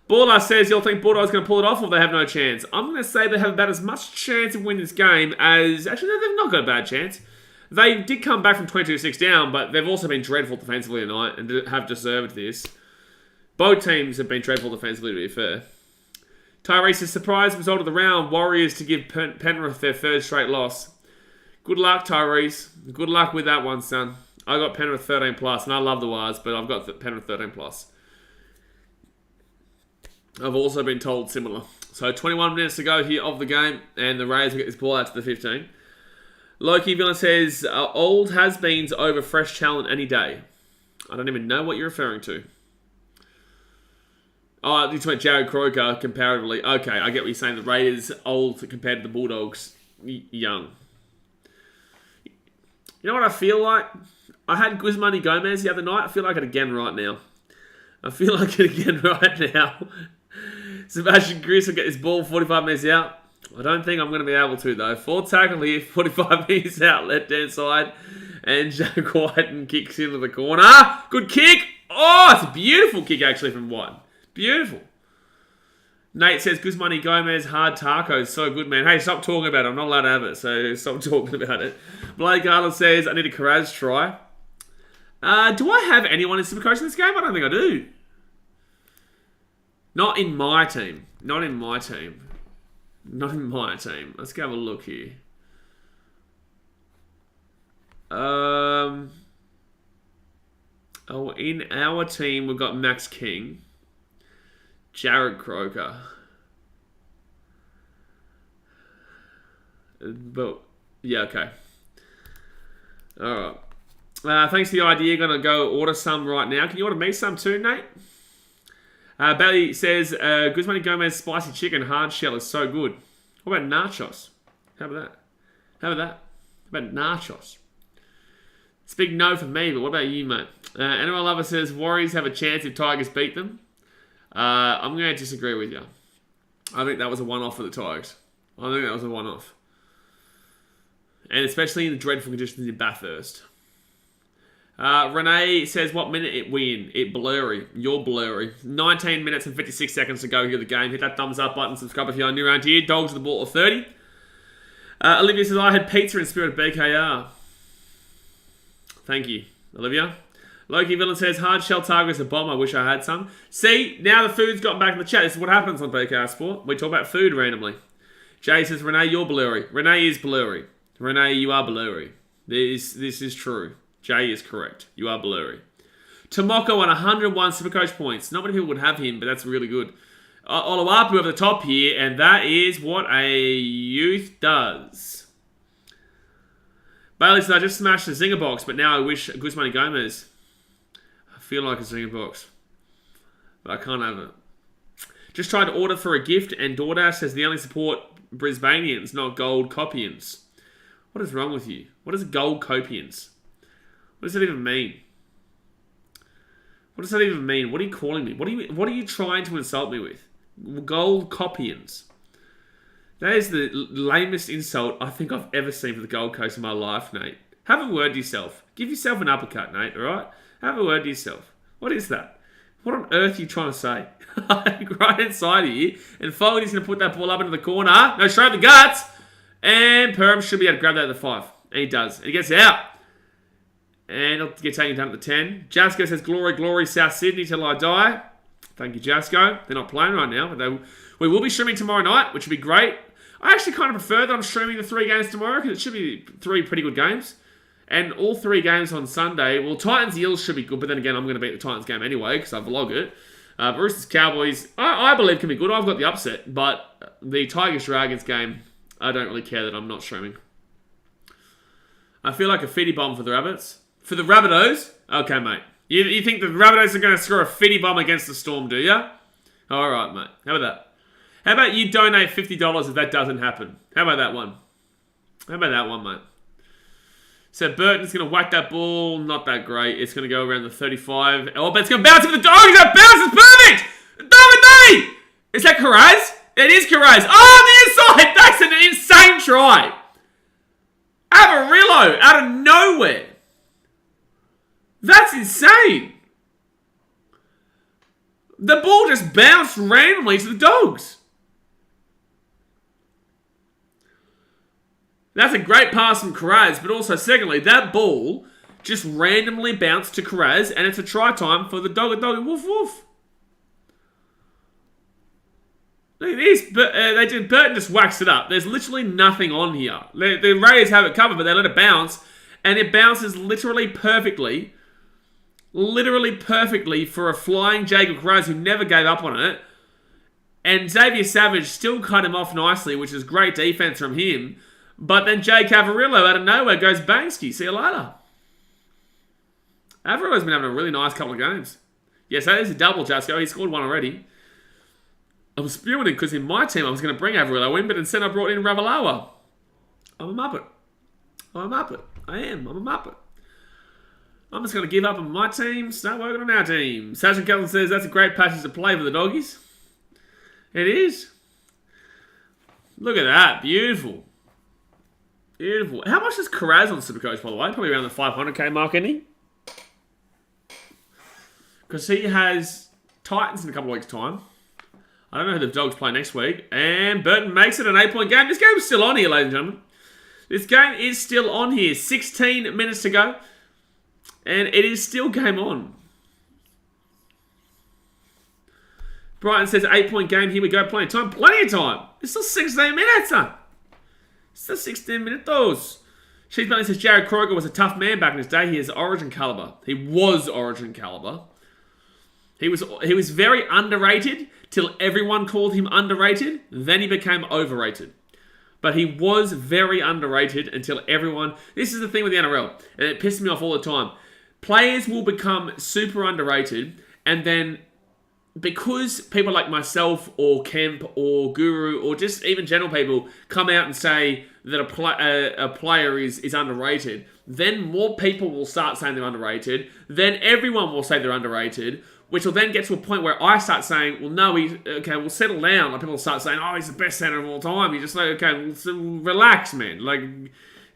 Baller says, you'll think Bulldogs going to pull it off or they have no chance? I'm going to say they have about as much chance of winning this game as... Actually, no, they've not got a bad chance. They did come back from 22-6 down, but they've also been dreadful defensively tonight and have deserved this. Both teams have been dreadful defensively, to be fair. Tyrese is surprised result of the round. Warriors to give Penrith their third straight loss. Good luck, Tyrese. Good luck with that one, son. I got Penrith 13 plus, and I love the Wars, but I've got Penrith 13 plus. I've also been told similar. So 21 minutes to go here of the game, and the Raiders will get this ball out to the 15. Loki Villain says, old has-beens over fresh talent any day. I don't even know what you're referring to. Oh, you went Jared Kroger comparatively. Okay, I get what you're saying. The Raiders old compared to the Bulldogs young. You know what I feel like? I had Guzmani Gomez the other night. I feel like it again right now. Sebastian Chris will get this ball 45 minutes out. I don't think I'm going to be able to, though. Full tackle here, 45 minutes out, left-hand side. And Jack Whiten kicks into the corner. Good kick. Oh, it's a beautiful kick, actually, from Whiten. Beautiful. Nate says, Guzmani Gomez, hard tacos. So good, man. Hey, stop talking about it. I'm not allowed to have it, so stop talking about it. Blake Garland says, I need a Karaz try. Do I have anyone in Supercoach in this game? I don't think I do. Not in my team. Let's go have a look here. Oh, in our team, we've got Max King. Jared Croker. But, yeah, okay. Alright. Thanks for the idea. Going to go order some right now. Can you order me some too, Nate? Bailey says, Guzman Gomez spicy chicken hard shell is so good. What about nachos? How about that? How about nachos? It's a big no for me, but what about you, mate? NRL Lover says, Warriors have a chance if Tigers beat them. I'm going to disagree with you. I think that was a one-off for the Tigers. I think that was a one-off. And especially in the dreadful conditions in Bathurst. Renee says, what minute it win? It blurry. You're blurry. 19 minutes and 56 seconds to go here of the game. Hit that thumbs up button. Subscribe if you're new around here. Dogs with the ball at 30. Olivia says, I had pizza in spirit of BKR. Thank you, Olivia. Loki Villain says, hard shell target is a bomb. I wish I had some. See, now the food's gotten back in the chat. This is what happens on BKRsport. We talk about food randomly. Jay says, Renee, you're blurry. Renee is blurry. Renee, you are blurry. This is true. Jay is correct. You are blurry. Tomoko on 101 Supercoach points. Not many people would have him, but that's really good. Oluwapu over the top here, and that is what a youth does. Bailey says, I just smashed the Zinger box, but now I wish Guzman Gomez. I feel like a Zinger box, but I can't have it. Just tried to order for a gift, and DoorDash says they only support Brisbaneans, not gold copians. What is wrong with you? What is gold copians? What does that even mean? What does that even mean? What are you calling me? What are you trying to insult me with? Gold copians. That is the lamest insult I think I've ever seen for the Gold Coast in my life, Nate. Have a word to yourself. Give yourself an uppercut, Nate, alright? Have a word to yourself. What is that? What on earth are you trying to say? Right inside of you. And Fogarty's going to put that ball up into the corner. No, straight up the guts. And Perham should be able to grab that at the 5. And he does. And he gets out. And he'll get taken down at the 10. Jasco says, glory, glory, South Sydney till I die. Thank you, Jasco. They're not playing right now, but we will be streaming tomorrow night, which would be great. I actually kind of prefer that I'm streaming the 3 games tomorrow because it should be 3 pretty good games. And all 3 games on Sunday. Well, Titans-Eels should be good, but then again, I'm going to beat the Titans game anyway because I vlog it. Roosters-Cowboys, I believe can be good. I've got the upset, but the Tigers-Dragons game, I don't really care that I'm not streaming. I feel like a fitty bomb for the Rabbits. For the Rabbitohs? Okay, mate. You think the Rabbitohs are going to score a fitty bomb against the Storm, do you? Alright, mate. How about that? How about you donate $50 if that doesn't happen? How about that one? How about that one, mate? So Burton's going to whack that ball. Not that great. It's going to go around the 35. Oh, but it's going to bounce for the Dogs. That bounce is perfect! Dominic! Is that Carraz? It is Carraz. Oh, the inside! That's an insane try. Avarillo out of nowhere. That's insane. The ball just bounced randomly to the Dogs. That's a great pass from Carraz, but also, secondly, that ball just randomly bounced to Carraz, and it's a try time for the Doggy Woof Woof. Look at this. Burton just whacks it up. There's literally nothing on here. The Raiders have it covered, but they let it bounce, and it bounces literally perfectly for a flying Jacob Carraz who never gave up on it. And Xavier Savage still cut him off nicely, which is great defense from him. But then Jay Cavarillo out of nowhere goes Banksy. See you later. Avarillo's been having a really nice couple of games. Yes, that is a double, Jasco. He scored 1 already. I was spewing it because in my team I was going to bring Avarillo in, but instead I brought in Ravalawa. I'm a Muppet. I'm a Muppet. I'm just going to give up on my team, start working on our team. Sergeant Kelton says that's a great passage to play for the Doggies. It is. Look at that. Beautiful. Beautiful. How much is Carraz on Supercoach, by the way? Probably around the 500k mark, isn't he? Because he has Titans in a couple of weeks' time. I don't know who the Dogs play next week. And Burton makes it an 8-point game. This game's still on here, ladies and gentlemen. This game is still on here. 16 minutes to go. And it is still game on. Brighton says 8-point game. Here we go. Plenty of time. Plenty of time. It's still 16 minutes, son. It's still 16 minutos. She's Bentley says Jared Kroger was a tough man back in his day. He is Origin caliber. He was Origin caliber. He was very underrated till everyone called him underrated. Then he became overrated. But he was very underrated until everyone... This is the thing with the NRL, and it pisses me off all the time. Players will become super underrated, and then because people like myself or Kemp or Guru or just even general people come out and say that a player is underrated, then more people will start saying they're underrated. Then everyone will say they're underrated, which will then get to a point where I start saying, well, no, we'll settle down. Like people will start saying, oh, he's the best centre of all time. You're just like, okay, well, relax, man. Like,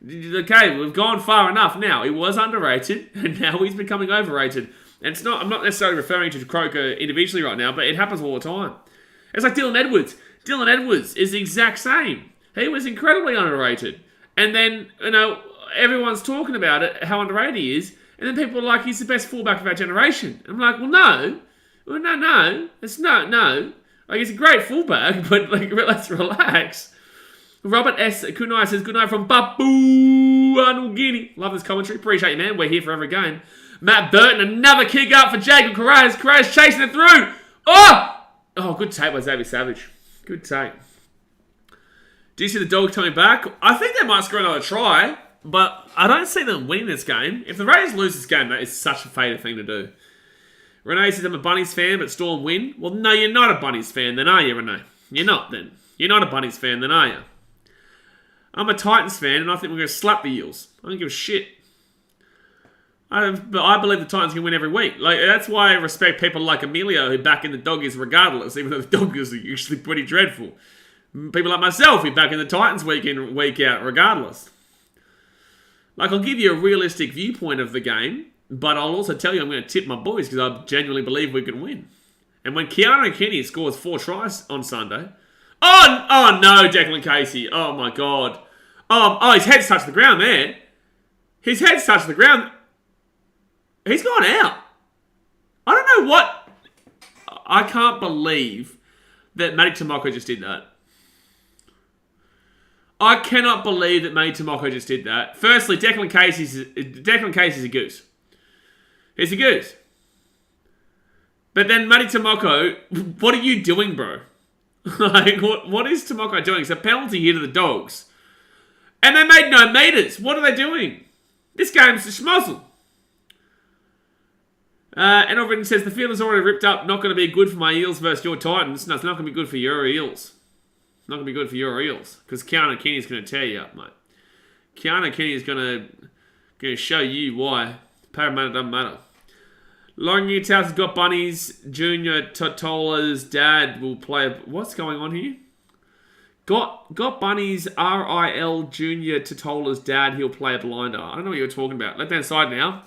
okay, we've gone far enough now. He was underrated, and now he's becoming overrated. And I'm not necessarily referring to Croker individually right now, but it happens all the time. It's like Dylan Edwards. Dylan Edwards is the exact same. He was incredibly underrated. And then, everyone's talking about it, how underrated he is. And then people are like, he's the best fullback of our generation. I'm like, well, no. It's no. Like, he's a great fullback, but let's relax. Robert S. Kunai says, good night from Papua New Guinea. Love this commentary. Appreciate you, man. We're here for every game. Matt Burton, another kick up for Jacob Corrales. Corrales chasing it through. Oh, good tape by Xavier Savage. Good tape. Do you see the Dogs coming back? I think they might score another try, but I don't see them winning this game. If the Raiders lose this game, that is such a fated thing to do. Renee says, I'm a Bunnies fan, but Storm win. Well, no, you're not a Bunnies fan then, are you, Renee? You're not then. You're not a Bunnies fan then, are you? I'm a Titans fan, and I think we're going to slap the Eels. I don't give a shit. But I believe the Titans can win every week. Like, that's why I respect people like Emilio who back in the Doggies regardless, even though the Doggies are usually pretty dreadful. People like myself who back in the Titans week in, week out regardless. Like, I'll give you a realistic viewpoint of the game, but I'll also tell you I'm going to tip my boys because I genuinely believe we can win. And when Keanu Kenny scores 4 tries on Sunday... Oh no, Declan Casey. Oh, my God. Oh, his head's touched the ground there. His head's touched the ground... He's gone out. I don't know what... I can't believe that Matty Tomoko just did that. I cannot believe that Matty Tomoko just did that. Firstly, Declan Casey's a goose. He's a goose. But then Matty Tomoko, what are you doing, bro? Like, what is Tomoko doing? It's a penalty here to the Dogs. And they made no meters. What are they doing? This game's a schmozzle. And Overton says, the field is already ripped up. Not going to be good for my Eels versus your Titans. No, it's not going to be good for your Eels. Not going to be good for your Eels. Because Keanu Kenny is going to tear you up, mate. Keanu Kenny is going to show you why Parramatta doesn't matter. Lauren Newhouse has got Bunnies. Junior Totola's dad will play... What's going on here? Got Bunnies, RIL Junior Totola's dad. He'll play a blinder. I don't know what you're talking about. Left hand side now.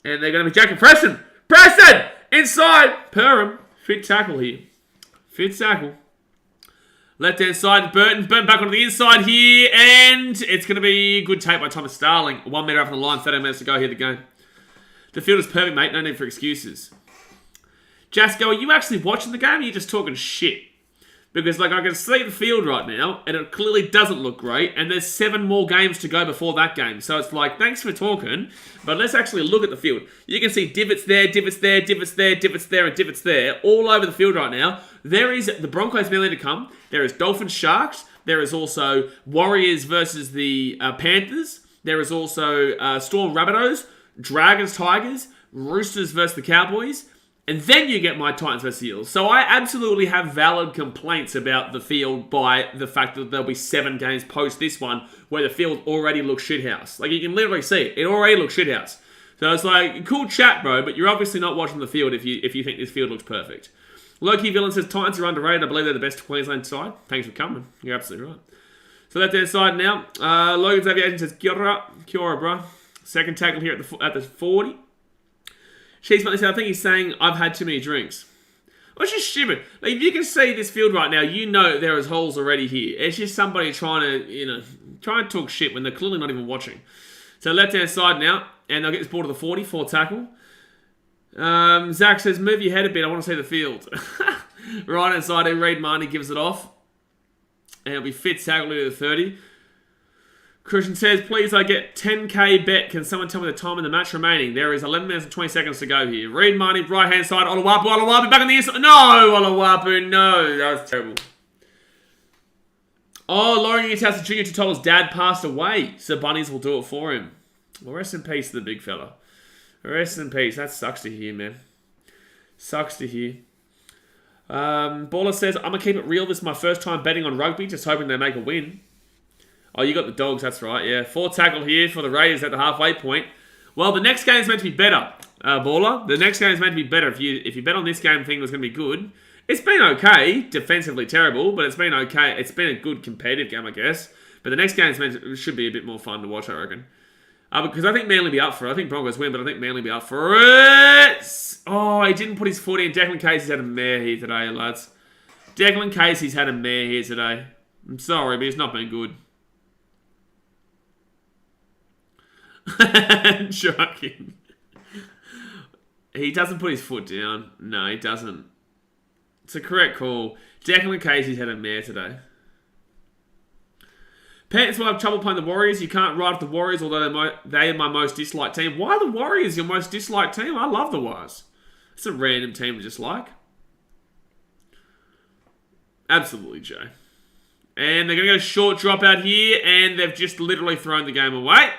And they're going to be Jack and Preston. Preston! Inside! Perham. Fit tackle here. Fit tackle. Left hand side. Burton back onto the inside here. And it's going to be good tape by Thomas Starling. 1 metre off the line. 13 minutes to go here the game. The field is perfect, mate. No need for excuses. Jasko, are you actually watching the game or are you just talking shit? Because, I can see the field right now, and it clearly doesn't look great, and there's 7 more games to go before that game. So it's like, thanks for talking, but let's actually look at the field. You can see divots there, divots there, divots there, divots there, and divots there, all over the field right now. There is the Broncos merely to come. There is Dolphins Sharks. There is also Warriors versus the Panthers. There is also Storm Rabbitohs, Dragons Tigers, Roosters versus the Cowboys. And then you get my Titans versus Eels. So I absolutely have valid complaints about the field by the fact that there'll be 7 games post this one where the field already looks shithouse. Like, you can literally see it. It already looks shithouse. So it's like, cool chat, bro, but you're obviously not watching the field if you think this field looks perfect. Low-key Villain says, Titans are underrated. I believe they're the best Queensland side. Thanks for coming. You're absolutely right. So that's their side now. Logan's Aviation says, Kia ora, bro. Second tackle here at the 40. She's said, I think he's saying, I've had too many drinks. Well, it's just stupid. Like, if you can see this field right now, you know there is holes already here. It's just somebody trying to talk shit when they're clearly not even watching. So left-hand side now, and they'll get this ball to the 40, 4 tackle. Zach says, move your head a bit, I want to see the field. Right-hand side, Reid Marnie gives it off. And it'll be fit tackle to the 30. Christian says, please, I get 10k bet. Can someone tell me the time of the match remaining? There is 11 minutes and 20 seconds to go here. Read money, right-hand side. Olawapu, back on the inside. No, Olawapu, no. That was terrible. Oh, Lauren Utasa Jr. to told his dad passed away, so Bunnies will do it for him. Well, rest in peace to the big fella. Rest in peace. That sucks to hear, man. Sucks to hear. Baller says, I'm going to keep it real. This is my first time betting on rugby, just hoping they make a win. Oh, you got the Dogs, that's right, yeah. 4 tackle here for the Raiders at the halfway point. Well, the next game is meant to be better, Baller. The next game is meant to be better. If you bet on this game, think it was going to be good. It's been okay. Defensively terrible, but it's been okay. It's been a good competitive game, I guess. But the next game should be a bit more fun to watch, I reckon. Because I think Manly be up for it. I think Broncos win, but I think Manly be up for it. Oh, he didn't put his foot in. Declan Casey's had a mare here today, lads. Declan Casey's had a mare here today. I'm sorry, but he's not been good. Shocking. He doesn't put his foot down. No, he doesn't. It's a correct call. Declan Casey's had a mare today. Panthers will have trouble playing the Warriors. You can't write off the Warriors, although they are my most disliked team. Why are the Warriors your most disliked team? I love the Warriors. It's a random team to dislike. Absolutely, Jay. And they're going to go short drop out here, and they've just literally thrown the game away.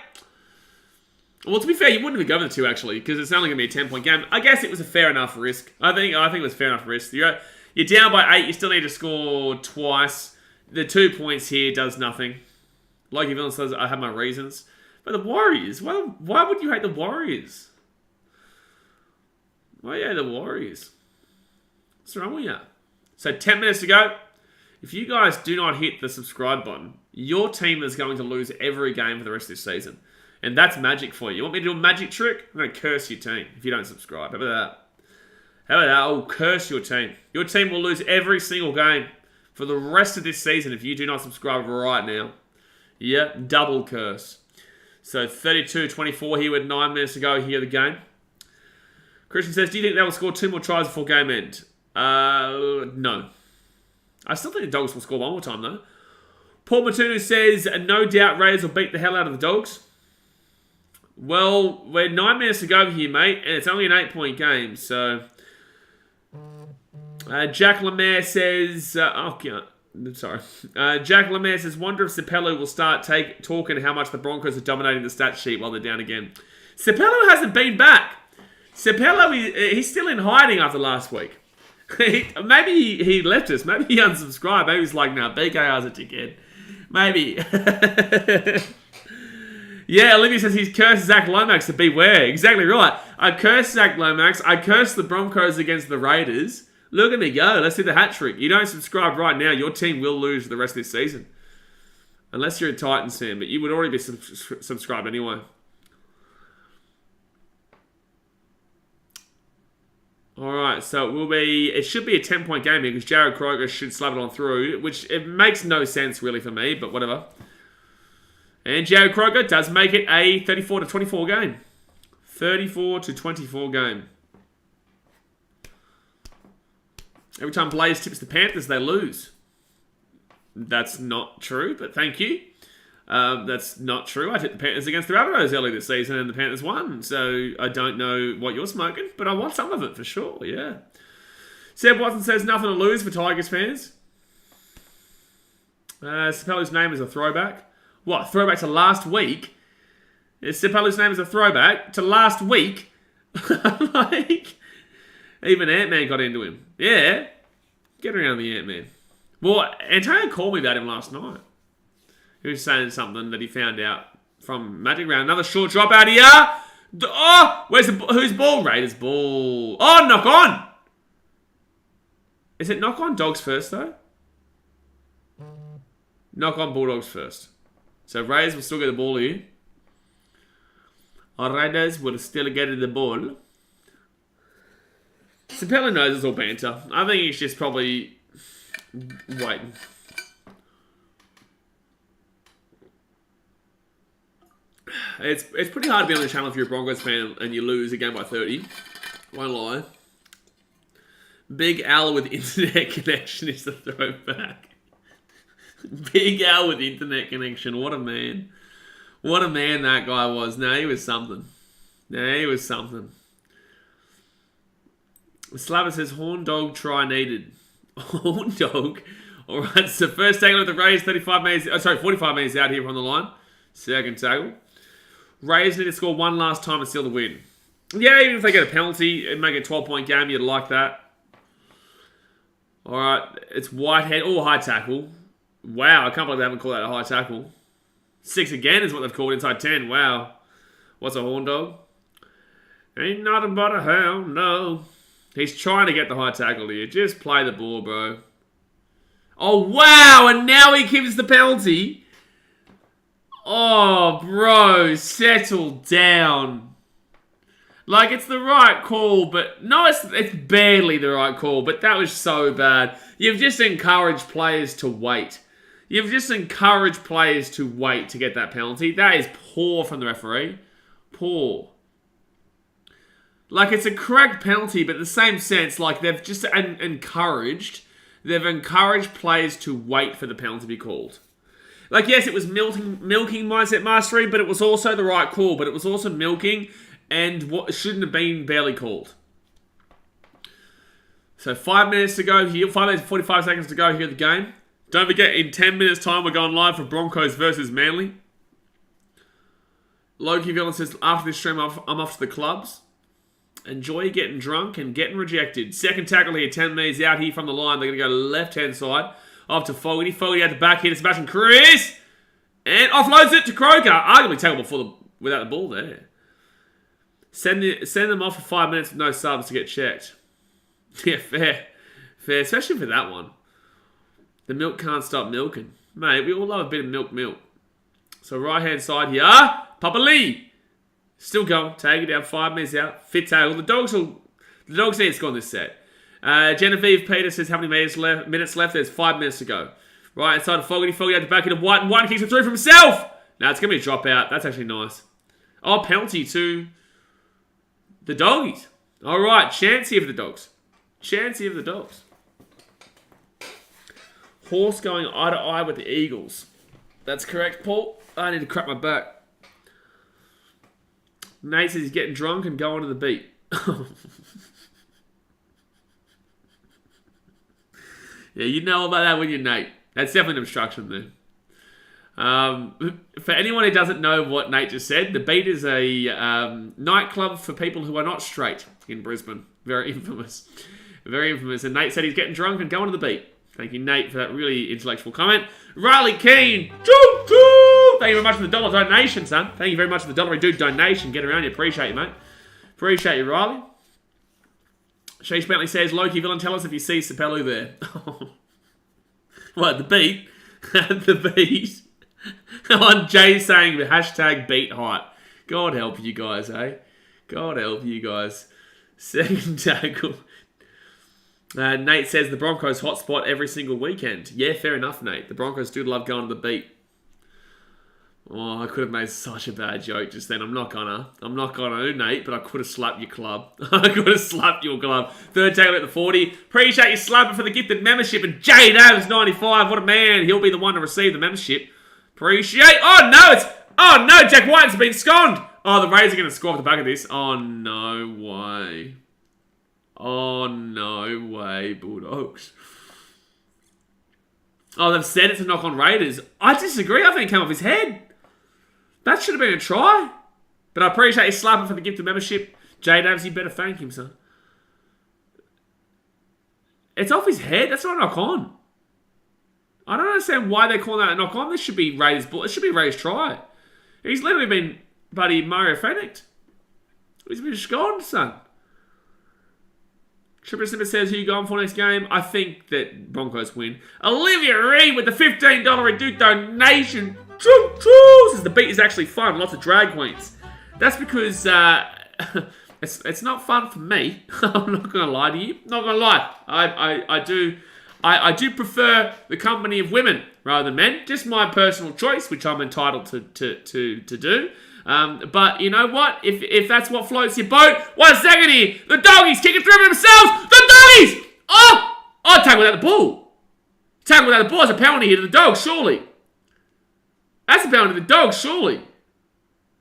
Well, to be fair, you wouldn't have gone with the 2, actually, because it's only going to be a 10-point game. I guess it was a fair enough risk. I think it was fair enough risk. You're down by 8. You still need to score twice. The 2 points here does nothing. Like Evelyn says, I have my reasons. But the Warriors, why would you hate the Warriors? Why do you hate the Warriors? What's wrong with you? So 10 minutes to go. If you guys do not hit the subscribe button, your team is going to lose every game for the rest of this season. And that's magic for you. You want me to do a magic trick? I'm going to curse your team if you don't subscribe. How about that? How about that? I'll curse your team. Your team will lose every single game for the rest of this season if you do not subscribe right now. Yeah, double curse. So 32-24 here with 9 minutes to go here the game. Christian says, do you think they will score 2 more tries before game end? No. I still think the Dogs will score 1 more time though. Paul Matunu says, no doubt Raiders will beat the hell out of the Dogs. Well, we're 9 minutes to go here, mate, and it's only an 8-point game, so... Jack Lemaire says... Jack Lemaire says, wonder if Sapello will start talking how much the Broncos are dominating the stat sheet while they're down again. Sapello hasn't been back. Sapello, he's still in hiding after last week. Maybe he left us. Maybe he unsubscribed. Maybe he's like, nah, BKR's a dickhead. Maybe. Yeah, Olivia says he's cursed Zach Lomax to beware. Exactly right. I cursed Zach Lomax. I cursed the Broncos against the Raiders. Look at me go. Let's do the hat trick. You don't subscribe right now, your team will lose the rest of this season. Unless you're a Titans fan, but you would already be subscribed anyway. Alright, so it should be a 10-point game here because Jared Kroger should slap it on through, which it makes no sense really for me, but whatever. And Jared Kroger does make it a 34-24 game. 34-24 game. Every time Blaze tips the Panthers, they lose. That's not true, but thank you. That's not true. I tipped the Panthers against the Rabbitohs early this season and the Panthers won. So I don't know what you're smoking, but I want some of it for sure, yeah. Seb Watson says nothing to lose for Tigers fans. Sapello's name is a throwback. What, throwback to last week? Sapello's name is a throwback to last week? Like, even Ant-Man got into him. Yeah, get around the Ant-Man. Well, Antonio called me about him last night. He was saying something that he found out from Magic Round. Another short drop out here. Oh, who's ball? Raiders ball. Oh, knock on. Is it knock on Dogs first, though? Knock on Bulldogs first. So Raiders will still get the ball here. Our Raiders will still get the ball. Sapello knows it's all banter. I think he's just probably waiting. It's pretty hard to be on the channel if you're a Broncos fan and you lose a game by 30. Won't lie. Big Al with internet connection is the throwback. Big Al with internet connection. What a man. What a man that guy was. No, he was something. No, he was something. Slabber says, Horn dog try needed. Horn dog? Alright, so first tackle with the Rays, 45 minutes out here on the line. Second tackle. Rays need to score one last time and seal the win. Yeah, even if they get a penalty and make it a 12-point game, you'd like that. Alright, it's Whitehead. Oh, high tackle. Wow, I can't believe they haven't called that a high tackle. 6 again is what they've called inside 10. Wow. What's a Horn dog? Ain't nothing but a hound, no. He's trying to get the high tackle here. Just play the ball, bro. Oh, wow, and now he gives the penalty. Oh, bro, settle down. Like, it's the right call, but... No, it's barely the right call, but that was so bad. You've just encouraged players to wait. You've just encouraged players to wait to get that penalty. That is poor from the referee. Poor. Like, it's a correct penalty, but in the same sense, like, they've just encouraged players to wait for the penalty to be called. Like, yes, it was milking mindset mastery, but it was also the right call, but it was also milking and what shouldn't have been barely called. So 5 minutes to go here, 5 minutes and 45 seconds to go here in the game. Don't forget, in 10 minutes time, we're going live for Broncos versus Manly. Loki Villain says, after this stream, I'm off to the clubs. Enjoy getting drunk and getting rejected. Second tackle here, 10 metres out here from the line. They're going to go left-hand side. Off to Fogarty. Fogarty at the back here to Sebastian Chris. And offloads it to Croker. Arguably tackleable without the ball there. Send them off for 5 minutes with no subs to get checked. Yeah, fair. Fair, especially for that one. The milk can't stop milking. Mate, we all love a bit of milk. So right-hand side here. Papa Lee. Still going. Take it down. 5 minutes out. Fit tackle. The dogs need to score on this set. Genevieve Peter says how many minutes left? There's 5 minutes to go. Right inside of Fogarty. Fogarty at the back into White. And White kicks it through for himself. Now it's going to be a dropout. That's actually nice. Oh, penalty to the doggies. All right. Chance here for the dogs. Chance here for the dogs. Horse going eye to eye with the Eagles. That's correct, Paul. I need to crack my back. Nate says he's getting drunk and going to the beat. Yeah, you know about that when you're Nate. That's definitely an obstruction there. For anyone who doesn't know what Nate just said, the beat is a nightclub for people who are not straight in Brisbane. Very infamous. Very infamous. And Nate said he's getting drunk and going to the beat. Thank you, Nate, for that really intellectual comment. Riley Keane. Thank you very much for the $1 donation, son. Thank you very much for the $1 dude donation. Get around you. Appreciate you, mate. Appreciate you, Riley. Sheesh Bentley says, Loki Villain, tell us if you see Sapelu there. What, the beat? The beat? On Jay saying the hashtag beat height. God help you guys, eh? God help you guys. Second tackle. Nate says the Broncos hotspot every single weekend. Yeah, fair enough, Nate. The Broncos do love going to the beat. Oh, I could have made such a bad joke just then. I'm not gonna, Nate, but I could have slapped your club. I could have slapped your club. Third tackle at the 40. Appreciate you slapping for the gifted membership. And Jade Adams 95. What a man. He'll be the one to receive the membership. Appreciate. Oh no, Jack White's been sconed. Oh, the Rays are going to score off the back of this. Oh, no way. Oh, no way, Bulldogs. Oh, they've said it's a knock on Raiders. I disagree. I think it came off his head. That should have been a try. But I appreciate you slapping for the gift of membership. J Dabs, you better thank him, son. It's off his head. That's not a knock on. I don't understand why they're calling that a knock on. This should be Raiders' ball. It should be Raiders' try. He's literally been buddy Mario Fennicked. He's been scored, son. Tripper Simmer says, who you going for next game? I think that Broncos win. Olivia Reed with the $15 reduced donation. Says the beat is actually fun. Lots of drag queens. That's because it's not fun for me. I'm not going to lie to you. Not going to lie. I do prefer the company of women rather than men. Just my personal choice, which I'm entitled to do. But you know what? If that's what floats your boat, 1 second here. The doggies kicking through themselves. The doggies! Oh, tackle without the ball. Tackle without the ball is a penalty here to the dogs, surely. That's a penalty to the dogs, surely.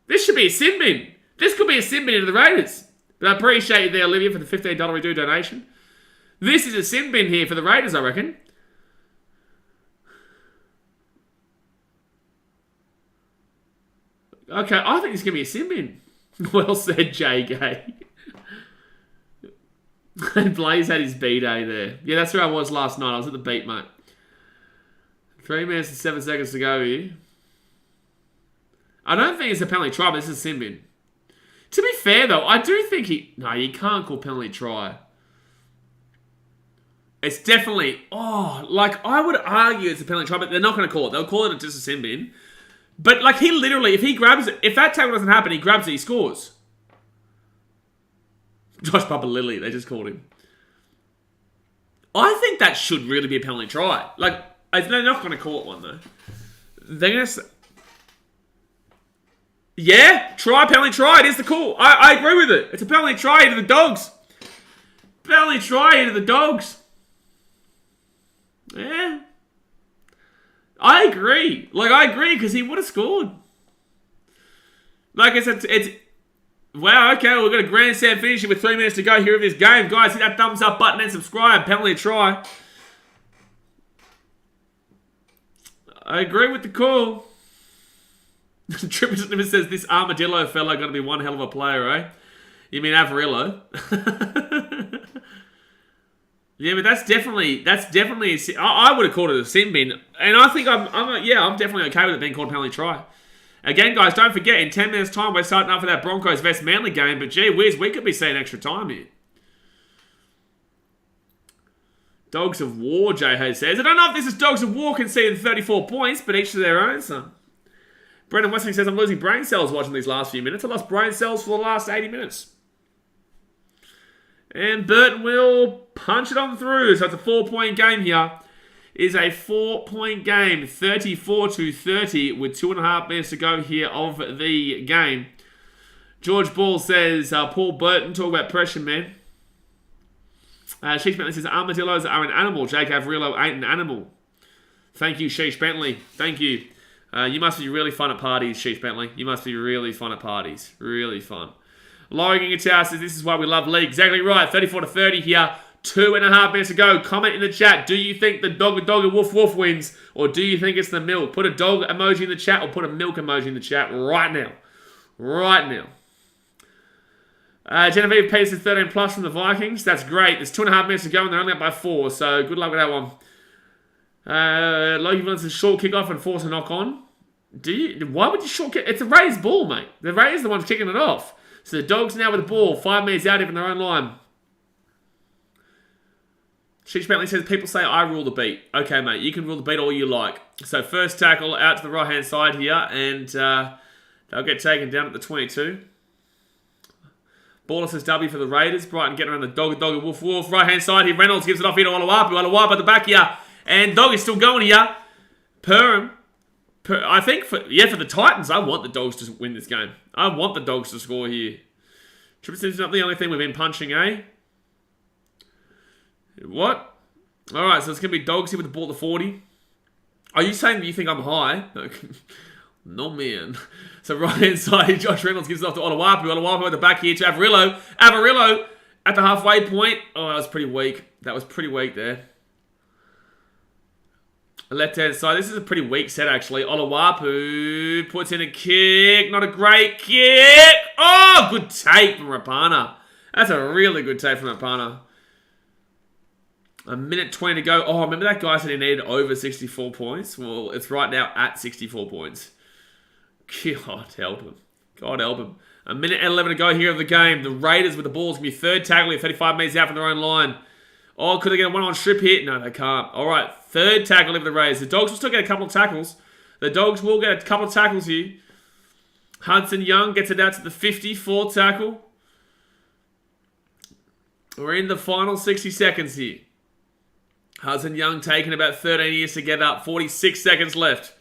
This should be a sin bin. This could be a sin bin into the Raiders. But I appreciate you there, Olivia, for the $15 redo donation. This is a sin bin here for the Raiders, I reckon. Okay, I think it's going to be a sin bin. Well said, JK. And Blaze had his B-day there. Yeah, that's where I was last night. I was at the beat, mate. 3 minutes and 7 seconds to go here. I don't think it's a penalty try, but this is a sin bin. To be fair, though, I do think he... No, you can't call penalty try. It's definitely... Oh, like, I would argue it's a penalty try, but they're not going to call it. They'll call it just a sin bin. But, like, he literally, if he grabs it... If that tackle doesn't happen, he grabs it, he scores. Josh Papa Lily, they just called him. I think that should really be a penalty try. Like, they're not going to call it one, though. They're going to say... Yeah, penalty try. It is the call. I agree with it. It's a penalty try into the Dogs. Penalty try into the Dogs. Yeah. I agree. Like, I agree because he would have scored. Like I said, it's... Wow, okay, we've got a grandstand finishing with 3 minutes to go here of this game. Guys, hit that thumbs up button and subscribe. Penalty try. I agree with the call. Triple Snipper says, this armadillo fella going to be one hell of a player, eh? You mean Avarillo? Yeah, but that's definitely I would have called it a sin bin. And I think I'm definitely okay with it being called a penalty try. Again, guys, don't forget, in 10 minutes' time, we're starting up for that Broncos vs Manly game. But gee whiz, we could be seeing extra time here. Dogs of War, J-Hay says. I don't know if this is Dogs of War conceding 34 points, but each to their own, son. Brendan Westling says, I'm losing brain cells watching these last few minutes. I lost brain cells for the last 80 minutes. And Burton will punch it on through. So it's a 4-point game here. It is a 4-point game, 34-30, with 2.5 minutes to go here of the game. George Ball says, Paul Burton, talk about pressure, man. Sheesh Bentley says, armadillos are an animal. Jake Averillo ain't an animal. Thank you, Sheesh Bentley. Thank you. You must be really fun at parties, Sheesh Bentley. You must be really fun at parties. Really fun. Laurie Guitar says, this is why we love league. Exactly right. 34-30 here. 2.5 minutes to go. Comment in the chat. Do you think the dog woof woof wins? Or do you think it's the milk? Put a dog emoji in the chat or put a milk emoji in the chat right now. Right now. Genevieve Peters says 13 plus from the Vikings. That's great. There's 2.5 minutes to go and they're only up by 4. So good luck with that one. Logie Villain says short kick off and force a knock on. Why would you short kick? It's a Raiders ball, mate. The Raiders are the ones kicking it off. So the Dogs now with the ball. 5 minutes out even their own line. Sheesh Bentley says, people say I rule the beat. Okay, mate, you can rule the beat all you like. So first tackle out to the right-hand side here, and they'll get taken down at the 22. Baller says W for the Raiders. Brighton getting around the dog, woof, woof. Right-hand side here, Reynolds gives it off here to Oluwapu. Oluwapu at the back here, and Dog is still going here. I think, for the Titans, I want the Dogs to win this game. I want the Dogs to score here. Triple not the only thing we've been punching, eh? What? Alright, so it's going to be Dogs here with the ball at the 40. Are you saying that you think I'm high? No, man. So right-hand side, Josh Reynolds gives it off to Oluwapu. Oluwapu at the back here to Avarillo. Avarillo at the halfway point. Oh, that was pretty weak. That was pretty weak there. Left-hand side. This is a pretty weak set, actually. Oluwapu puts in a kick. Not a great kick. Oh, good take from Rapana. That's a really good take from Rapana. A minute 20 to go. Oh, remember that guy said he needed over 64 points? Well, it's right now at 64 points. God help him. God help him. A minute and 11 to go here of the game. The Raiders with the ball is going to be third tackle here, 35 metres out from their own line. Oh, could they get a one-on strip hit? No, they can't. All right, third tackle of the Raiders. The Dogs will still get a couple of tackles. The Dogs will get a couple of tackles here. Hudson Young gets it out to the 50, fourth tackle. We're in the final 60 seconds here. Hudson Young taking about 13 years to get up. 46 seconds left.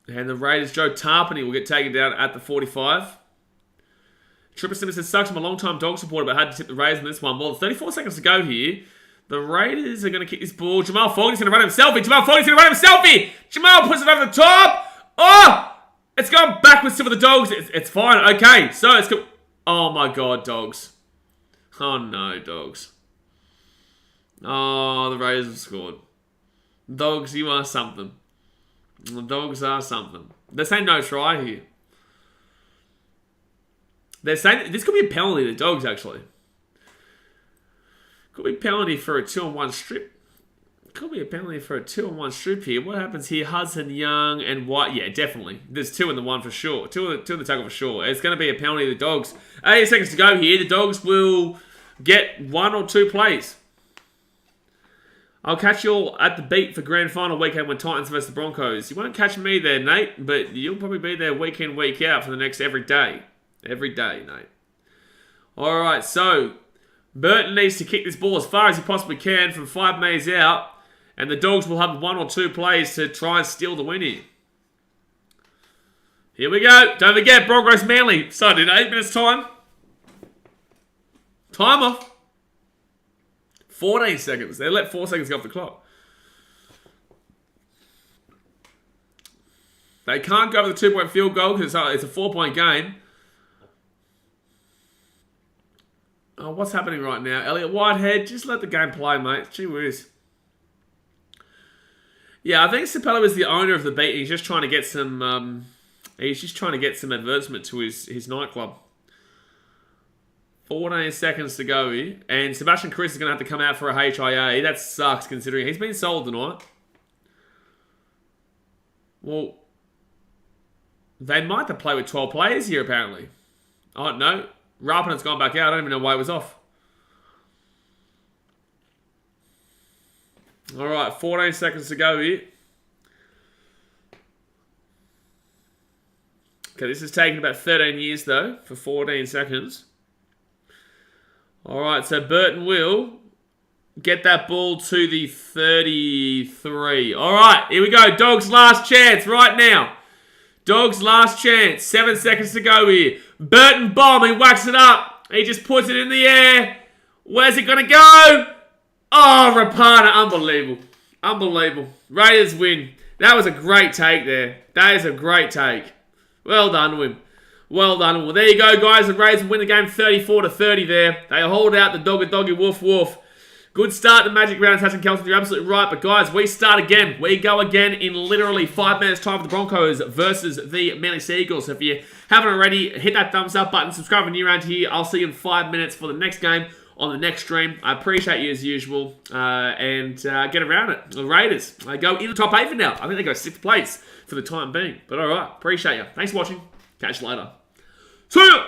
And the Raiders' Joe Tarpany will get taken down at the 45. Tripper Simmons says, sucks, I'm a long-time dog supporter, but had to tip the Raiders in this one. Well, 34 seconds to go here. The Raiders are going to kick this ball. Jamal Fogarty's going to run himself. Jamal Fogarty's going to run himself. Jamal puts it over the top. Oh! It's going backwards to the Dogs. It's fine. Okay, so it's good. Oh my God, Dogs. Oh no, Dogs. Oh, the Raiders have scored. Dogs, you are something. The Dogs are something. They're saying no try here. They're saying this could be a penalty to the Dogs, actually. Could be a penalty for a 2-on-1 strip. Could be a penalty for a 2-on-1 strip here. What happens here? Hudson, Young, and White. Yeah, definitely. There's 2 in the 1 for sure. 2 in the tackle for sure. It's going to be a penalty to the Dogs. 8 seconds to go here. The Dogs will get 1 or 2 plays. I'll catch you all at the beat for grand final weekend when Titans versus the Broncos. You won't catch me there, Nate, but you'll probably be there week in, week out for the next every day. Every day, Nate. All right, so Burton needs to kick this ball as far as he possibly can from 5 metres out, and the Dogs will have 1 or 2 plays to try and steal the win here. Here we go. Don't forget, Broncos Manly started in 8 minutes time. Time off. 14 seconds. They let 4 seconds go off the clock. They can't go for the 2-point field goal because it's a 4-point game. Oh, what's happening right now? Elliot Whitehead, just let the game play, mate. Gee whiz. Yeah, I think Sapello is the owner of the beat. He's just trying to get some. He's just trying to get some advertisement to his nightclub. 14 seconds to go here, and Sebastian Chris is going to have to come out for a HIA. That sucks considering he's been sold tonight. Well, they might have to play with 12 players here apparently. Oh no. Rapin's gone back out. I don't even know why it was off. Alright, 14 seconds to go here. Okay, this is taking about 13 years though, for 14 seconds. Alright, so Burton will get that ball to the 33. Alright, here we go. Dogs' last chance right now. Dogs' last chance. 7 seconds to go here. Burton bomb. He whacks it up. He just puts it in the air. Where's it going to go? Oh, Rapana. Unbelievable. Unbelievable. Raiders win. That was a great take there. That is a great take. Well done to him. Well done. Well, there you go, guys. The Raiders win the game 34-30 there. They hold out the doggy woof woof. Good start to Magic Round, Hassan Kelton. You're absolutely right. But, guys, we start again. We go again in literally 5 minutes' time for the Broncos versus the Manly Seagulls. So if you haven't already, hit that thumbs up button. Subscribe when you're around here. I'll see you in 5 minutes for the next game on the next stream. I appreciate you as usual. And get around it. The Raiders go in the top 8 for now. I think they go 6th place for the time being. But, all right. Appreciate you. Thanks for watching. Catch you later. See ya!